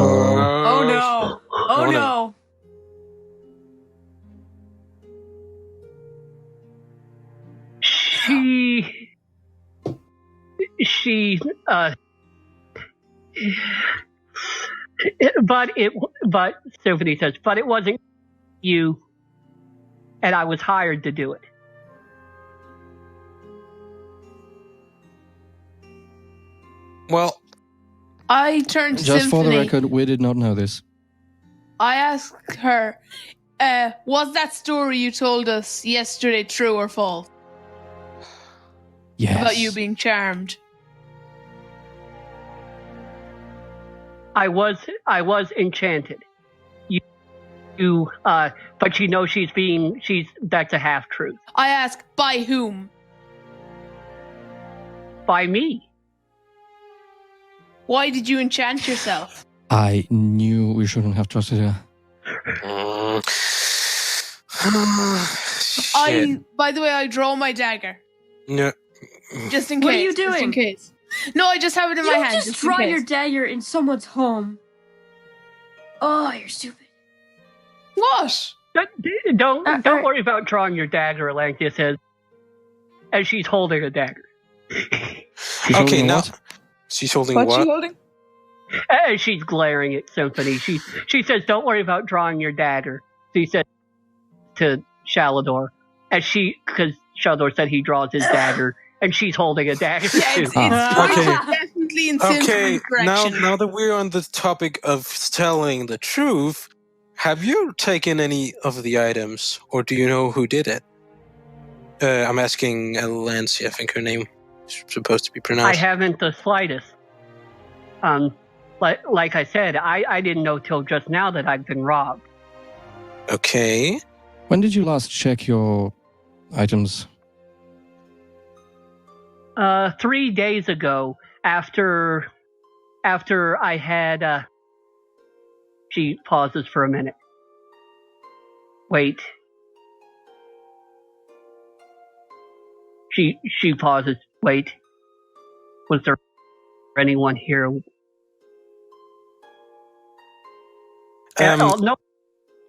Oh no. Oh no. But Symphony says, but it wasn't you, and I was hired to do it. Well, I turned to Just for the Symphony. record, we did not know this. I asked her, was that story you told us yesterday true or false? Yes. About you being charmed. I was enchanted. But you know that's a half truth. I ask, by whom? By me. Why did you enchant yourself? I knew we shouldn't have trusted her. By the way, I draw my dagger. No. Just in case. What are you Just in doing? case. No, I just have it in my You hand. just in draw case. your dagger in someone's home. Oh, you're stupid. What? Don't worry about drawing your dagger, Alantia says. and she's holding a dagger. Okay, now she's holding what? What's she holding? And she's glaring at Symphony. She says, "Don't worry about drawing your dagger." She said to Shalador, because Shalador said he draws his dagger, and she's holding a dagger too. It's definitely in Symphony's direction. Now that we're on the topic of telling the truth, have you taken any of the items, or do you know who did it? I'm asking Lancy, I think her name is supposed to be pronounced. I haven't the slightest. Like I said, I didn't know till just now that I've been robbed. Okay. When did you last check your items? 3 days ago, after I had. She pauses for a minute. Wait. She pauses. Wait. Was there anyone here? No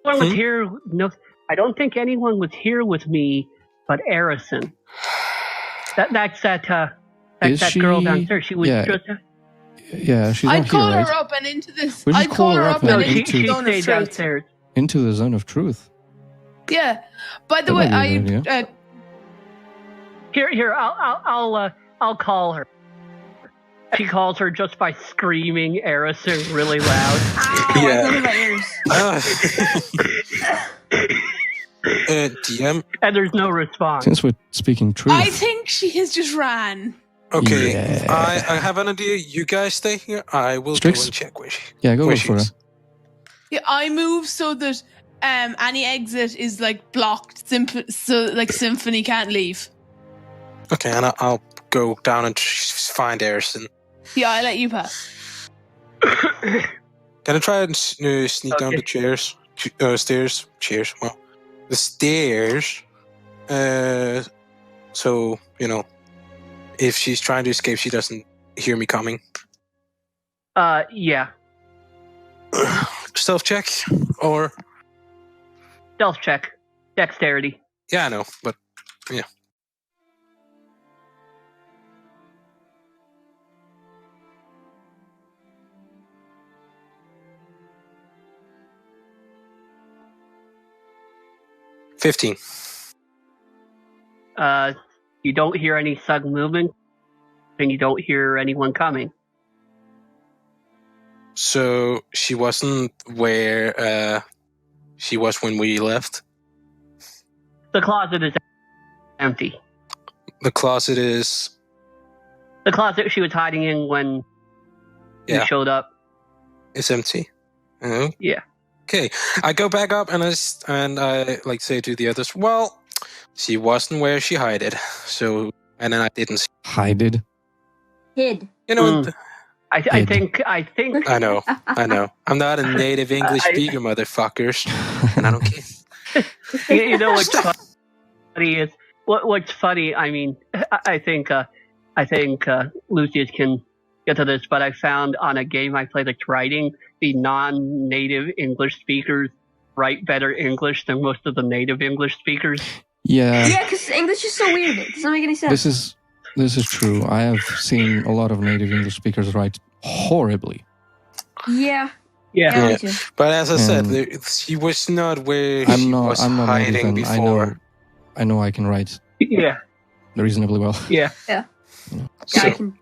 one was here. No, I don't think anyone was here with me, but Arison. That's that girl downstairs. She was just. Yeah, she's I'd not call here, her right? up and into this. We should I'd call her up and she into the zone of stayed truth. downstairs. Into the zone of truth. Yeah. By the That way, might be a good idea. Here, I'll call her. She calls her just by screaming Arison really loud. Ow, DM. And there's no response. Since we're speaking truth. I think she has just ran. Okay, Yeah. I have an idea. You guys stay here. I will Strix? go and check where she. Yeah, go where look she for her. is. Yeah, I move so that any exit is like blocked, so like Symphony can't leave. Okay, and I'll go down and find Arison. Yeah, I let you pass. Can I try and sneak down the stairs? Chairs. Well, the stairs. So if she's trying to escape, she doesn't hear me coming. Yeah. Stealth check or Stealth check. Dexterity. yeah, I know, but yeah. $15. You don't hear any sudden movement, and you don't hear anyone coming. So she wasn't where she was when we left? The closet is empty. The closet is... The closet she was hiding in when you showed up. It's empty. Oh. Yeah. Okay, I go back up and I say to the others, well, she wasn't where she hid. So, and then I didn't see. Hided. Hid. I think. I know. I'm not a native English speaker, motherfuckers, and I don't care. You know what's funny is what's funny. I mean, I think Lucius can get to this, but I found on a game I played that's writing, the non-native English speakers write better English than most of the native English speakers. Yeah. Yeah, because English is so weird. It doesn't make any sense. This is true. I have seen a lot of native English speakers write horribly. Yeah. Yeah. But as I said, she was not where she was hiding before. I know I can write. Yeah. Reasonably well. Yeah. So, I can.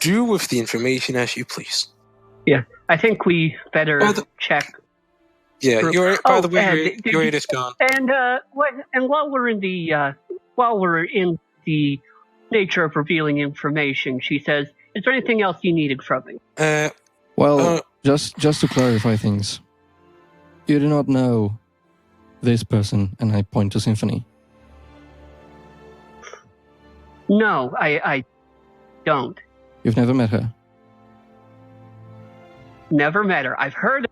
do with the information as you please. Yeah. I think we better check. Yeah. By the way, your aid is gone. And while we're in the nature of revealing information, she says, "Is there anything else you needed from me?" Just to clarify things, you do not know this person, and I point to Symphony. No, I don't. You've never met her? Never met her. I've heard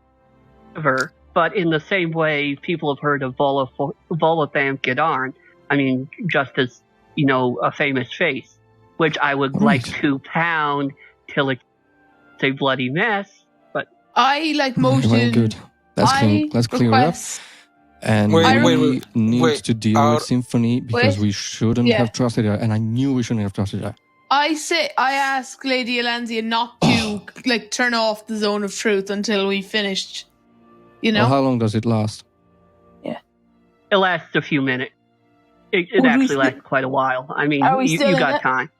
of her, but in the same way people have heard of Volothamp Gedarn. I mean, just as, a famous face, which I would like to pound till it's a bloody mess, but... I, motion... Well, good. Let's clear it up. And we need to deal with Symphony because we shouldn't have trusted her, and I knew we shouldn't have trusted her. I asked Lady Alenzia not to turn off the zone of truth until we finished. You know? Well, how long does it last? Yeah. It lasts a few minutes. It actually lasts quite a while. I mean, you got time.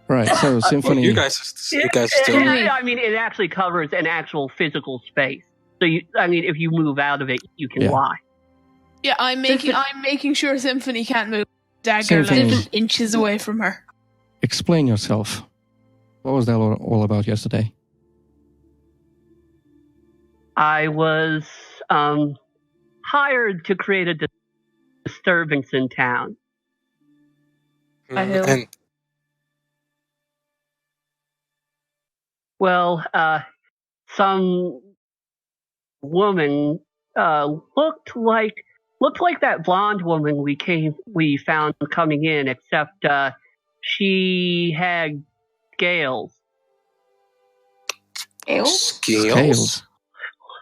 Right, so Symphony... you guys still... I mean, it actually covers an actual physical space. So, if you move out of it, you can lie. Yeah, I'm making sure Symphony can't move. Dagger like inches away from her. Explain yourself. What was that all about yesterday? I was hired to create a disturbance in town. And well, some woman looked like that blonde woman we found coming in, except she had scales. Scales?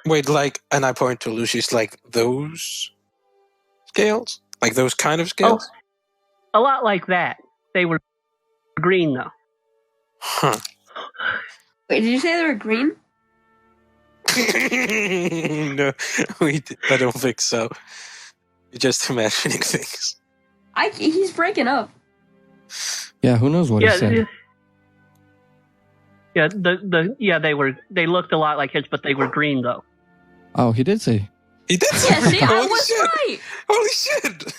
Wait, and I point to Lucius, those scales? Like those kind of scales? Oh, a lot like that. They were green, though. Huh. Wait, did you say they were green? No, I don't think so. You're just imagining things. He's breaking up. Yeah, who knows what he said? Yeah, they looked a lot like his, but they were green though. Oh, he did say. He did say. Yeah, see, I Holy was shit. right. Holy shit.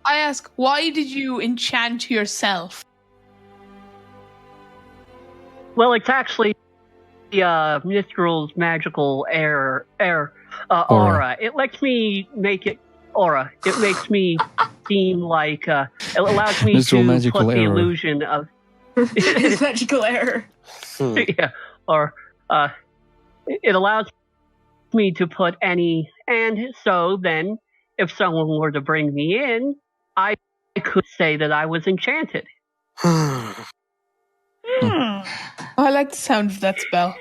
I ask, why did you enchant yourself? Well, it's actually the Mithral's magical aura. It lets me make it aura. It makes me seem like it allows me to put the illusion of his magical error. Yeah, or it allows me to put any, and so then if someone were to bring me in, I could say that I was enchanted. I like the sound of that spell.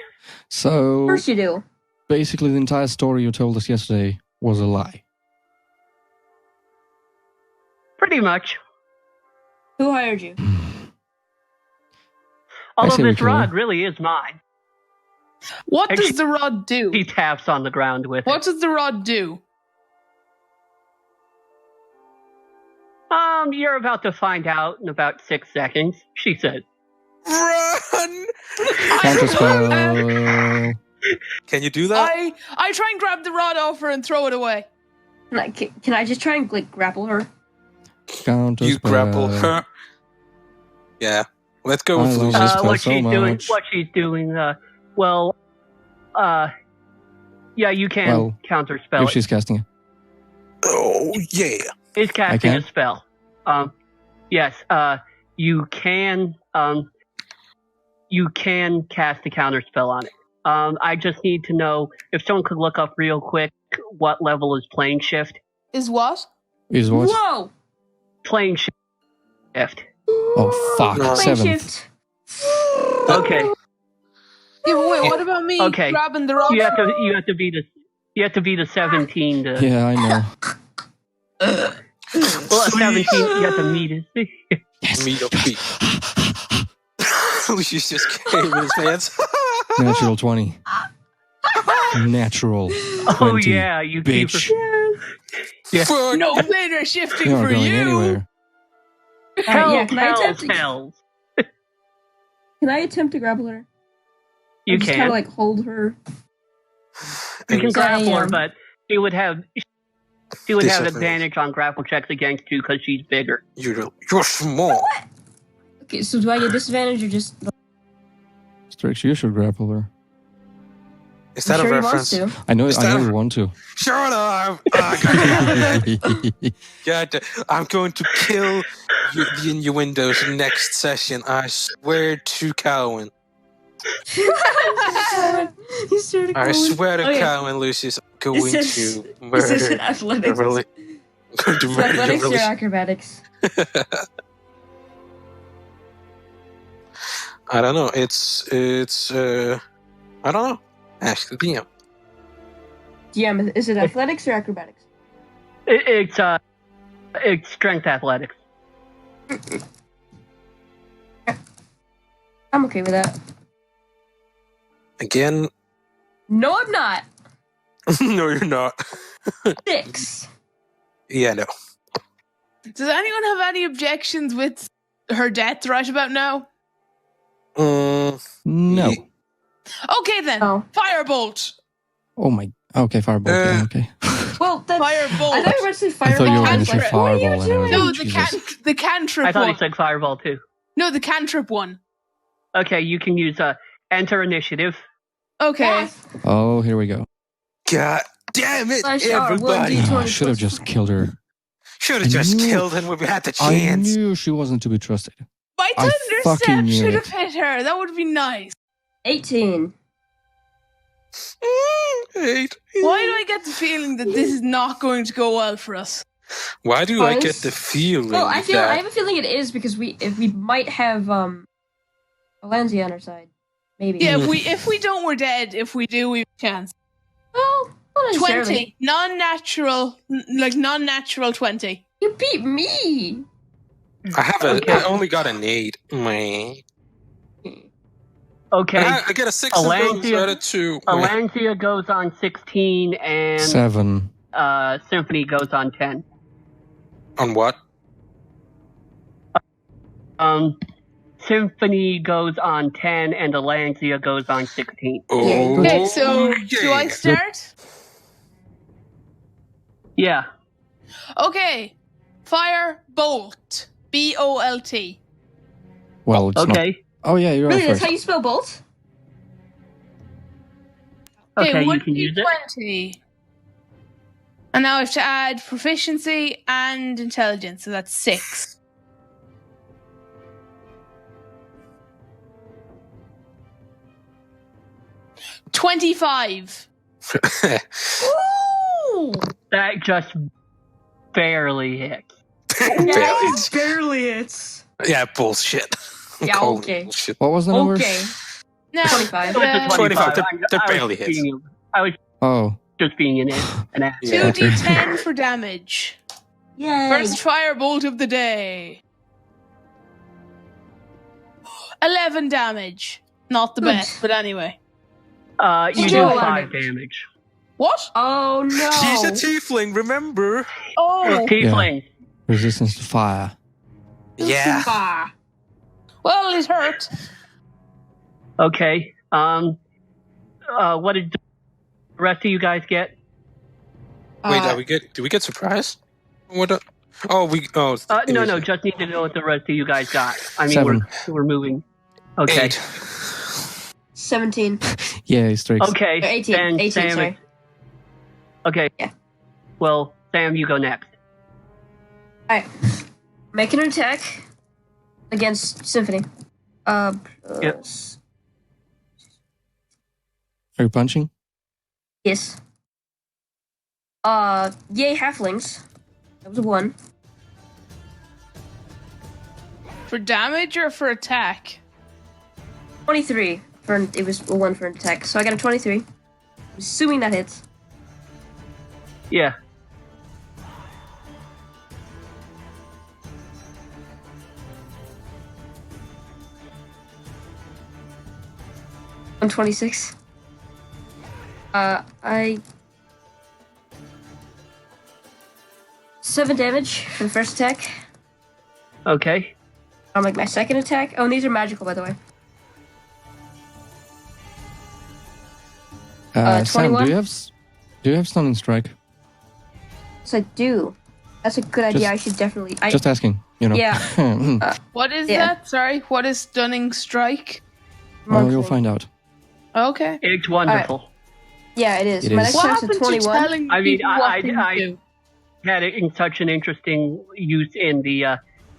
So, of course you do. Basically, the entire story you told us yesterday was a lie. Pretty much. Who hired you? Although this rod really is mine. What does the rod do? He taps on the ground with it. What does the rod do? You're about to find out in about 6 seconds, she says. Run! Counterspell. Can you do that? I try and grab the rod off her and throw it away. Can I just try and grapple her? Counterspell. You grapple her. Yeah. Let's go with Lucius. What she's doing, yeah, you can counterspell if she's casting it. Oh, yeah. Is casting a spell. Yes, you can cast a counterspell on it. I just need to know if someone could look up real quick what level is plane shift. Is what? Is what? Whoa! Plane shift. Oh fuck! Plane 7th. shift. Okay. Yeah, but wait, what about me grabbing the rod? You have to be the 17 to. Yeah, I know. Well, at 17, you have to meet it. Yes. Meet up feet. Lucius just came in his pants. Natural 20. Natural 20. Oh yeah, you bitch. keep her. Yeah. No planar shifting You're not for going you. anywhere. Can I attempt to grapple her? You just can kind of hold her. You can grapple her, but she would have advantage on grapple checks against you because she's bigger. You're small. What? Okay, so do I get disadvantage or just? Strix, you should grapple her. Is that a reference? I know you want to. Shut up! I'm going to kill the innuendos next session. I swear to Cowan. I swear to Cowan, Lucius, I'm going to murder. This isn't athletics. I'm going to murder Athletics or your acrobatics? I don't know. It's I don't know. Ask the DM. DM, is it athletics or acrobatics? It's strength athletics. I'm okay with that. Again. No, I'm not. No, you're not. 6. Yeah, no. Does anyone have any objections with her death right about now? No. Okay then. Oh. Firebolt. Oh my. Okay, fireball. Yeah, okay. Well, that's... Firebolt. I thought you were going to say I fireball. thought you were going to Cantrip. say What are you fireball. And I was doing? No, like, the Jesus. the cantrip I thought one. he said fireball too. No, the cantrip one. Okay, you can use enter initiative. Okay. Yes. Oh, here we go. God damn it, Slash R, everybody. 1d20 I should have just killed her. Should have I just knew- killed him when we had the I chance. knew she wasn't to be trusted. My I thunder fucking step knew should it. have hit her. That would be nice. 18. 8. Why do I get the feeling that this is not going to go well for us? Why do I get the feeling Well, I that... have a feeling it is because we might have Alanzi on our side. Maybe. Yeah, if we don't, we're dead. If we do, we have a chance. Well, not necessarily. 20. Non-natural 20. You beat me. I only got an 8. Meh. Okay. I get a 6 and bonus out of 2. Alancia goes on 16 and 7. Symphony goes on 10. On what? Symphony goes on 10 and Alancia goes on 16. Oh, Okay, so yeah. do I start? Yeah. Okay. Fire bolt. Bolt. Well, it's not. Okay. Oh, yeah, you're Really, right that's first. how you spell bolt? Okay, you 1d20. can use it. And now I have to add proficiency and intelligence, so that's 6. $25. Ooh! That just barely hits. Barely it's. Yeah, bullshit. Yeah, Calling okay. bullshit. What was the number? Okay. Now, 25. So it's a 25. 25. That I was barely hits. I was Oh, just being an ass. Yeah. 2d10 for damage. Yay. First firebolt of the day. 11 damage. Not the Good. best, but anyway. You do Still 5 damage. damage. What? Oh no. She's a tiefling, remember? Oh, Tiefling. resistance to fire. Yeah. Far. well, it hurt. Okay. What did the rest of you guys get? Wait, do we get surprised? What? No, just need to know what the rest of you guys got. I mean, 7. we're moving. Okay. 8. 17. Yeah, strikes. Okay. Or 18. then 18, Sam, sorry. Okay. Yeah. Well, Sam, you go next. Alright. Make an attack against Symphony. Yep. Are you punching? Yes. Yay, halflings. That was a 1. For damage or for attack? 23. It was a 1 for an attack. So I got a 23. I'm assuming that hits. Yeah. I'm 26. I 7 damage for the first attack. Okay. I'll make my second attack. Oh, and these are magical, by the way. Sam, 21? do you have stunning strike? Yes, I do. That's a good idea. I should definitely. Just asking, you know. Yeah. What is Yeah. that? Sorry, what is stunning strike? Well, you'll find out. Okay. It's wonderful. Yeah, it is. It My is. next What attack's a happened to 21. telling I mean, people what I to do? Had it in such an interesting use in the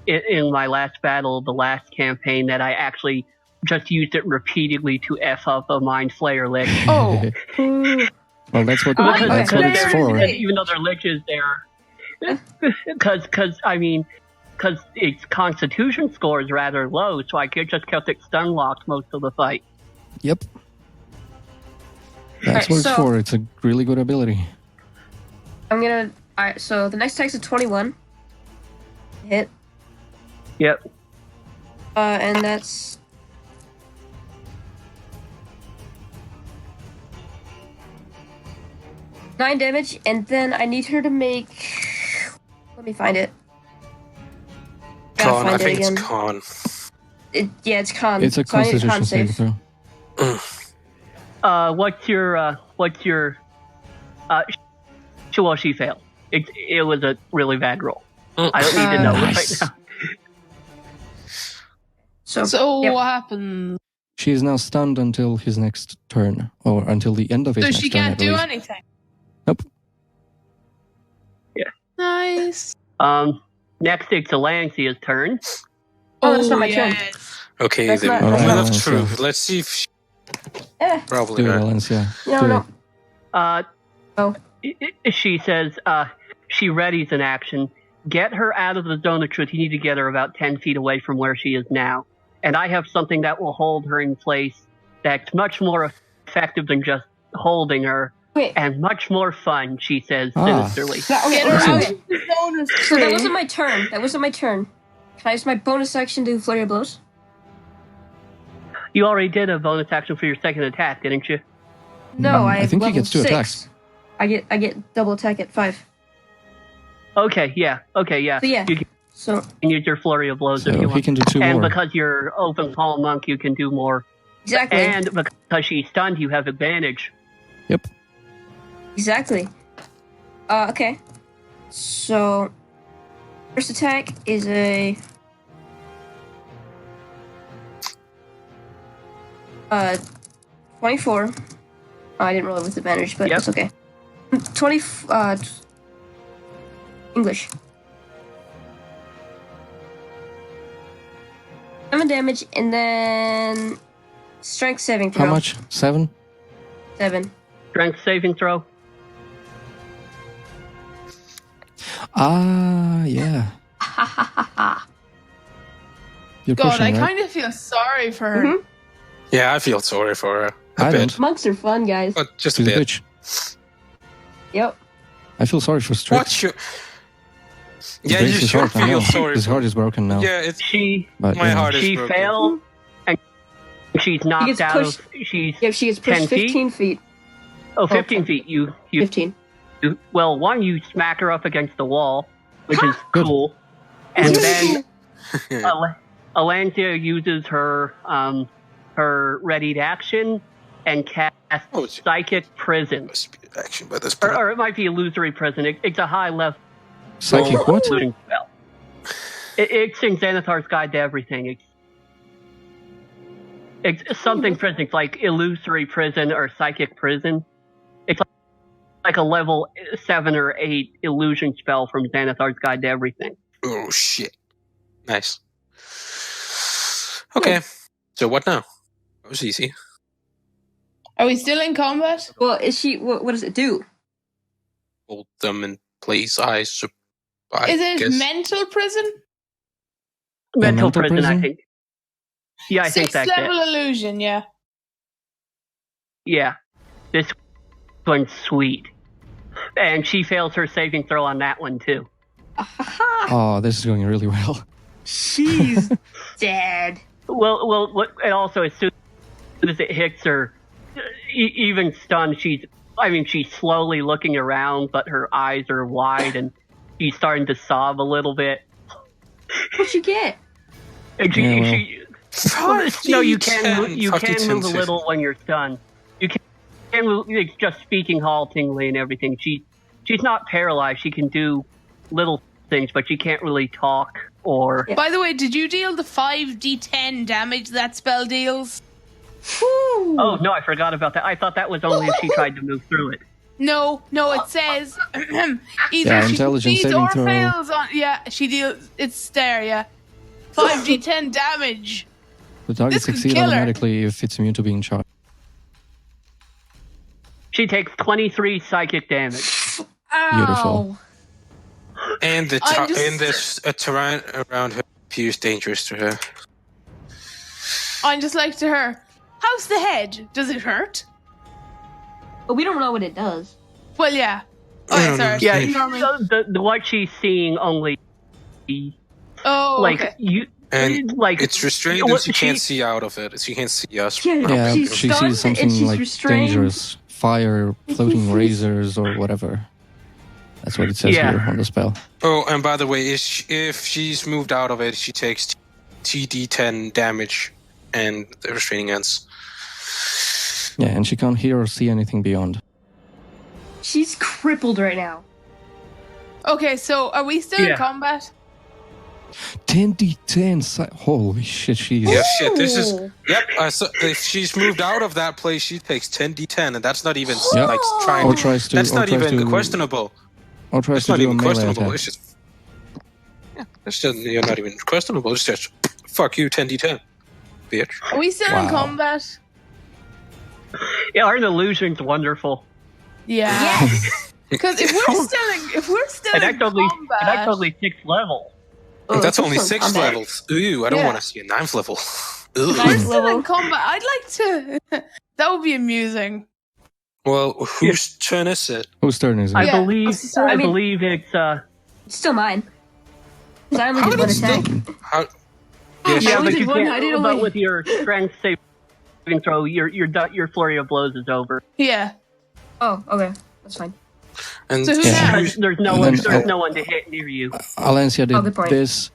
in my last battle, the last campaign, that I actually just used it repeatedly to f up a mind flayer lich. Oh. Well, that's what I that's what it's there for. is Even though there are liches there, because I mean, because its Constitution score is rather low, so I just kept it stun locked most of the fight. Yep. That's what it's for. It's a really good ability. Alright, so the next attack's a 21. Hit. Yep. And that's... 9 damage, and then I need her to make... Let me find it. Con, I think it's con. Yeah, it's con. It's a Constitution saving throw. What's your well, she failed. It was a really bad roll. I don't need to know right now. So what happened? She is now stunned until his next turn, or until the end of his next turn. So she can't do anything? Nope. Yeah. Nice. Next it's Alancia's turn. Oh, that's not my turn. Okay, that's then that's true. Let's see if she... Probably. Do it, Alancia. No. She says, she readies an action. Get her out of the zone of truth. You need to get her about 10 feet away from where she is now. And I have something that will hold her in place that's much more effective than just holding her. Wait. And much more fun, she says sinisterly. Get her out of the zone of truth. So that wasn't my turn. Can I use my bonus action to do flurry of blows? You already did a bonus action for your second attack, didn't you? No, I think he gets 2 6. attacks. I get double attack at 5. Okay, yeah. So yeah. You can use your flurry of blows if you want. He can do 2 and more. And because you're open palm monk, you can do more. Exactly. And because she's stunned, you have advantage. Yep. Exactly. Okay. So, first attack is a... 24. Oh, I didn't roll it with advantage, but that's okay. 20... English. 7 damage, and then... Strength saving throw. How much? 7? 7. Strength saving throw? Yeah. You're God, pushing, I right? kind of feel sorry for her. Mm-hmm. Yeah, I feel sorry for her. I don't. Monks are fun, guys. But just She's a a bit. bitch. Yep. I feel sorry for Strix. What you... Yeah, you should feel sorry. His heart is broken now. Yeah, it's... My heart is broken. She failed, and she's knocked out. She gets pushed 15 feet. Oh, 15 feet. You 15. Well, one, you smack her up against the wall, which is cool. And then Alancia uses her readied action and casts Psychic Prison. Must be action by this or it might be Illusory Prison. It's a high level Psychic what? spell. It's in Xanathar's Guide to Everything. It's something prison. It's like Illusory Prison or Psychic Prison. It's like a level 7 or 8 illusion spell from Xanathar's Guide to Everything. Oh, shit. Nice. Okay. So what now? That was easy. Are we still in combat? Well, is she... What does it do? Hold them in place, I Is it guess. mental prison? Mental prison, I think. Yeah, I think that's it. 6th level illusion, yeah. Yeah. This one's sweet. And she fails her saving throw on that one, too. Oh, this is going really well. She's dead. Well, and also as soon as it hits her, even stunned, she's slowly looking around, but her eyes are wide and she's starting to sob a little bit. What'd you get? And you can move a little when you're stunned. You can move, it's just speaking haltingly and everything. She's not paralyzed. She can do little things, but she can't really talk or... Yeah. By the way, did you deal the 5d10 damage that spell deals? Ooh. Oh, no, I forgot about that. I thought that was only if she tried to move through it. No, it says either she intelligence succeeds saving or throw. fails on... Yeah, she deals... It's there, yeah. 5d10 damage. The target This could succeeds kill her. automatically if it's immune to being charged. She takes 23 psychic damage. Beautiful. And the terrain around her appears dangerous to her. I'm just like to her, how's the head? Does it hurt? But we don't know what it does. Well, yeah. Oh, yeah, sorry. Yeah, Ignore me. the what she's seeing only. Oh, like okay. you. And like it's restrained, and she can't see out of it. She can't see us. Yeah, she's she stunned sees something and she's like restrained. dangerous, fire, floating razors, or whatever. That's what it says here on the spell. Oh, and by the way, if she's moved out of it, she takes TD10 damage, and the restraining ends. Yeah, and she can't hear or see anything beyond. She's crippled right now. Okay, so are we still in combat? 10d10. Holy shit, she is. Yeah, shit. This is. Yep. If she's moved out of that place, she takes 10d10, and that's not even like trying. Or tries to. That's or not tries even to, questionable. Or tries it's to not do even a melee questionable. attack. It's just. Yeah, it's just you're not even questionable. It's just fuck you, 10d10, bitch. Are we still in combat? Yeah, our illusion's wonderful. Yeah. Yes. Because if we're still in combat, that's only 6th level. That's only 6 levels. Ooh, I don't want to see a 9th level. If we're still in combat, I'd like to. That would be amusing. Well, whose turn is it? Whose turn is it? I believe it's It's still mine. Because I only did one attack. Yeah, but you one, can't. But with your strength saving throw, your flurry of blows is over. Yeah. Oh, okay, that's fine. And so there's no one to hit near you. Alencia did this,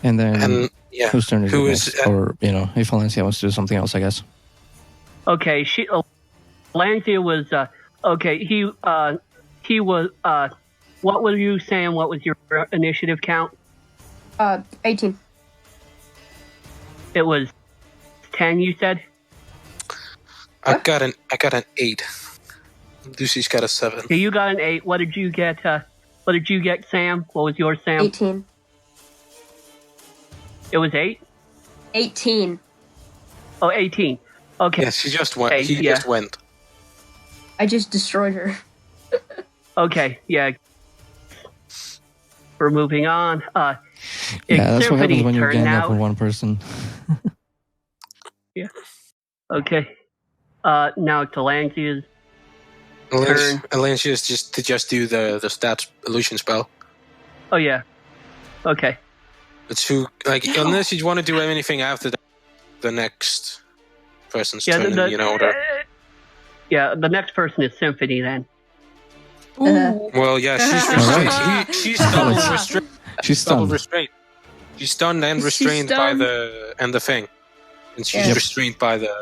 and then whose turn is it next? Or if Alencia wants to do something else, I guess. Okay, Alencia was okay. He was. What were you saying? What was your initiative count? 18. It was 10. You said. I got an 8. Lucy's got a 7. Okay, you got an 8. What did you get? What did you get, Sam? What was yours, Sam? 18. It was 8? 18. Oh, 18. Okay. Yeah, she just went. He just went. I just destroyed her. Okay, yeah. We're moving on. That's what happens when you're getting up with one person. Yeah. Okay. Now to Lancia's turn. Lancia's just do the stats illusion spell. Oh yeah. Okay. It's unless you want to do anything after the next person's turn, order. Yeah, the next person is Symphony then. Well, yeah, she's restrained. She's double restrained. She's stunned. She's stunned and restrained by the thing, and she's restrained by the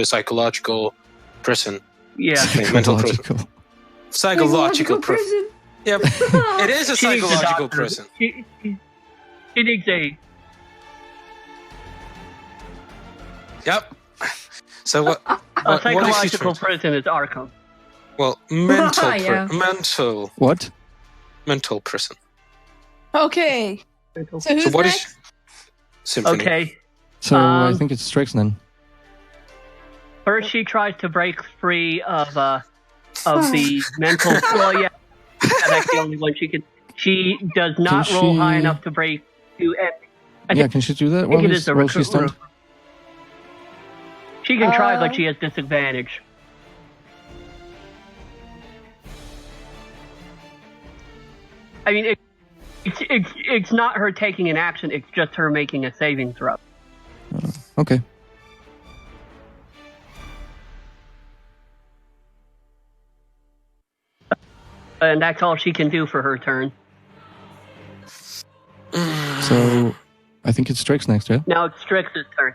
psychological prison. Yeah, mental prison. Psychological prison. Yep, it is a psychological prison. She needs a. Yep. So what? A psychological prison is Arkham. Well, mental. What? Mental prison. Okay. So who's what next? is Symphony? Okay. So I think it's Strix then. First, she tries to break free of the mental. Well, yeah, that's the only one she can. She does not roll high enough to break to. Can she do that while she's stunned? She can try, but she has disadvantage. I mean, it's not her taking an action. It's just her making a saving throw. Okay. And that's all she can do for her turn. So, I think it's Strix next, yeah? Now it's Strix's turn.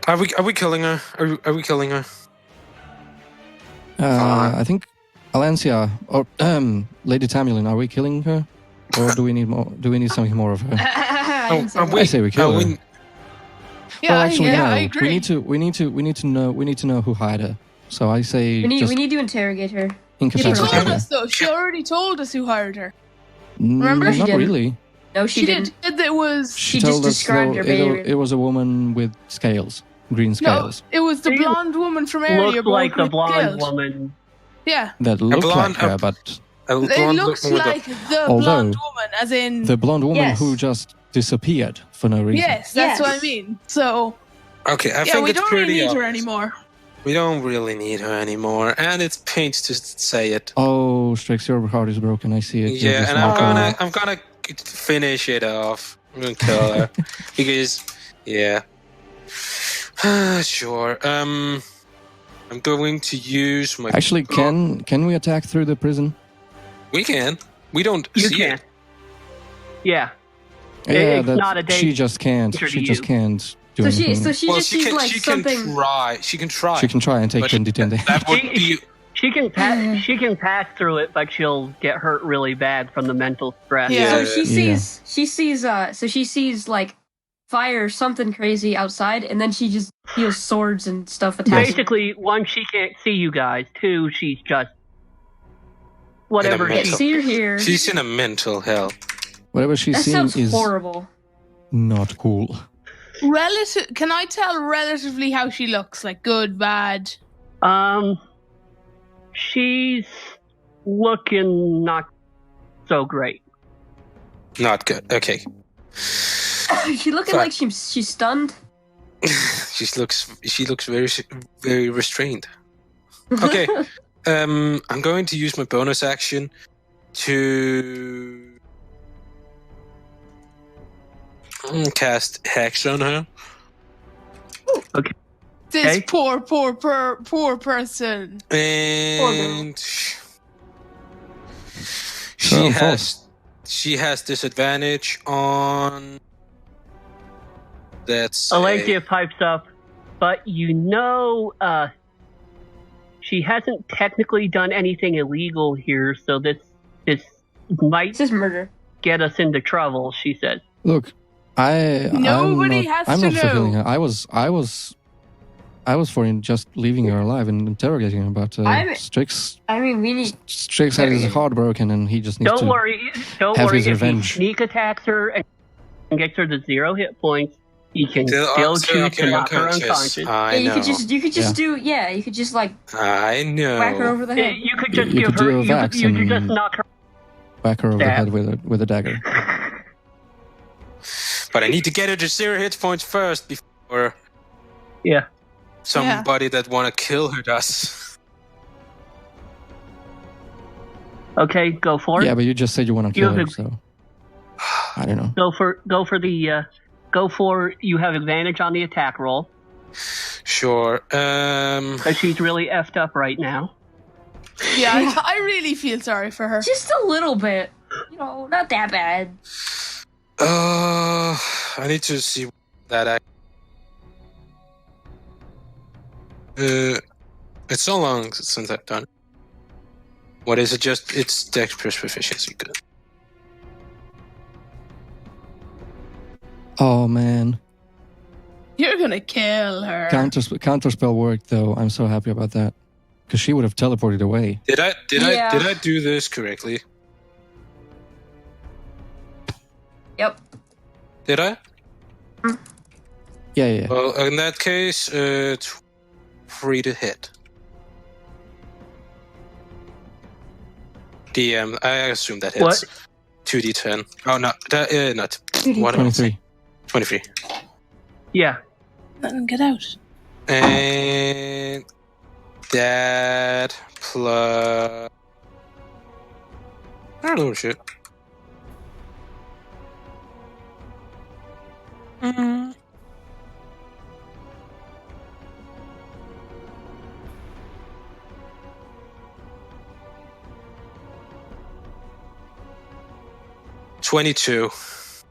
Are we killing her? Are we killing her? I think Alencia or Lady Tamulin, are we killing her? Or do we need more? Do we need something more of her? I say we kill her. Yeah, well, actually, no. I agree. We need to know who hired her. So I say we need to interrogate her. She told us though. She already told us who hired her. Remember? Not really. No, she didn't. She just described her behavior. It was a woman with scales, green scales. No, it was the blonde woman from area. Looked like the blonde woman. Yeah. That looked like her, but It looks like the blonde woman, as in the blonde woman who just disappeared for no reason. Yes, that's what I mean. So okay, I think we it's don't pretty really need her obvious. anymore. We don't really need her anymore, and it pains to say it. Oh, Strix, your heart is broken. I see it. Yeah, and I'm gonna finish it off. I'm gonna kill her because, yeah, sure. I'm going to use my. Actually, can we attack through the prison? We can. We don't. You see can. it. Yeah. Yeah, it's not a she just can't. She just can't do anything. She just sees like something. Can try. She can try. She can try and take 10d10 damage. That would be. She can pass through it, but she'll get hurt really bad from the mental stress. Yeah. So she sees like fire, something crazy outside, and then she just feels swords and stuff attacking. Basically, one, she can't see you guys. Two, she's just whatever. I see her here. She's in a mental hell. Whatever she's That seeing sounds is horrible. not cool. Can I tell relatively how she looks? Like good, bad? She's looking not so great. Not good. Okay. She looking like she's stunned. She looks very very restrained. Okay. I'm going to use my bonus action to cast Hex on her. Okay. This poor person. And she has disadvantage on. That's Alasia pipes up, but she hasn't technically done anything illegal here, so this might This is murder. get us into trouble. She says. Look, Nobody has I'm to not fulfilling know. her. I was for just leaving her alive and interrogating her, but Strix. I mean, we need. Strix had his heart broken, and he just needs Don't to worry. have his If revenge. he sneak attacks her and gets her to 0 hit points, he can still choose to knock her unconscious. I know. You could just do. Yeah, you could just like I know. whack her over the head. You could just You give could do her. a vax You could and- just knock her. whack her over the Stab. head with a dagger. But I need to get her to 0 hit points first before Yeah. somebody that want to kill her does. Okay, go for it. Yeah, but you just said you want to kill have her, a- so I don't know. You have advantage on the attack roll. Sure. Because she's really effed up right now. Yeah, I really feel sorry for her. Just a little bit. Not that bad. I need to see that. It's so long since I've done it. What is it? It's Dexterous proficiency. Good. Oh man, You're gonna kill her. counterspell worked though. I'm so happy about that because she would have teleported away. Did I Yeah. do this correctly? Yep. Did I? Yeah. Well, in that case, it's 3 to hit. DM, I assume that hits. What? 2d10. Oh, no, not. 2d10. What am I saying? 23. 23. Yeah. Let him get out. And that plus. I don't know shit. Mm-hmm. $22.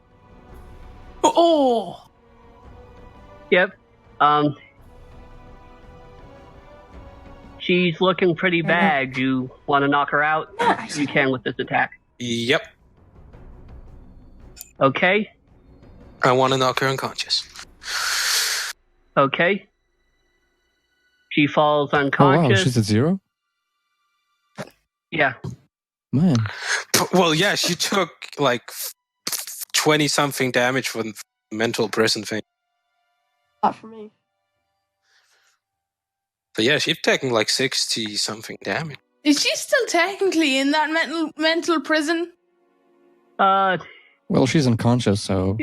Oh, Yep. She's looking pretty bad. You want to knock her out? You can with this attack. Yep. Okay. I want to knock her unconscious. Okay. She falls Oh wow, unconscious. she's at 0. Yeah. Man, Well, yeah, she took like 20 something damage from the mental prison thing. Not for me. But yeah, she's taking like 60 something damage. Is she still technically in that mental prison? Well, she's unconscious, so...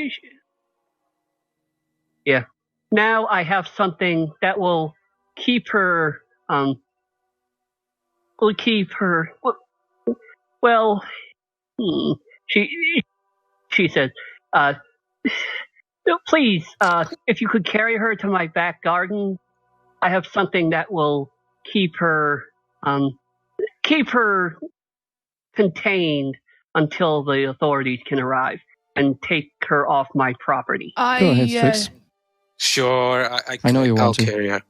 Yeah. Now I have something that will keep her, well, she says, please, if you could carry her to my back garden, I have something that will keep her contained until the authorities can arrive and take her off my property. Go ahead, Strix. Sure, I know you want I'll to. carry her.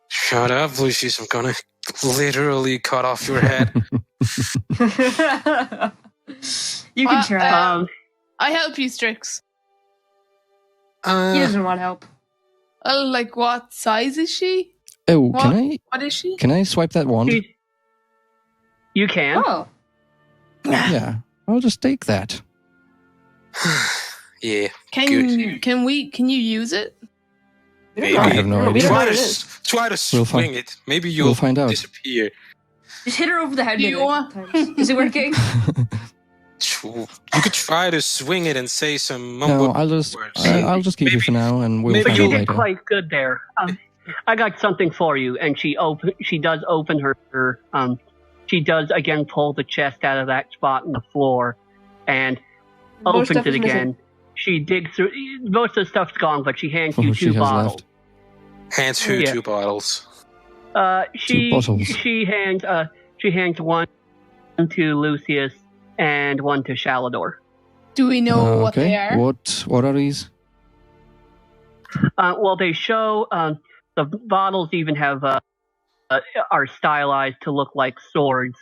Shut up, Lucius. I'm gonna literally cut off your head. You can try. I help you, Strix. He doesn't want help. Like, what size is she? Oh, what is she? Can I swipe that wand? You can. Oh. Yeah, I'll just take that. Yeah. Can you use it? Maybe. I have no idea. Try to swing it. Maybe you'll find out. disappear. Just hit her over the head. Is it working? You could try to swing it and say some No, words. I'll just keep you for now, and we'll find out you later. did quite good there. I got something for you, and she does open her. She does again pull the chest out of that spot in the floor, and opens it again. She digs through. Most of the stuff's gone, but she hands you two bottles. Left. Hands who 2 bottles? 2 bottles. She hands one to Lucius and one to Shalador. Do we know what they are? What are these? Well, they show the bottles even have are stylized to look like swords.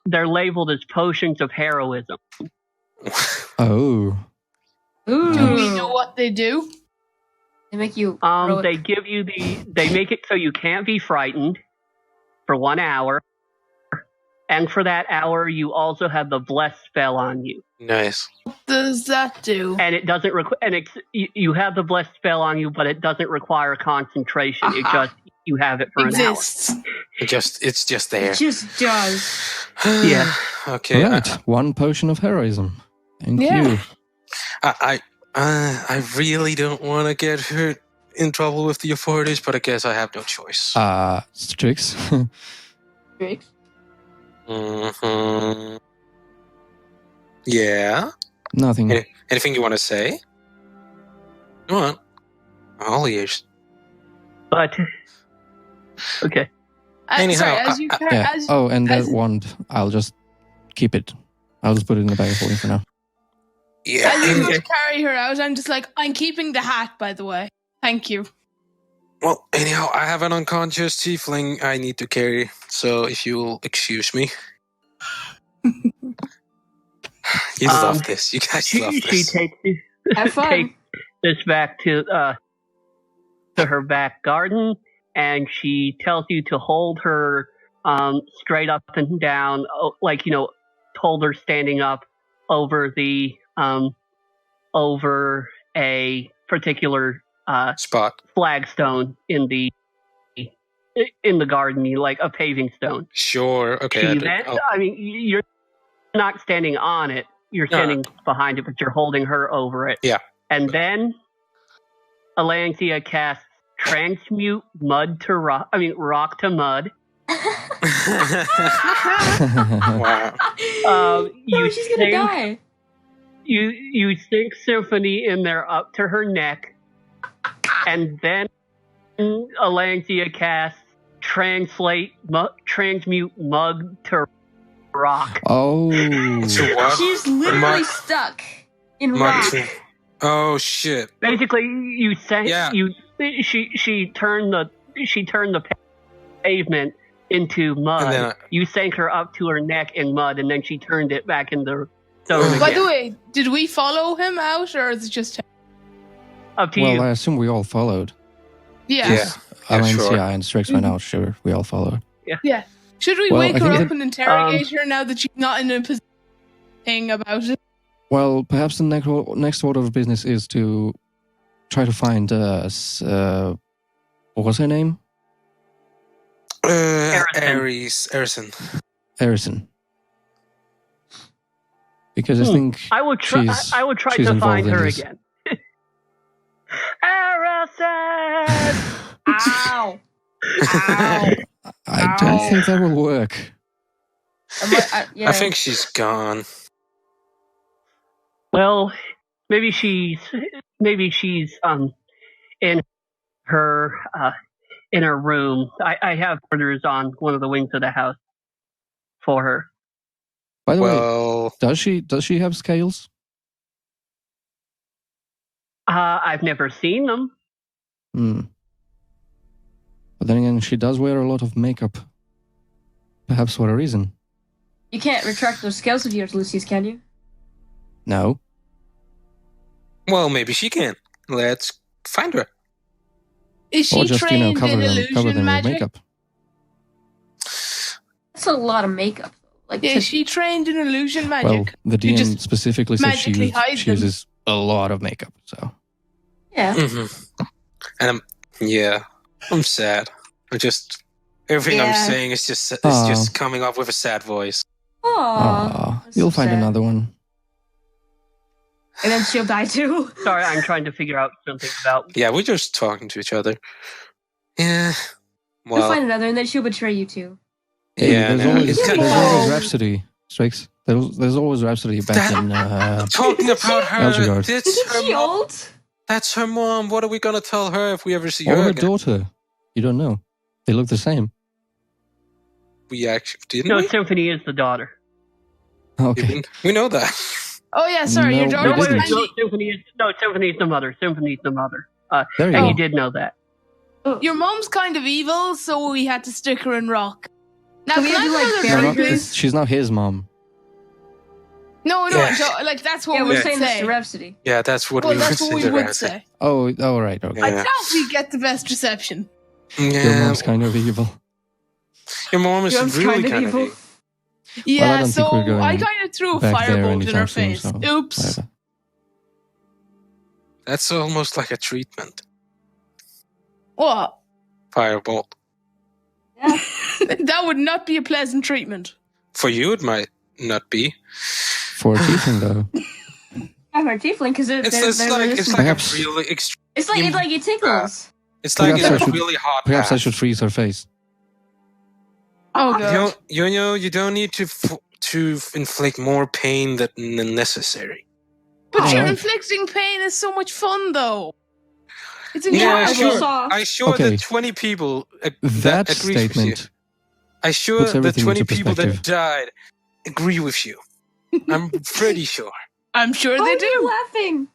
They're labeled as potions of heroism. Oh. Ooh. Do we know what they do? They make you. They give you they make it so you can't be frightened for 1 hour, and for that hour you also have the bless spell on you. Nice. What does that do? And it doesn't you have the bless spell on you, but it doesn't require concentration. It just you have it for an hour. It's just there. It just does. Yeah. Okay. Right. 1 potion of heroism. Thank you. I really don't want to get her in trouble with the authorities, but I guess I have no choice. Strix. Strix? Mm-hmm. Yeah? Nothing. Anything you want to say? Go on. All ears. But okay. Anyhow, and that wand, I'll just keep it. I'll just put it in the bag for you for now. Yeah. As you go to carry her out, I'm just like, I'm keeping the hat, by the way. Thank you. Well, anyhow, I have an unconscious tiefling I need to carry, so if you will excuse me. You love this. You guys love this. She takes this back to her back garden, and she tells you to hold her straight up and down, hold her standing up over the over a particular spot flagstone in the garden, like a paving stone. Sure. Okay. You're not standing on it. You're standing behind it, but you're holding her over it. Yeah. And then Alancia casts transmute rock to mud. Wow. She's gonna die. You sink Symphony in there up to her neck, and then Alancia casts transmute mud to rock. Oh. She's literally stuck in rock. Oh shit. Basically, you sank. Yeah. She turned the pavement into mud. Then, you sank her up to her neck in mud, and then she turned it back into stone again. By the way, did we follow him out, or is it just him? Up to you. Well, I assume we all followed. Yeah. Sure. And Strix went out. Sure, we all followed. Yeah. Should we wake her up and interrogate her now that she's not in a position thing about it? Well, perhaps the next order of business is to try to find what was her name? Arison. Because I think I would try she's to find involved in her this. again. Arison! Ow! Ow! I don't think that will work. Yeah. I think she's gone. Well, maybe she's in her room. I have orders on one of the wings of the house for her. By the way, does she have scales? I've never seen them. But then again, she does wear a lot of makeup. Perhaps for a reason. You can't retract those scales of yours, Lucius, can you? No. Well, maybe she can. Let's find her. Is she or just, trained cover in them illusion with magic? makeup. That's a lot of makeup. Is she trained in illusion magic? Well, the DM specifically said she uses a lot of makeup, so. Yeah. Mm-hmm. And I'm sad. Everything I'm saying is just coming up with a sad voice. Aww. You'll find another one. And then she'll die too. Sorry, I'm trying to figure out something about... Yeah, we're just talking to each other. Yeah. Well, you'll find another and then she'll betray you too. Yeah, there's always Rhapsody, Strix. There's always Rhapsody back in... talking about her. Is she old? That's her mom. What are we going to tell her if we ever see or her her again? daughter. You don't know. They look the same. We actually didn't. No, we? Symphony is the daughter. Okay. We know that. Oh yeah, sorry, your daughter was Symphony is the mother. Symphony's the mother. There you and go. you did know that. Your mom's kind of evil, so we had to stick her in rock. Now, we can I have to, have another drink, please? She's not his mom. No, Yeah. that's what we're we saying would this say. to Rhapsody. Yeah, that's what That's what we would say. Oh, right, okay. I doubt we get the best reception. Yeah. Your mom's kind of evil. Your mom is really kind of evil. Yeah, well, so I kind of threw a firebolt in her face. So Oops. whatever. That's almost like a treatment. What? Firebolt. Yeah. That would not be a pleasant treatment. For you, it might not be. For a tiefling, though. Yeah, for a tiefling, because it's like perhaps, a really extreme. It's like it tickles. It's like perhaps a really hot. Perhaps bath. I should freeze her face. Oh god. You don't need to inflict more pain than necessary. But you're inflicting pain is so much fun, though. It's Yeah, enjoyable. I'm sure that 20 people that agree with you. statement. I'm sure the 20 into people that perspective. died agree with you. I'm pretty sure. I'm sure Why they are do. you laughing?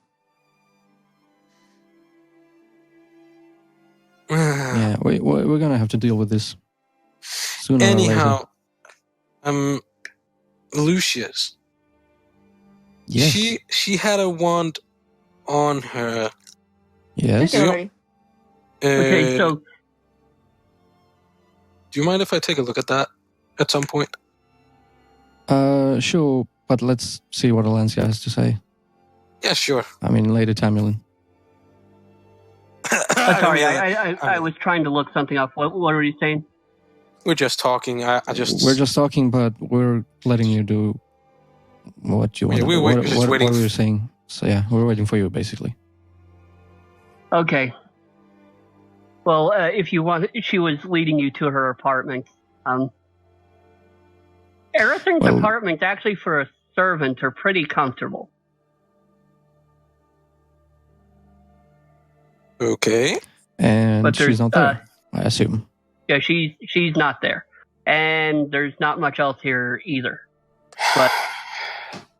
Yeah, we're gonna have to deal with this sooner or later. Anyhow, Lucius. Yes. She had a wand on her. Yes. Okay, so do you mind if I take a look at that at some point? Sure, but let's see what Alancia has to say. Yeah, sure. I mean, Lady Tamulin. sorry, I was trying to look something up. What were you saying? We're just talking. We're just talking, but we're letting you do what you want. What were you saying? So yeah, we're waiting for you, basically. Okay. Well, if you want, she was leading you to her apartment. Arison's apartments, actually, for a servant, are pretty comfortable. Okay. And she's not there, I assume. Yeah, she's not there. And there's not much else here either. But,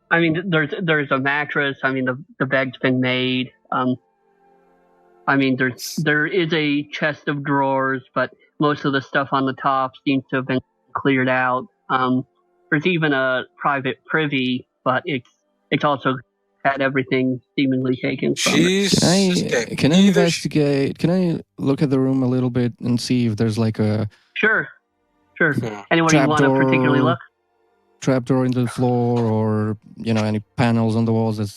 I mean, there's a mattress. I mean, the bed's been made. I mean, there is a chest of drawers, but most of the stuff on the top seems to have been cleared out. There's even a private privy, but it's also had everything seemingly taken from it. Can I investigate? Can I look at the room a little bit and see if there's like a... Sure. Anywhere you want to particularly look? Trapdoor in the floor, or any panels on the walls that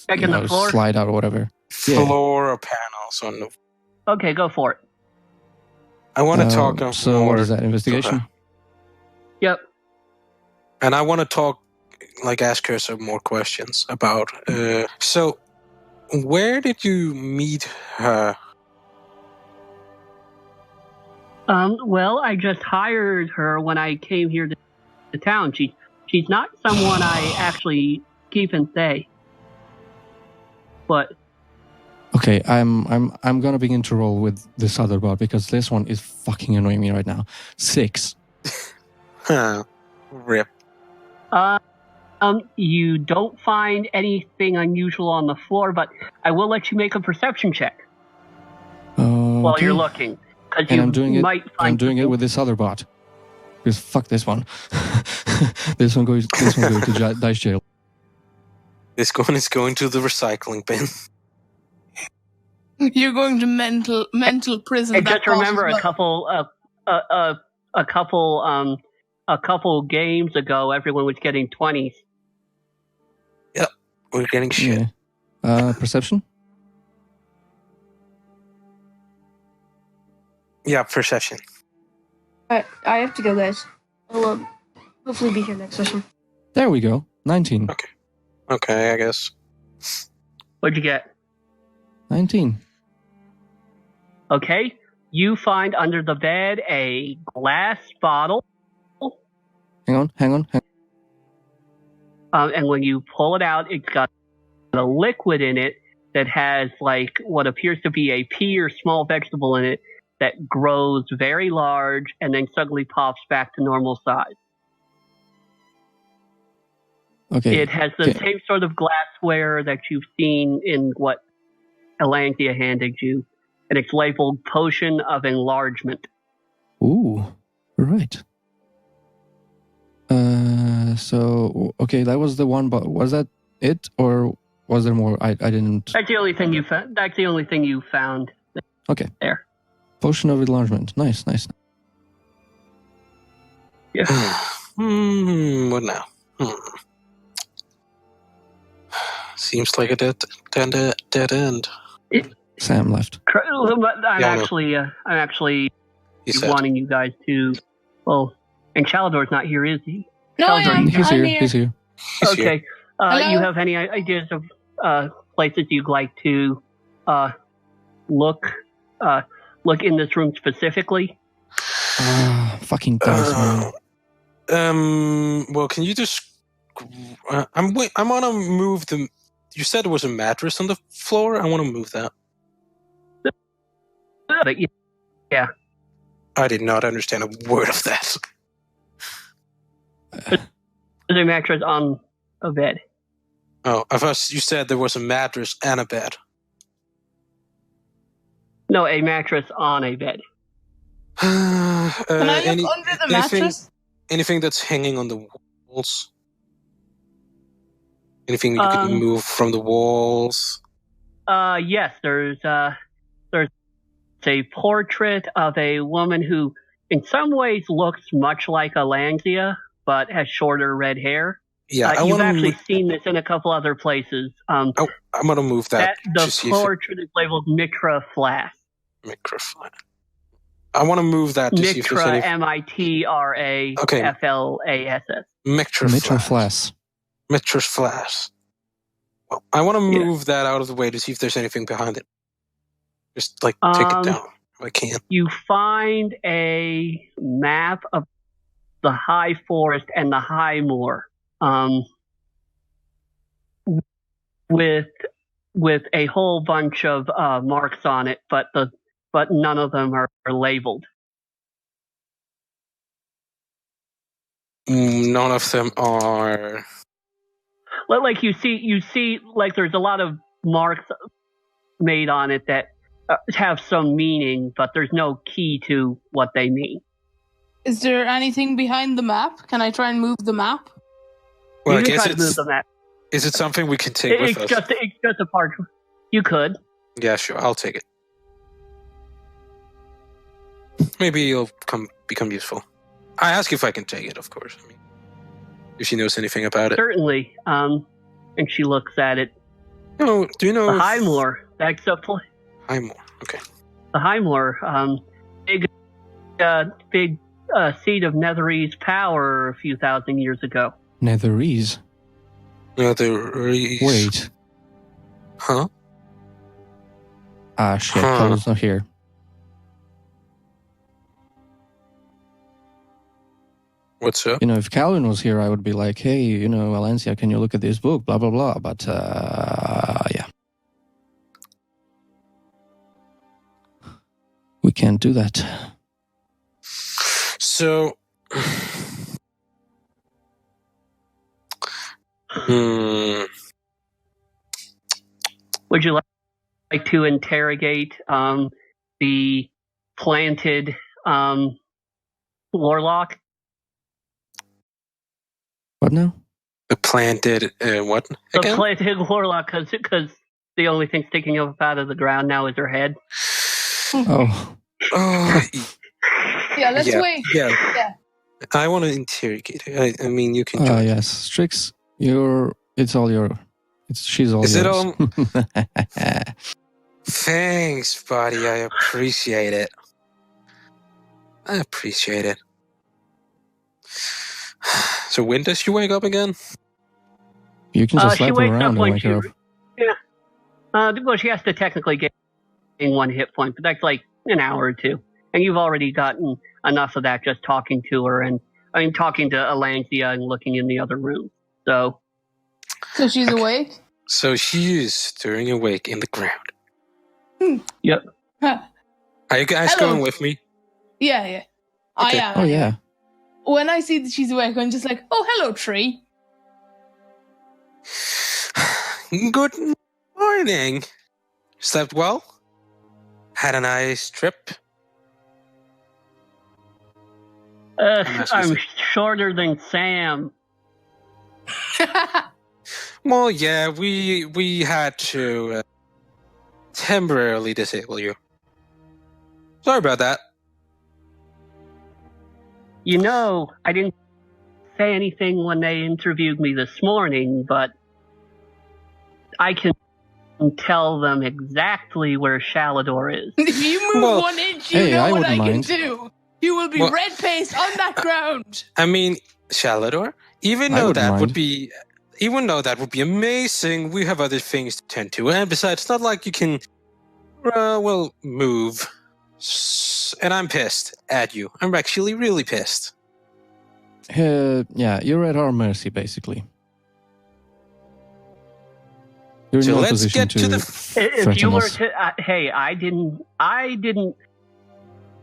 slide out or whatever. Floor or panels on the... Okay, go for it. I want to talk So more. what is that, investigation? Yep. And I want to talk, ask her some more questions about... So, where did you meet her? Well, I just hired her when I came here to town. She's not someone I actually keep and say. But okay, I'm gonna begin to roll with this other bot because this one is fucking annoying me right now. 6. Rip. You don't find anything unusual on the floor, but I will let you make a perception check while you're looking. And I'm doing it with this other bot. Because fuck this one. this one goes to dice jail. This one is going to the recycling bin. You're going to mental prison. And just remember, a couple games ago, everyone was getting 20s. Yep, we're getting shit. Yeah. Perception? Yeah, perception. Alright, I have to go, guys. I'll hopefully be here next session. There we go. 19. Okay, I guess. What'd you get? 19. Okay, you find under the bed a glass bottle. Hang on. And when you pull it out, it's got a liquid in it that has what appears to be a pea or small vegetable in it that grows very large and then suddenly pops back to normal size. Okay. It has the same sort of glassware that you've seen in what Alangria handed you, and it's labeled Potion of Enlargement. Ooh, right. So, okay, that was the one, but was that it, or was there more? I didn't... That's the only thing you found. That's the only thing you found. Okay. There. Potion of Enlargement. Nice. Yeah. What now? Seems like a dead end. Sam left. I'm actually wanting you guys to. Well, and Chalador's not here, is he? No, I am. He's here. Okay. You have any ideas of places you'd like to look in this room specifically? Fucking dice, man. Well, can you just? I'm gonna move the. You said there was a mattress on the floor. I want to move that. But yeah. I did not understand a word of that. There's a mattress on a bed. Oh, I thought you said there was a mattress and a bed. No, a mattress on a bed. Can I look under the mattress? Anything that's hanging on the walls? Anything you can move from the walls? Yes, there's a portrait of a woman who in some ways looks much like Alangria, but has shorter red hair. Yeah, you've actually seen this in a couple other places. I'm going to move that. The portrait is labeled Mitra Flass. Mitra Flass. I want to move that to see if there's any... Mitra Flass. Mitra Flass. Mitra Flass. Well, I want to move that out of the way to see if there's anything behind it. Just take it down if I can. You find a map of the High Forest and the High Moor, with a whole bunch of marks on it, but none of them are labeled. None of them are. Like you see, like there's a lot of marks made on it that have some meaning, but there's no key to what they mean. Is there anything behind the map? Can I try and move the map? Well, you I guess move the map. Is it something we can take with us? It's just a part. You could. Yeah, sure. I'll take it. Maybe it'll become useful. I ask if I can take it, of course. I mean, if she knows anything about it. Certainly. And she looks at it. Do you know the High Moor? That's a place. High Moor. Okay. The High Moor, big big seat of Netherese power a few thousand years ago. Netherese? Netherese. Wait. Huh? Ah, shit. Calvin's not here. What's up? If Calvin was here, I would be like, hey, Valencia, can you look at this book? Blah, blah, blah. But, yeah. We can't do that. So... Would you like to interrogate the planted warlock? What now? The planted what? Again? The planted warlock, because the only thing sticking up out of the ground now is her head. Oh. Yeah, let's wait. Yeah. I want to interrogate her. I mean, you can join. Yes. Strix, she's all yours. Is it all? Thanks, buddy. I appreciate it. So when does she wake up again? You can just slap her around and wake her up. Yeah. Well, she has to technically gain 1 hit point, but that's like an hour or two. And you've already gotten enough of that just talking to her talking to Alancia and looking in the other room. So she's awake? So she is stirring awake in the ground. Yep. Huh. Are you guys going with me? Yeah. Okay. I am. Oh, yeah. When I see that she's awake, I'm just like, oh, hello, tree. Good morning. Slept well? Had a nice trip? I'm shorter than Sam. Well, yeah, we had to temporarily disable you. Sorry about that. I didn't say anything when they interviewed me this morning, but I can tell them exactly where Shalador is. If you move 1 inch, you know what I can do. You will be red paste on that ground. I mean, Shalador, even though that would be amazing, we have other things to tend to. And besides, it's not like you can, move. And I'm pissed at you. I'm actually really pissed. Yeah, you're at our mercy, basically. So let's get to the... If you were to... hey, I didn't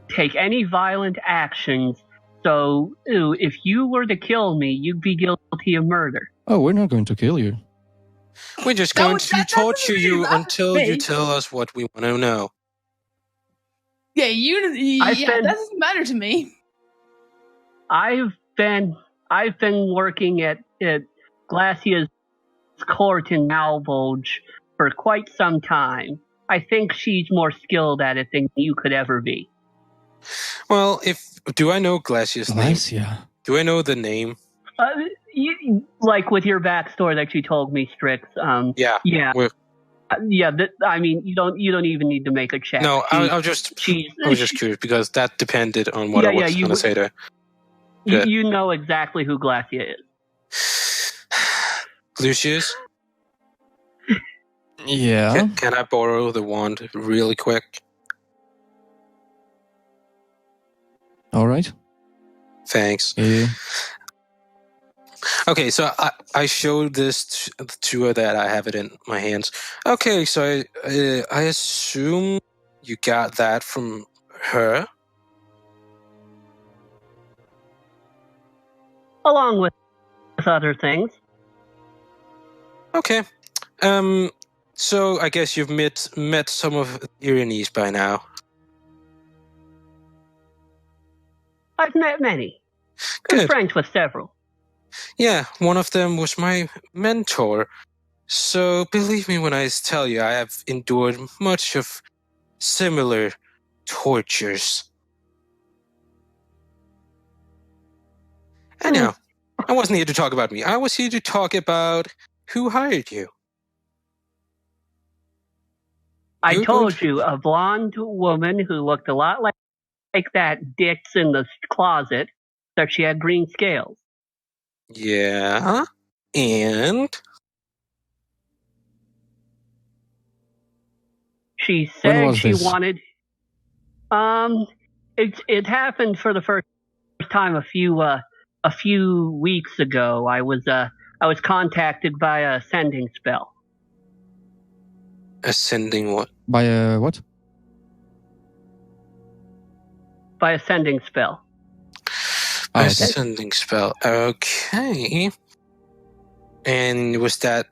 take any violent actions, so if you were to kill me, you'd be guilty of murder. Oh, we're not going to kill you. We're just going to torture you until you tell us what we want to know. Yeah, that doesn't matter to me. I've been working at Glacia's court in Malbolge for quite some time. I think she's more skilled at it than you could ever be. Well, do I know Glacia's name? Glacia. Do I know the name? Like with your backstory that you told me, Strix. Yeah. I mean, you don't even need to make a check. No, I was just curious because that depended on what I was going to say to her. You know exactly who Glacia is. Lucius? Yeah? Can I borrow the wand really quick? All right. Thanks. Yeah. Okay, so I showed this to her that I have it in my hands. Okay, so I assume you got that from her? Along with other things. Okay. So I guess you've met some of Irenes by now. I've met many. Good. I'm friends with several. Yeah, one of them was my mentor. So believe me when I tell you I have endured much of similar tortures. Anyhow, I wasn't here to talk about me. I was here to talk about who hired you. I told you, a blonde woman who looked a lot like that dit's in the closet that she had green scales. Yeah, and She When said was she this? wanted. It happened for the first time a few weeks ago. I was contacted by a sending spell. ascending what? By a what? By a sending spell. Oh, okay. Ascending spell. Okay. And was that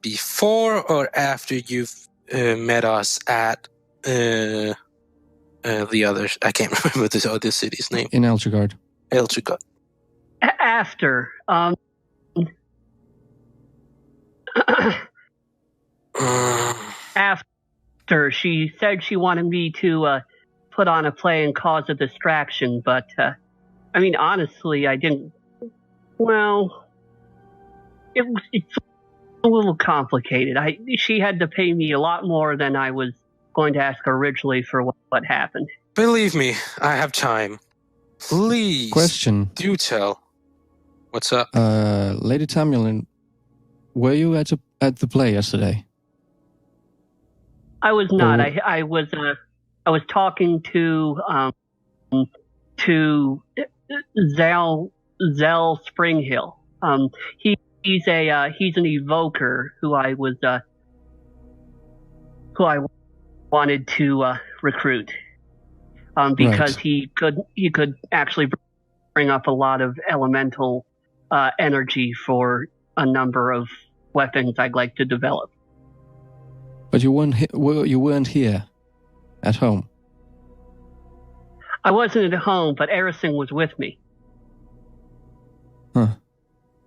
before or after you've met us at the others? I can't remember this other city's name. In Elchegard. Elchegard. After. After she said she wanted me to put on a play and cause a distraction, but I mean, honestly, I didn't. Well, it's a little complicated. She had to pay me a lot more than I was going to ask originally for what happened. Believe me, I have time. Please. Question. Do tell. What's up? Lady Tamulin, were you at the play yesterday? I was not. Oh. I was talking to Zell Springhill. He's an evoker who I wanted to recruit. Because right. he could actually bring up a lot of elemental energy for a number of weapons I'd like to develop. But you weren't here at home. I wasn't at home, but Erising was with me. Huh.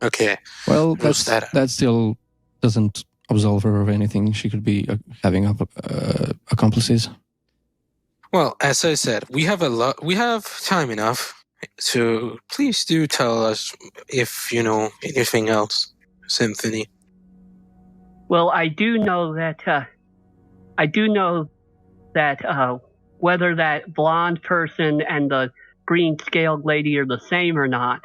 Okay. Well, that still doesn't absolve her of anything. She could be having accomplices. Well, as I said, we have time enough. So please do tell us if you know anything else, Symphony. Well, I do know that whether that blonde person and the green scaled lady are the same or not,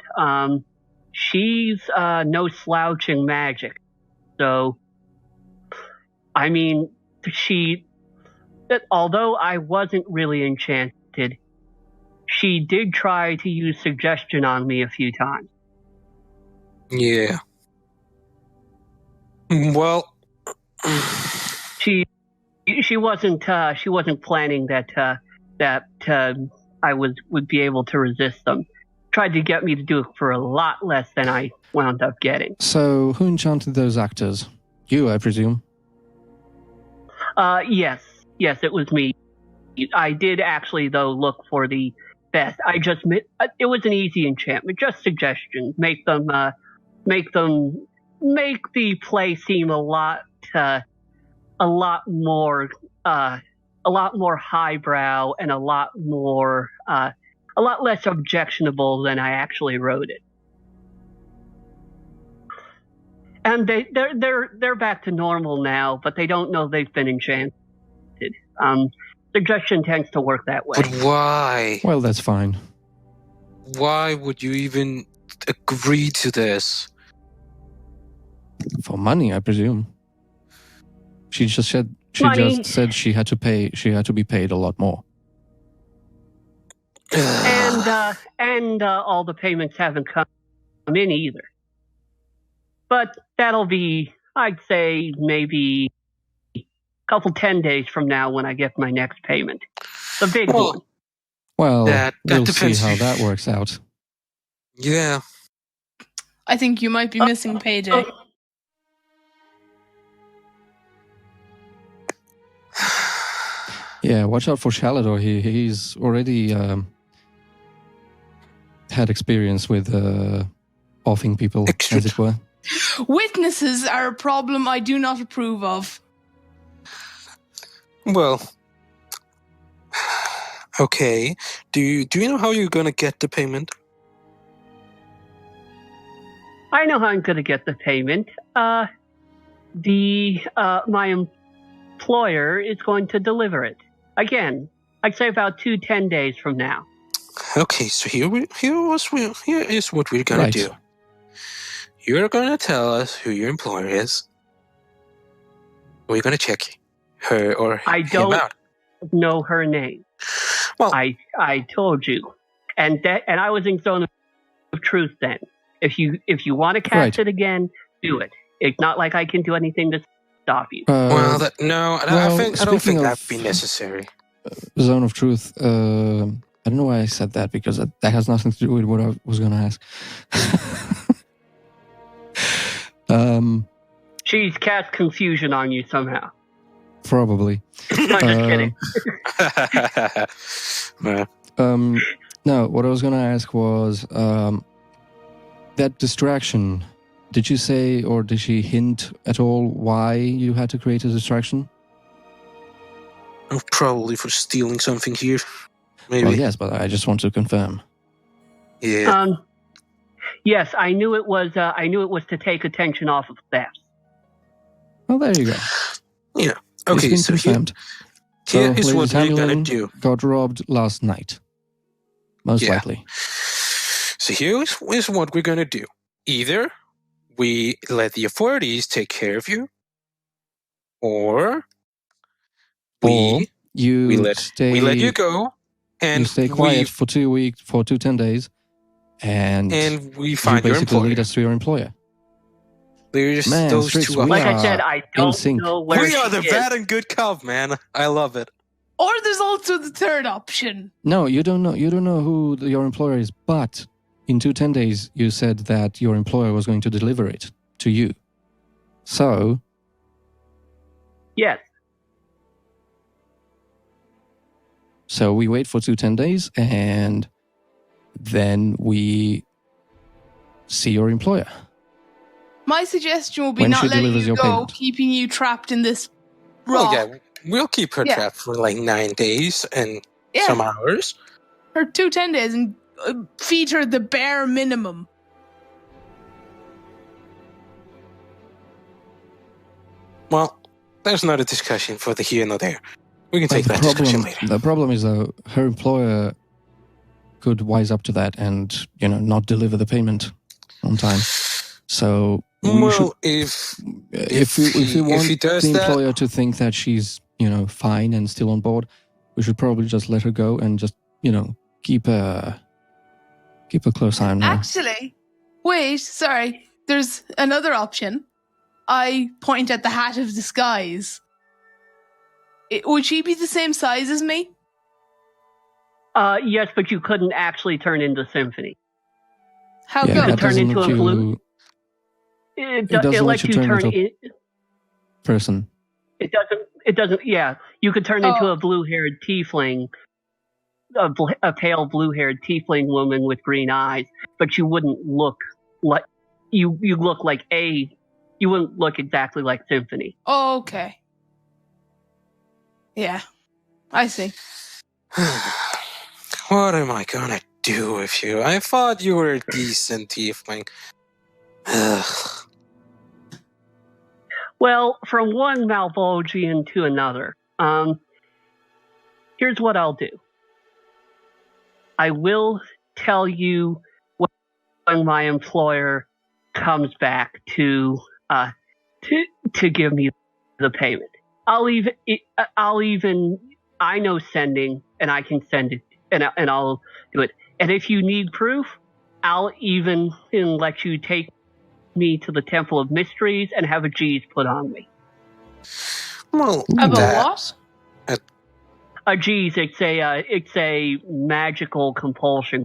she's no slouch in magic. So, I mean, although I wasn't really enchanted, she did try to use suggestion on me a few times. Yeah. Well, she wasn't planning that I would be able to resist them. Tried to get me to do it for a lot less than I wound up getting. So, who enchanted those actors? You, I presume. Yes, it was me. I did actually, though, look for the best. It was an easy enchantment, just suggestions. Make the play seem a lot more highbrow and a lot less objectionable than I actually wrote it. And they're back to normal now, but they don't know they've been enchanted. Suggestion tends to work that way. But why? Well, that's fine. Why would you even agree to this? For money, I presume. She just said she had to pay. She had to be paid a lot more. and all the payments haven't come in either. But that'll be, I'd say, maybe a couple 10 days from now when I get my next payment. The big one. Well, that we'll depends. See how that works out. Yeah. I think you might be missing payday. Yeah, watch out for Shalador. He's already had experience with offing people, as it were. Witnesses are a problem I do not approve of. Well, okay. Do you know how you're going to get the payment? I know how I'm going to get the payment. My employer is going to deliver it. Again, I'd say about 10 days from now. Okay, so here is what we're gonna do. You're gonna tell us who your employer is. We're gonna check her or him out. Know her name. Well, I told you, and I was in zone of truth then. If you want to cast it again, do it. It's not like I can do anything to stop you. I don't think that'd be necessary. Zone of truth. I don't know why I said that, because that has nothing to do with what I was going to ask. She's cast confusion on you somehow. Probably. I'm just kidding. No, what I was going to ask was that distraction. Did you say, or did she hint at all why you had to create a distraction? Probably for stealing something here. Maybe. Well, yes, but I just want to confirm. Yeah. Yes, I knew it was. I knew it was to take attention off of thefts. Well, there you go. Yeah. Okay. So confirmed. Here is what we're gonna do. Got robbed last night. Most likely. So here's what we're gonna do. Either we let the authorities take care of you, or we let you go, and you stay quiet for 2 weeks, for 10 days, and we find your employer. Lead us to your employer. There's those two. Like I said, I don't know where we are the bad and good cop, man. I love it. Or there's also the third option. No, you don't know. You don't know who your employer is, but in 10 days, you said that your employer was going to deliver it to you. So, yes. So we wait for 10 days, and then we see your employer. My suggestion will be not letting you go, keeping you trapped in this rock. Oh, yeah. We'll keep her trapped for like 9 days and some hours. Her 10 days and feed her the bare minimum. Well, there's not a discussion for the here and there. We can take that discussion later. The problem is, though, her employer could wise up to that and, not deliver the payment on time. So if we want the employer to think that she's, fine and still on board, we should probably just let her go and just, keep a close eye on her. Actually, wait, sorry. There's another option. I point at the hat of disguise. Would she be the same size as me? Yes, but you couldn't actually turn into Symphony. How come? You turn into a blue. It lets you turn into person. It doesn't. Yeah, you could turn into a blue-haired tiefling, a pale blue-haired tiefling woman with green eyes, but you wouldn't look like you look like you wouldn't look exactly like Symphony. Oh, okay. Yeah, I see. What am I gonna do with you? I thought you were a decent tiefling. Well, from one Malvolgian to another, here's what I'll do. I will tell you when my employer comes back to give me the payment. I know sending, and I can send it, and I'll do it. And if you need proof, I'll even let you take me to the Temple of Mysteries and have a G's put on me. Well, what? A G's, it's a magical compulsion.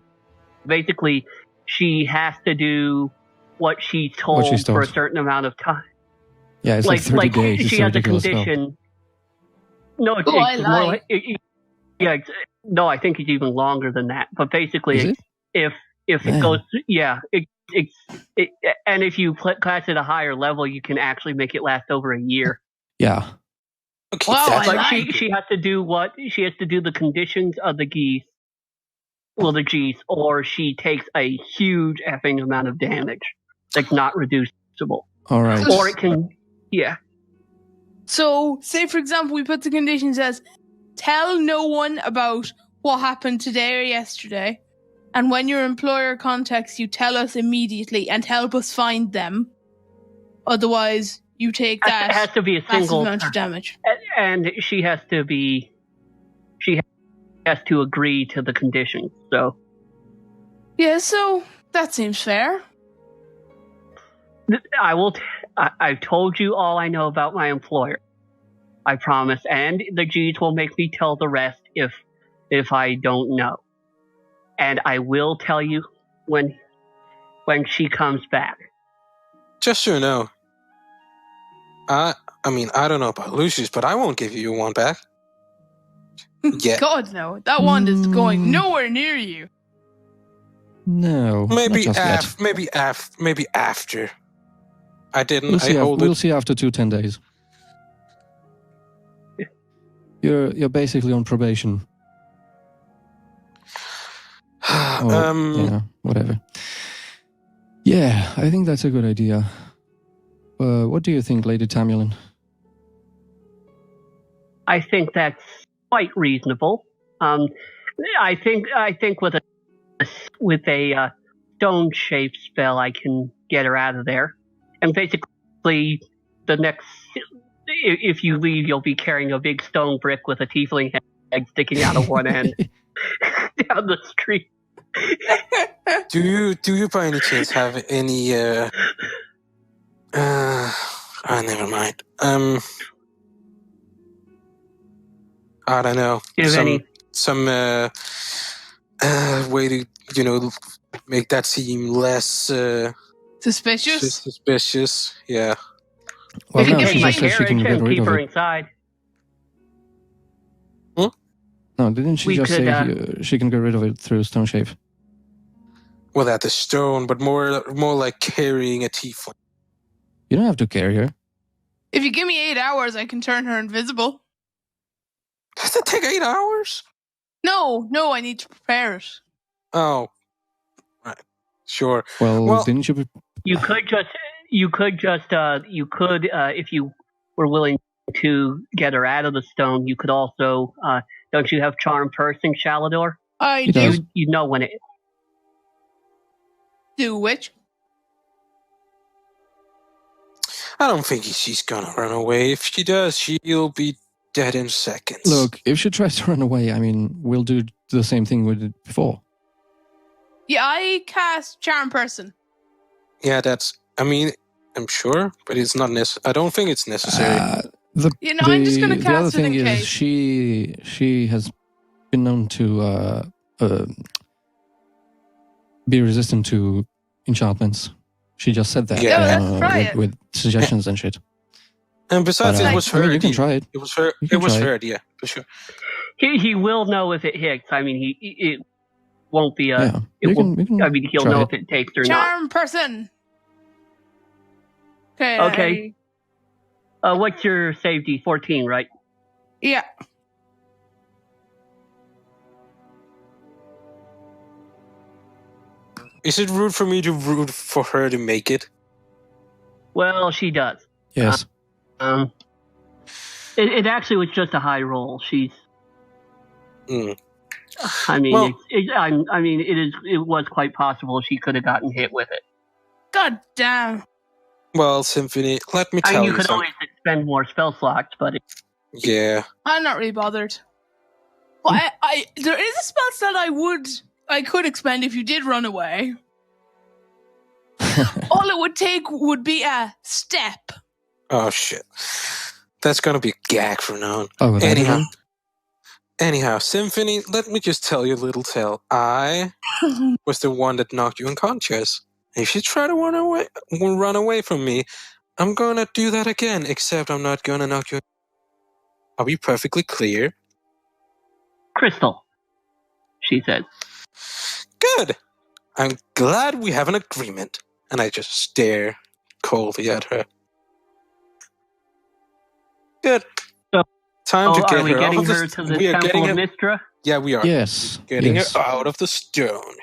Basically, she has to do what she's told for a certain amount of time. Yeah, it's like 30 days. She has a condition. No, it's more like, no, I think it's even longer than that. But basically, if it goes, and if you class at a higher level, you can actually make it last over a year. Yeah. Okay. Like she has to do the conditions of the geese. Well, the G's, or she takes a huge effing amount of damage that's not reducible. All right. Or it can, yeah. So, say for example, we put the conditions as tell no one about what happened today or yesterday. And when your employer contacts you, tell us immediately and help us find them. Otherwise, you take that It has to be a single amount of damage. And she has to agree to the conditions. So yeah, so that seems fair. I've told you all I know about my employer. I promise, and the G's will make me tell the rest if I don't know. And I will tell you when she comes back. Just so you know, I don't know about Lucius, but I won't give you your wand back. Yeah. God, no. That wand is going nowhere near you. No. Maybe not just yet. maybe after. I didn't. We'll see after 10 days. You're basically on probation. Yeah, whatever. Yeah, I think that's a good idea. What do you think, Lady Tamulin? I think that's quite reasonable. I think with a stone shaped spell, I can get her out of there. And basically, if you leave, you'll be carrying a big stone brick with a tiefling head sticking out of one end down the street. Do you by any chance have any never mind. I don't know. Some way to make that seem less suspicious. Suspicious, yeah. Well, no, she she just said she can get rid of it. Inside. No, didn't she just say she can get rid of it through stone shape? Well, at the stone, but more like carrying a tiefling. You don't have to carry her. If you give me 8 hours, I can turn her invisible. Does that take 8 hours? No, I need to prepare it. Oh, right, sure. Well, didn't you? You could if you were willing to get her out of the stone. You could also, don't you have charm person, Shalador? I do. You know when it. Do which? I don't think she's gonna run away. If she does, she'll be dead in seconds. Look, if she tries to run away, we'll do the same thing we did before. Yeah, I cast Charm Person. Yeah, I'm sure, but it's not necessary. I don't think it's necessary. I'm just gonna cast it in case. The other thing is she has been known to be resistant to enchantments. She just said that with suggestions and shit. And besides, it was her. You can try it. It was her. It was her idea for sure. He will know if it hits. It won't be a. He'll know if it takes or not. Charm Person. Okay. What's your save D? 14, right? Yeah. Is it rude for me to root for her to make it? Well, she does. Yes. It actually was just a high roll. She's. It was quite possible she could have gotten hit with it. God damn. Well, Symphony, let me tell you. You could always expend more spell slots, but. Yeah. I'm not really bothered. Well, there is a spell slot I could expend if you did run away. All it would take would be a step. Oh shit. That's gonna be a gag from now on. Anyhow, Symphony, let me just tell you a little tale. I was the one that knocked you unconscious. If you try to run away from me, I'm gonna do that again, except I'm not gonna knock you. Are we perfectly clear? Crystal, she says. Good. I'm glad we have an agreement. And I just stare coldly at her. Good. So, time to get her out of the stone. We are getting her to the Temple of Mistra? Yeah, we are. Yes. Getting her out of the stone.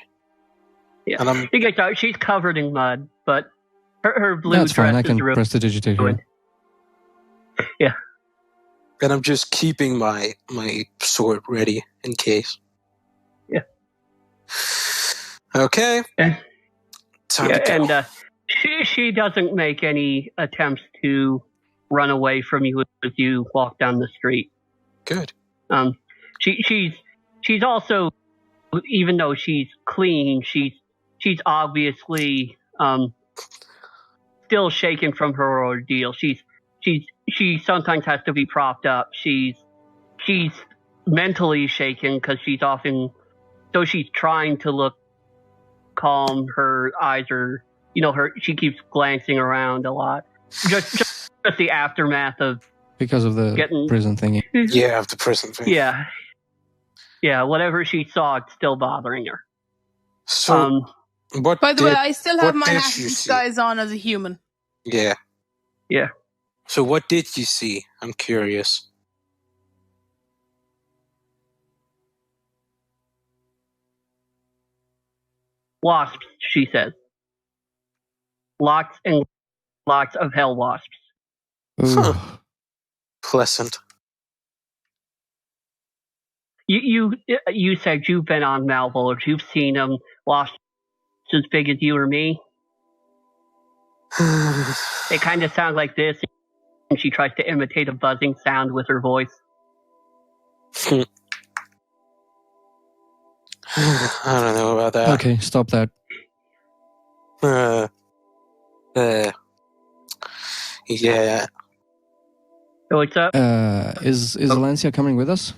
Yeah. And you get out. She's covered in mud, but her blue That's dress fine. I can is press the digitator. Yeah. And I'm just keeping my sword ready in case. Yeah. Okay. Time to go. And she doesn't make any attempts to run away from you as you walk down the street. Good. She's also, even though she's clean, she's obviously still shaken from her ordeal. She sometimes has to be propped up. She's mentally shaken because she's often, so she's trying to look calm. Her eyes are, she keeps glancing around a lot. Just the aftermath of because of the prison thingy. Yeah, of the prison thing. Yeah. Whatever she saw, it's still bothering her. So, by the way, I still have my hat disguise on as a human. Yeah. Yeah. So what did you see? I'm curious. Wasps, she says. Lots and lots of hell wasps. Huh. Pleasant. You said you've been on Malvolage. You've seen them. Wasps as big as you or me. It kind of sounds like this, and she tries to imitate a buzzing sound with her voice. I don't know about that. Okay, stop that. Yeah. So what's up? Is Alancia coming with us?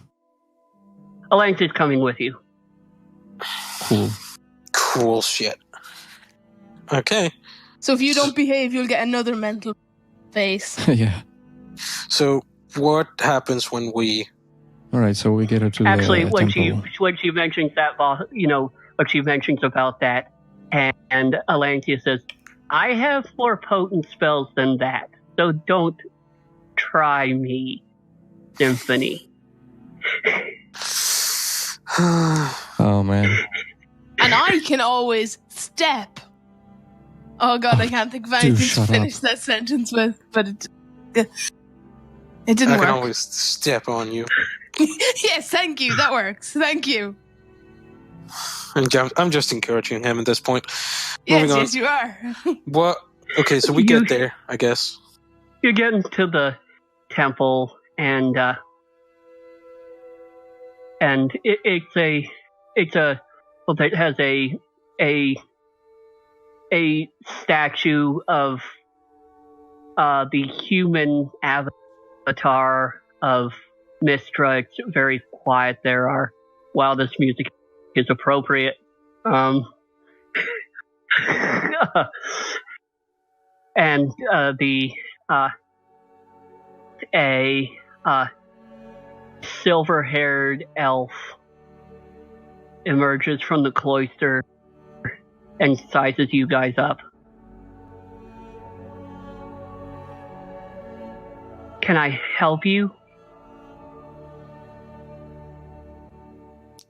Alancia's coming with you. Cool shit. Okay. So if you don't behave, you'll get another mental face. Yeah. So what happens when we... All right, so we get her to the temple. When she mentions that, what she mentions about that, and Alancia says, I have more potent spells than that, so don't try me, Symphony. Oh, man. And I can always step. Oh, God, I can't think of anything to finish that sentence with, but it didn't work. I can always step on you. Yes, thank you. That works. Thank you. I'm just encouraging him at this point. Yes, you are. What? Okay, so we get there, I guess. You get into the temple, and it has a statue of the human avatar of Mistra. It's very quiet. There are, while this music is appropriate, and a silver-haired elf emerges from the cloister and sizes you guys up. Can I help you?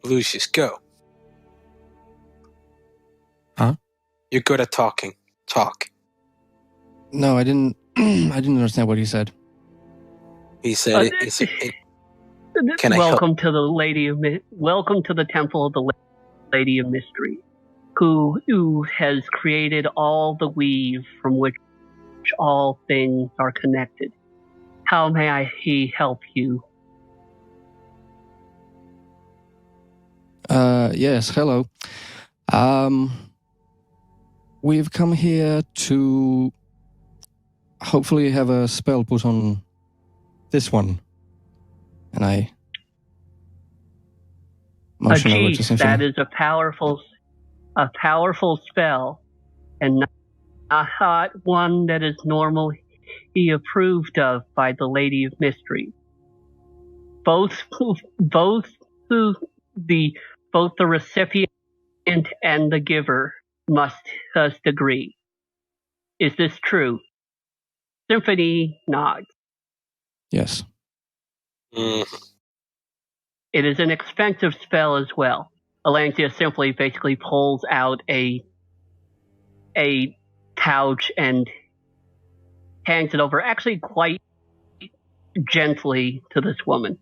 Lucius, go. Huh? You're good at talking. Talk. No, I didn't. I didn't understand what he said. He said, "Can I help?" Welcome to the temple of the Lady of Mystery, who has created all the weave from which all things are connected. How may he help you? Yes, hello. We've come here to hopefully have a spell put on this one. And I motion over to Symphony. That is a powerful spell, and not one that is normally approved of by the Lady of Mystery. Both the recipient and the giver must agree. Is this true? Symphony nods. Yes. Mm. It is an expensive spell as well. Alancia simply basically pulls out a pouch and hands it over. Actually, quite gently to this woman.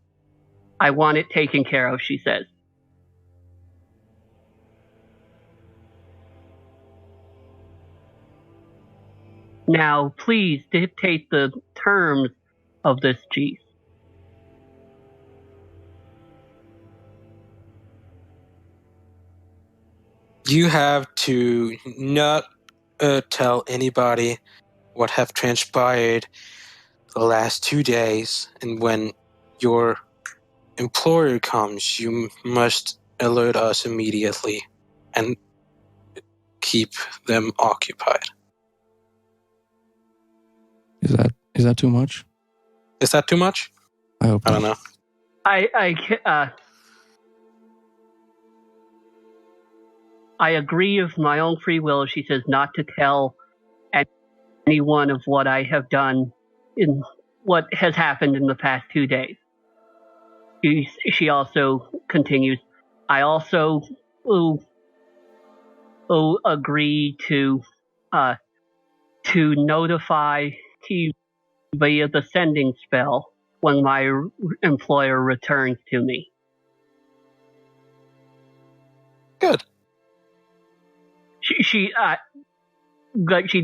I want it taken care of, she says. Now, please dictate the terms of this lease. You have to not tell anybody what have transpired the last 2 days, and when your employer comes, you must alert us immediately and keep them occupied. Is that too much? Is that too much? I hope I don't know. I agree of my own free will, she says, not to tell anyone of what I have done in what has happened in the past 2 days. She also continues, I also agree to notify you via the sending spell when my employer returns to me. Good. She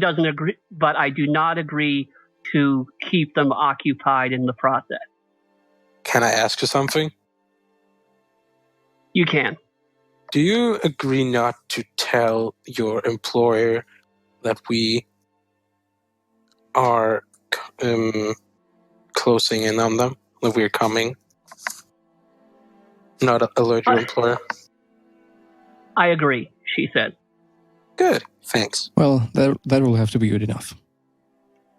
doesn't agree, but I do not agree to keep them occupied in the process. Can I ask you something? You can. Do you agree not to tell your employer that we are closing in on them, that we're coming? Not alert your employer? I agree, she said. Good, thanks. Well, that will have to be good enough.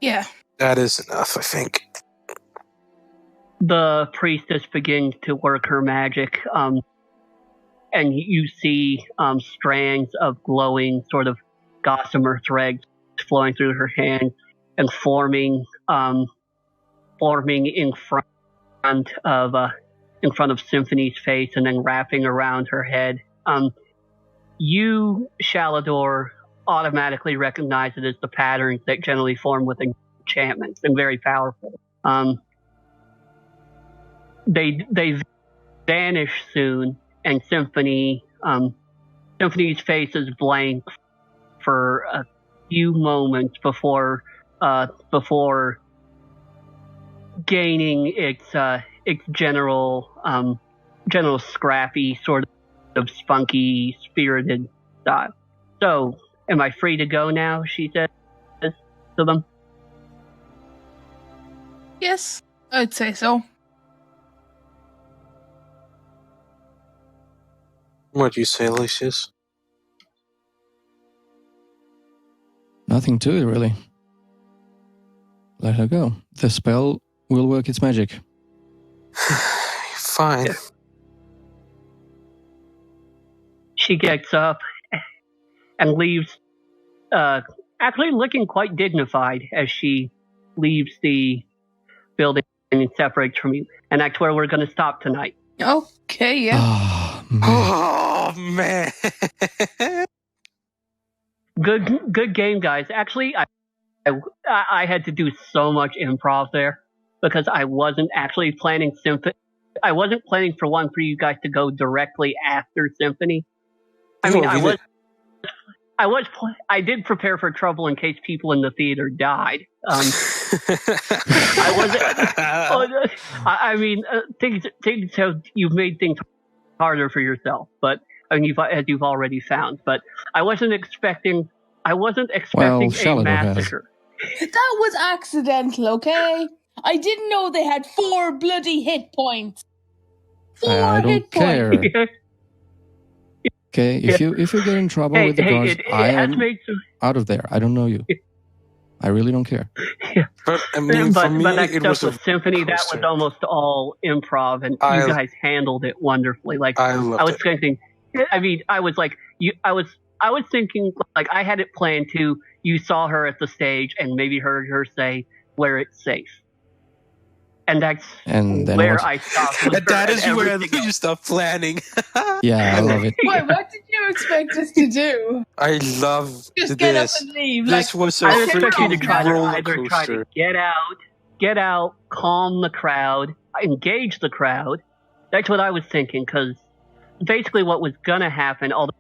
Yeah. That is enough, I think. The priestess begins to work her magic, and you see strands of glowing sort of gossamer threads flowing through her hand and forming in front of Symphony's face and then wrapping around her head. You, Shalador, automatically recognize it as the patterns that generally form with enchantments and very powerful. They vanish soon, and Symphony's face is blank for a few moments before gaining its general scrappy, sort of spunky, spirited style. So, am I free to go now? She says to them. Yes, I'd say so. What do you say, Lucius? Nothing to it, really. Let her go. The spell will work its magic. Fine. She gets up and leaves, actually looking quite dignified as she leaves the building and separates from you. And that's where we're going to stop tonight. Okay, yeah. Oh, man. Good game, guys. Actually, I had to do so much improv there because I wasn't actually planning Symphony. I wasn't planning for you guys to go directly after Symphony. I mean, I did prepare for trouble in case people in the theater died. I wasn't. I mean, things have, you've made things harder for yourself, but I mean, as you've already found. But I wasn't expecting a massacre. That was accidental, okay? I didn't know they had 4 bloody hit points. 4 I don't hit care. points. Okay, if you get in trouble with the guards, I am out of there. I don't know you. I really don't care. Yeah. But I mean, for me, it was a Symphony. That was almost all improv, and you guys handled it wonderfully. Like I was thinking. I mean, I was like, I was thinking like I had it planned too. You saw her at the stage and maybe heard her say, "Where it's safe." And that's where I stopped. That is where you stop planning. Yeah, I love it. Wait, what did you expect us to do? I love Just this. get up and leave. This was a I expect you to freaking roller try to coaster. get out get out, calm the crowd, engage the crowd. That's what I was thinking, because basically what was going to happen, although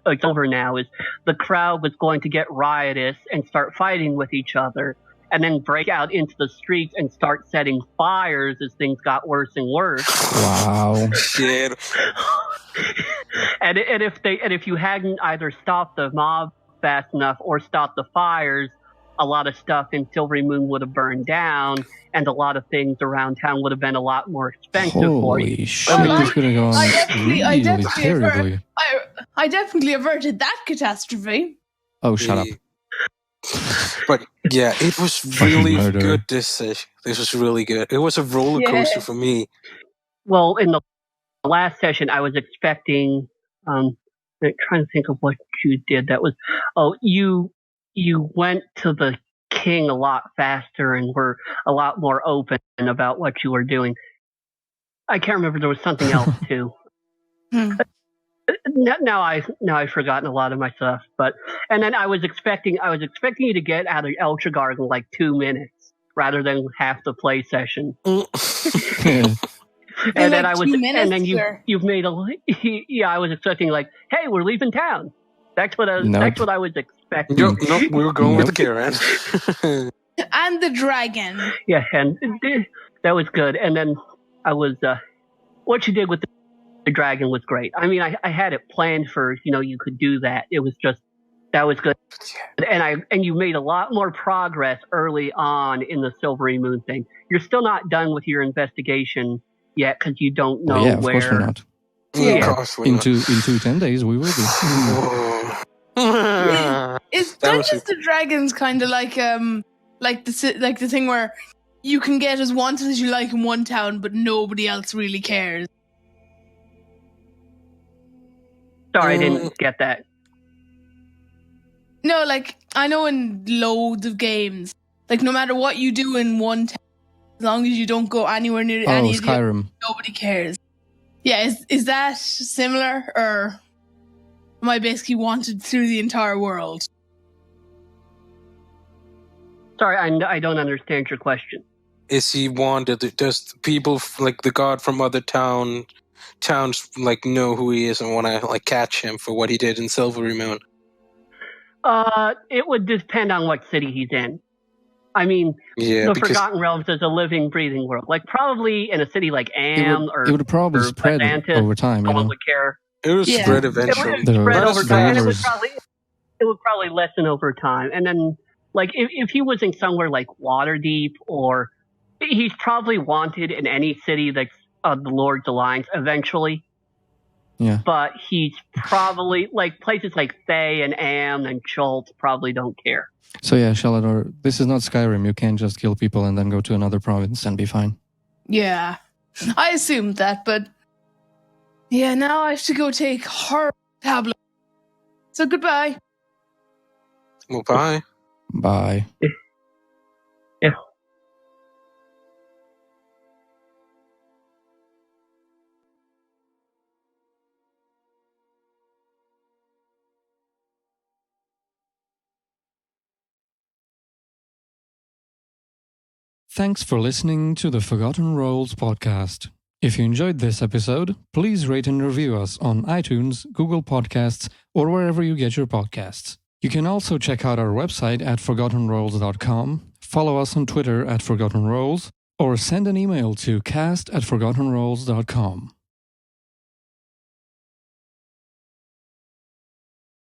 it's over now, is the crowd was going to get riotous and start fighting with each other, and then break out into the streets and start setting fires as things got worse and worse. Wow. Shit. and if you hadn't either stopped the mob fast enough or stopped the fires, a lot of stuff in Silvery Moon would have burned down, and a lot of things around town would have been a lot more expensive for you. Holy shit, this is going to go on really terribly. I definitely averted that catastrophe. Oh, shut up. But yeah, it was really good, this session. This was really good. It was a roller coaster for me. Well, in the last session, I was expecting... I'm trying to think of what you did. That was... Oh, you went to the king a lot faster and were a lot more open about what you were doing. I can't remember. There was something else too. Now I've forgotten a lot of my stuff. And then I was expecting you to get out of Elchagard in like 2 minutes rather than half the play session. And then you've made a I was expecting like, hey, we're leaving town. That's what I was expecting. No, we were going with the caravan. And the dragon. Yeah, and that was good. And then I was what you did with the dragon was great. I mean, I had it planned for, you could do that. It was just, that was good. And you made a lot more progress early on in the Silvery Moon thing. You're still not done with your investigation yet because you don't know where. Of course we're not. Into 10 days we will be. Is Dungeons and Dragons kind of like the thing where you can get as wanted as you like in one town, but nobody else really cares? Sorry, I didn't get that. No, like, I know in loads of games, like, no matter what you do in one town, as long as you don't go anywhere near any of Skyrim. Nobody cares. Yeah, is that similar, or am I basically wanted through the entire world? Sorry, I don't understand your question. Is he wanted? Does people, like the god from other towns, like, know who he is and want to, like, catch him for what he did in Silvery Moon? It would depend on what city he's in. I mean, Forgotten Realms is a living, breathing world. Like, probably in a city like Am it would probably spread over time. No one would care. It would spread eventually. It would spread over time, and it would probably lessen over time. And then, like, if he was in somewhere like Waterdeep, or he's probably wanted in any city that's the Lord's Alliance eventually. Yeah. But he's probably, like, places like Thay and Am and Schultz probably don't care. So yeah, Shalador, this is not Skyrim. You can't just kill people and then go to another province and be fine. Yeah. I assumed that, but yeah, now I have to go take horror tablets. So goodbye. Well, bye. Bye. Yeah. Thanks for listening to the Forgotten Roles podcast. If you enjoyed this episode, please rate and review us on iTunes, Google Podcasts, or wherever you get your podcasts. You can also check out our website at ForgottenRoles.com, follow us on Twitter at ForgottenRoles, or send an email to cast@ForgottenRoles.com.